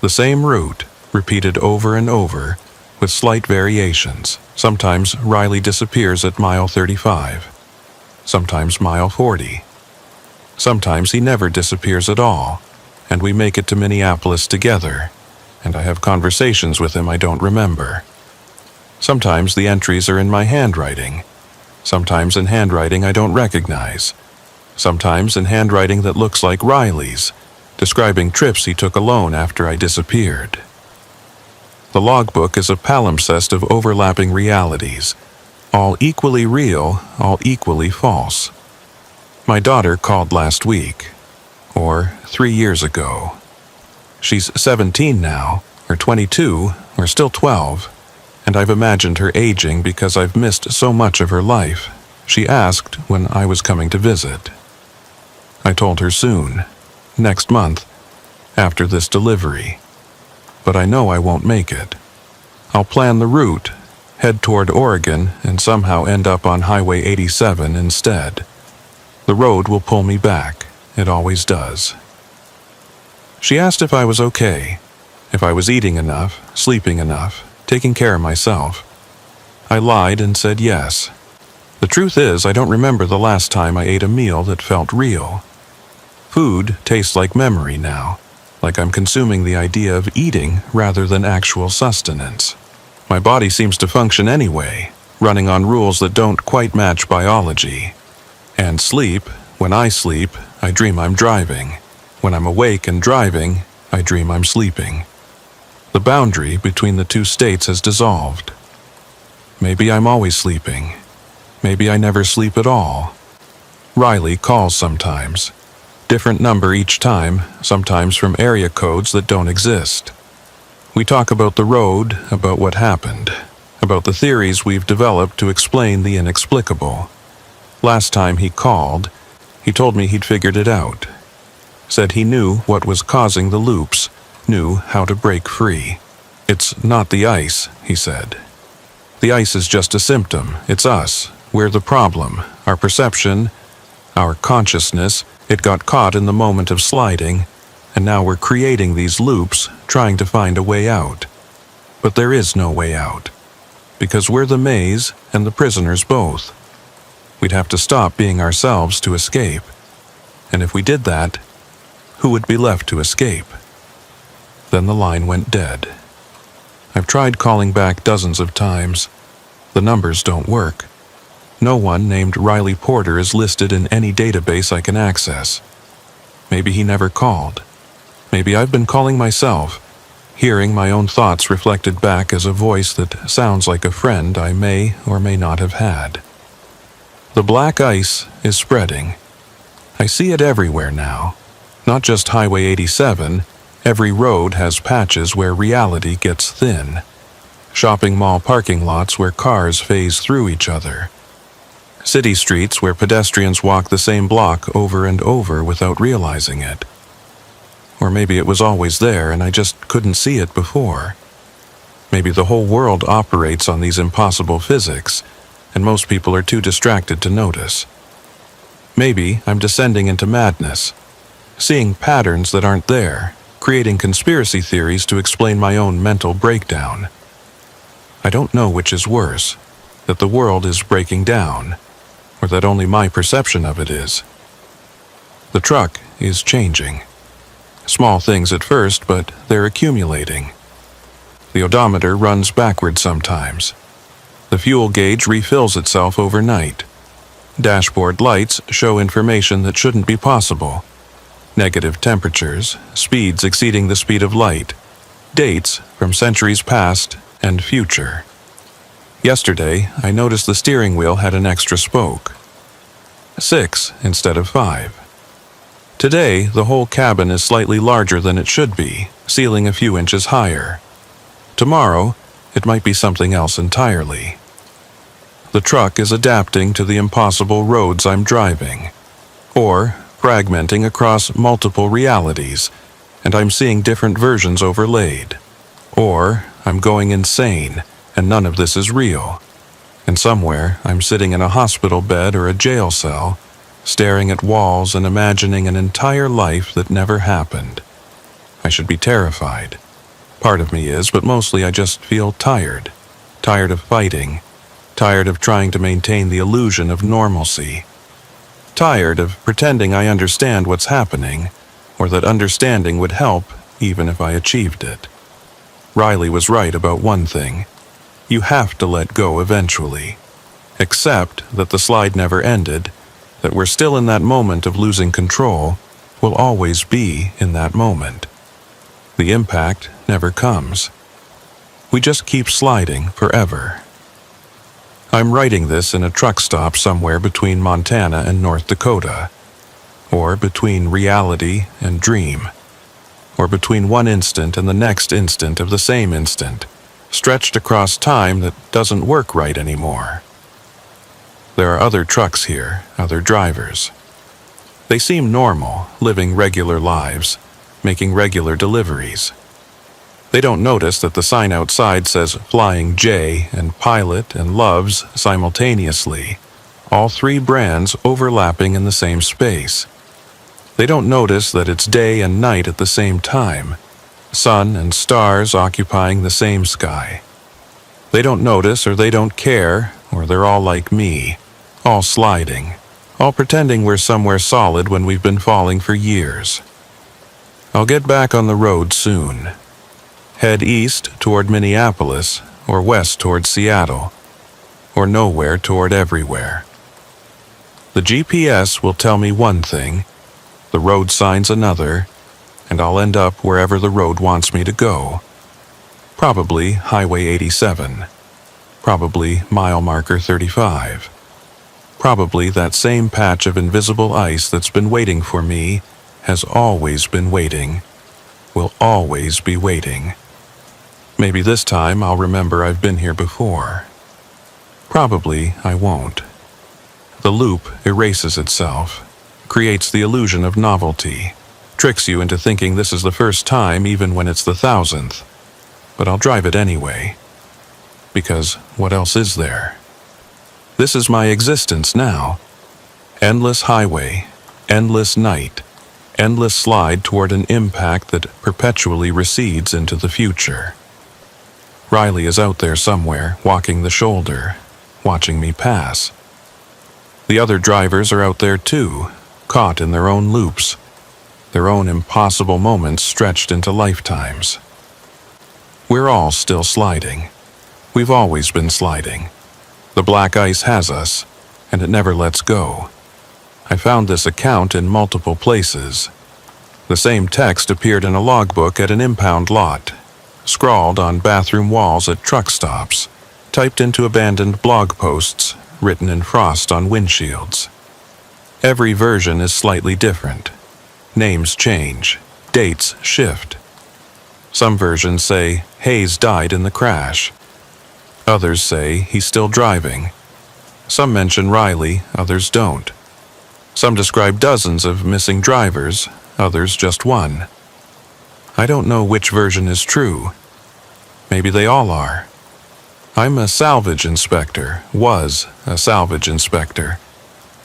The same route, repeated over and over, with slight variations. Sometimes Riley disappears at mile 35. Sometimes mile 40. Sometimes he never disappears at all, and we make it to Minneapolis together, and I have conversations with him I don't remember. Sometimes the entries are in my handwriting. Sometimes in handwriting I don't recognize. Sometimes in handwriting that looks like Riley's, describing trips he took alone after I disappeared. The logbook is a palimpsest of overlapping realities, all equally real, all equally false. My daughter called last week, or 3 years ago. She's 17 now, or 22, or still 12, and I've imagined her aging because I've missed so much of her life. She asked when I was coming to visit. I told her soon, next month, after this delivery. But I know I won't make it. I'll plan the route, head toward Oregon, and somehow end up on Highway 87 instead. The road will pull me back. It always does. She asked if I was okay, if I was eating enough, sleeping enough, taking care of myself. I lied and said yes. The truth is, I don't remember the last time I ate a meal that felt real. Food tastes like memory now, like I'm consuming the idea of eating rather than actual sustenance. My body seems to function anyway, running on rules that don't quite match biology. And sleep, when I sleep, I dream I'm driving. When I'm awake and driving, I dream I'm sleeping. The boundary between the two states has dissolved. Maybe I'm always sleeping. Maybe I never sleep at all. Riley calls sometimes. Different number each time, sometimes from area codes that don't exist. We talk about the road, about what happened, about the theories we've developed to explain the inexplicable. Last time he called, he told me he'd figured it out. Said he knew what was causing the loops, knew how to break free. It's not the ice, he said. The ice is just a symptom. It's us. We're the problem. Our perception, our consciousness, it got caught in the moment of sliding, and now we're creating these loops, trying to find a way out. But there is no way out, because we're the maze and the prisoners both. We'd have to stop being ourselves to escape. And if we did that, who would be left to escape? Then the line went dead. I've tried calling back dozens of times. The numbers don't work. No one named Riley Porter is listed in any database I can access. Maybe he never called. Maybe I've been calling myself, hearing my own thoughts reflected back as a voice that sounds like a friend I may or may not have had. The black ice is spreading. I see it everywhere now. Not just Highway 87, every road has patches where reality gets thin. Shopping mall parking lots where cars phase through each other. City streets where pedestrians walk the same block over and over without realizing it. Or maybe it was always there and I just couldn't see it before. Maybe the whole world operates on these impossible physics, and most people are too distracted to notice. Maybe I'm descending into madness, seeing patterns that aren't there, creating conspiracy theories to explain my own mental breakdown. I don't know which is worse, that the world is breaking down, or that only my perception of it is. The truck is changing. Small things at first, but they're accumulating. The odometer runs backward sometimes. The fuel gauge refills itself overnight. Dashboard lights show information that shouldn't be possible. Negative temperatures, speeds exceeding the speed of light, dates from centuries past and future. Yesterday, I noticed the steering wheel had an extra spoke. 6 instead of 5. Today, the whole cabin is slightly larger than it should be, ceiling a few inches higher. Tomorrow, it might be something else entirely. The truck is adapting to the impossible roads I'm driving, or fragmenting across multiple realities, and I'm seeing different versions overlaid. Or I'm going insane, and none of this is real. And somewhere, I'm sitting in a hospital bed or a jail cell, staring at walls and imagining an entire life that never happened. I should be terrified. Part of me is, but mostly I just feel tired. Tired of fighting. Tired of trying to maintain the illusion of normalcy. Tired of pretending I understand what's happening, or that understanding would help even if I achieved it. Riley was right about one thing. You have to let go eventually. Accept that the slide never ended, that we're still in that moment of losing control, will always be in that moment. The impact never comes. We just keep sliding forever. I'm writing this in a truck stop somewhere between Montana and North Dakota, or between reality and dream, or between one instant and the next instant of the same instant, stretched across time that doesn't work right anymore. There are other trucks here, other drivers. They seem normal, living regular lives, making regular deliveries. They don't notice that the sign outside says Flying J and Pilot and Loves simultaneously, all three brands overlapping in the same space. They don't notice that it's day and night at the same time, sun and stars occupying the same sky. They don't notice, or they don't care, or they're all like me, all sliding, all pretending we're somewhere solid when we've been falling for years. I'll get back on the road soon. Head east toward Minneapolis, or west toward Seattle, or nowhere toward everywhere. The GPS will tell me one thing, the road signs another, and I'll end up wherever the road wants me to go. Probably Highway 87. Probably mile marker 35. Probably that same patch of invisible ice that's been waiting for me, has always been waiting, will always be waiting. Maybe this time I'll remember I've been here before. Probably I won't. The loop erases itself, creates the illusion of novelty, tricks you into thinking this is the first time even when it's the 1000th. But I'll drive it anyway. Because what else is there? This is my existence now. Endless highway, endless night, endless slide toward an impact that perpetually recedes into the future. Riley is out there somewhere, walking the shoulder, watching me pass. The other drivers are out there too, caught in their own loops, their own impossible moments stretched into lifetimes. We're all still sliding. We've always been sliding. The black ice has us, and it never lets go. I found this account in multiple places. The same text appeared in a logbook at an impound lot, scrawled on bathroom walls at truck stops, typed into abandoned blog posts, written in frost on windshields. Every version is slightly different. Names change, dates shift. Some versions say Hayes died in the crash. Others say he's still driving. Some mention Riley, others don't. Some describe dozens of missing drivers, others just one. I don't know which version is true. Maybe they all are. I'm a salvage inspector, was a salvage inspector.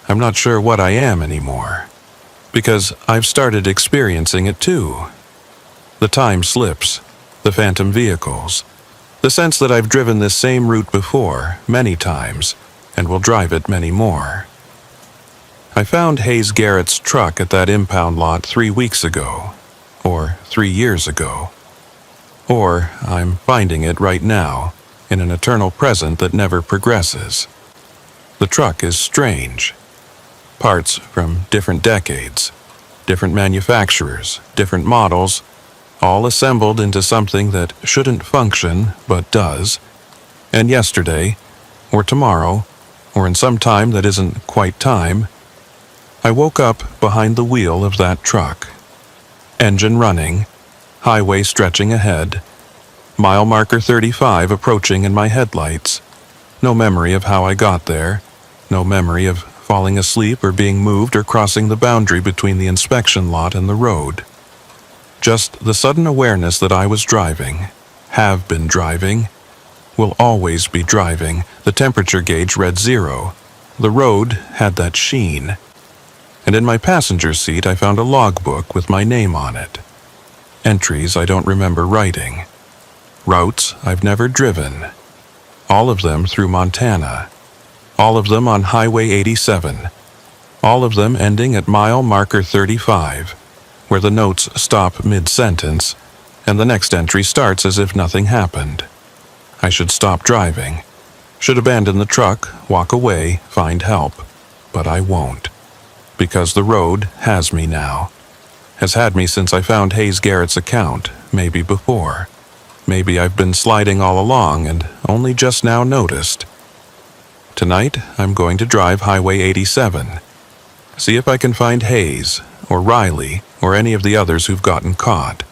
I'm not sure what I am anymore. Because I've started experiencing it too. The time slips, the phantom vehicles, the sense that I've driven this same route before, many times, and will drive it many more. I found Hayes Garrett's truck at that impound lot 3 weeks ago, or 3 years ago. Or I'm finding it right now, in an eternal present that never progresses. The truck is strange. Parts from different decades, different manufacturers, different models, all assembled into something that shouldn't function but does. And yesterday, or tomorrow, or in some time that isn't quite time, I woke up behind the wheel of that truck. Engine running, highway stretching ahead, mile marker 35 approaching in my headlights. No memory of how I got there, no memory of falling asleep or being moved or crossing the boundary between the inspection lot and the road. Just the sudden awareness that I was driving, have been driving, will always be driving. The temperature gauge read 0. The road had that sheen. And in my passenger seat I found a logbook with my name on it. Entries I don't remember writing. Routes I've never driven. All of them through Montana. All of them on Highway 87. All of them ending at mile marker 35, where the notes stop mid-sentence, and the next entry starts as if nothing happened. I should stop driving. Should abandon the truck, walk away, find help. But I won't. Because the road has me now. Has had me since I found Hayes Garrett's account, maybe before. Maybe I've been sliding all along and only just now noticed. Tonight, I'm going to drive Highway 87. See if I can find Hayes, or Riley, or any of the others who've gotten caught.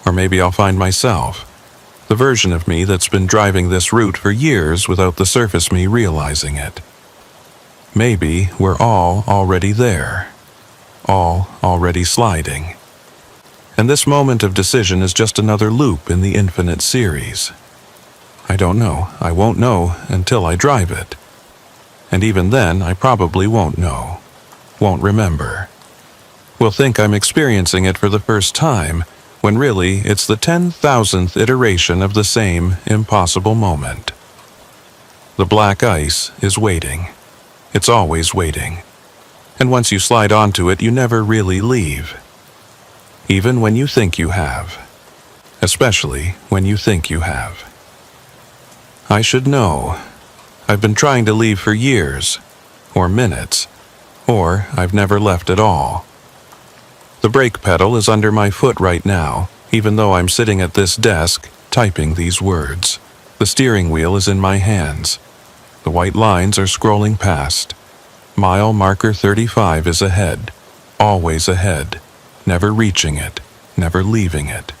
Or maybe I'll find myself, the version of me that's been driving this route for years without the surface me realizing it. Maybe we're all already there, all already sliding. And this moment of decision is just another loop in the infinite series. I don't know. I won't know until I drive it. And even then, I probably won't know, won't remember. Will think I'm experiencing it for the first time, when really it's the 10,000th iteration of the same impossible moment. The black ice is waiting. It's always waiting. And once you slide onto it, you never really leave. Even when you think you have. Especially when you think you have. I should know. I've been trying to leave for years, or minutes, or I've never left at all. The brake pedal is under my foot right now, even though I'm sitting at this desk, typing these words. The steering wheel is in my hands. The white lines are scrolling past. Mile marker 35 is ahead, always ahead, never reaching it, never leaving it.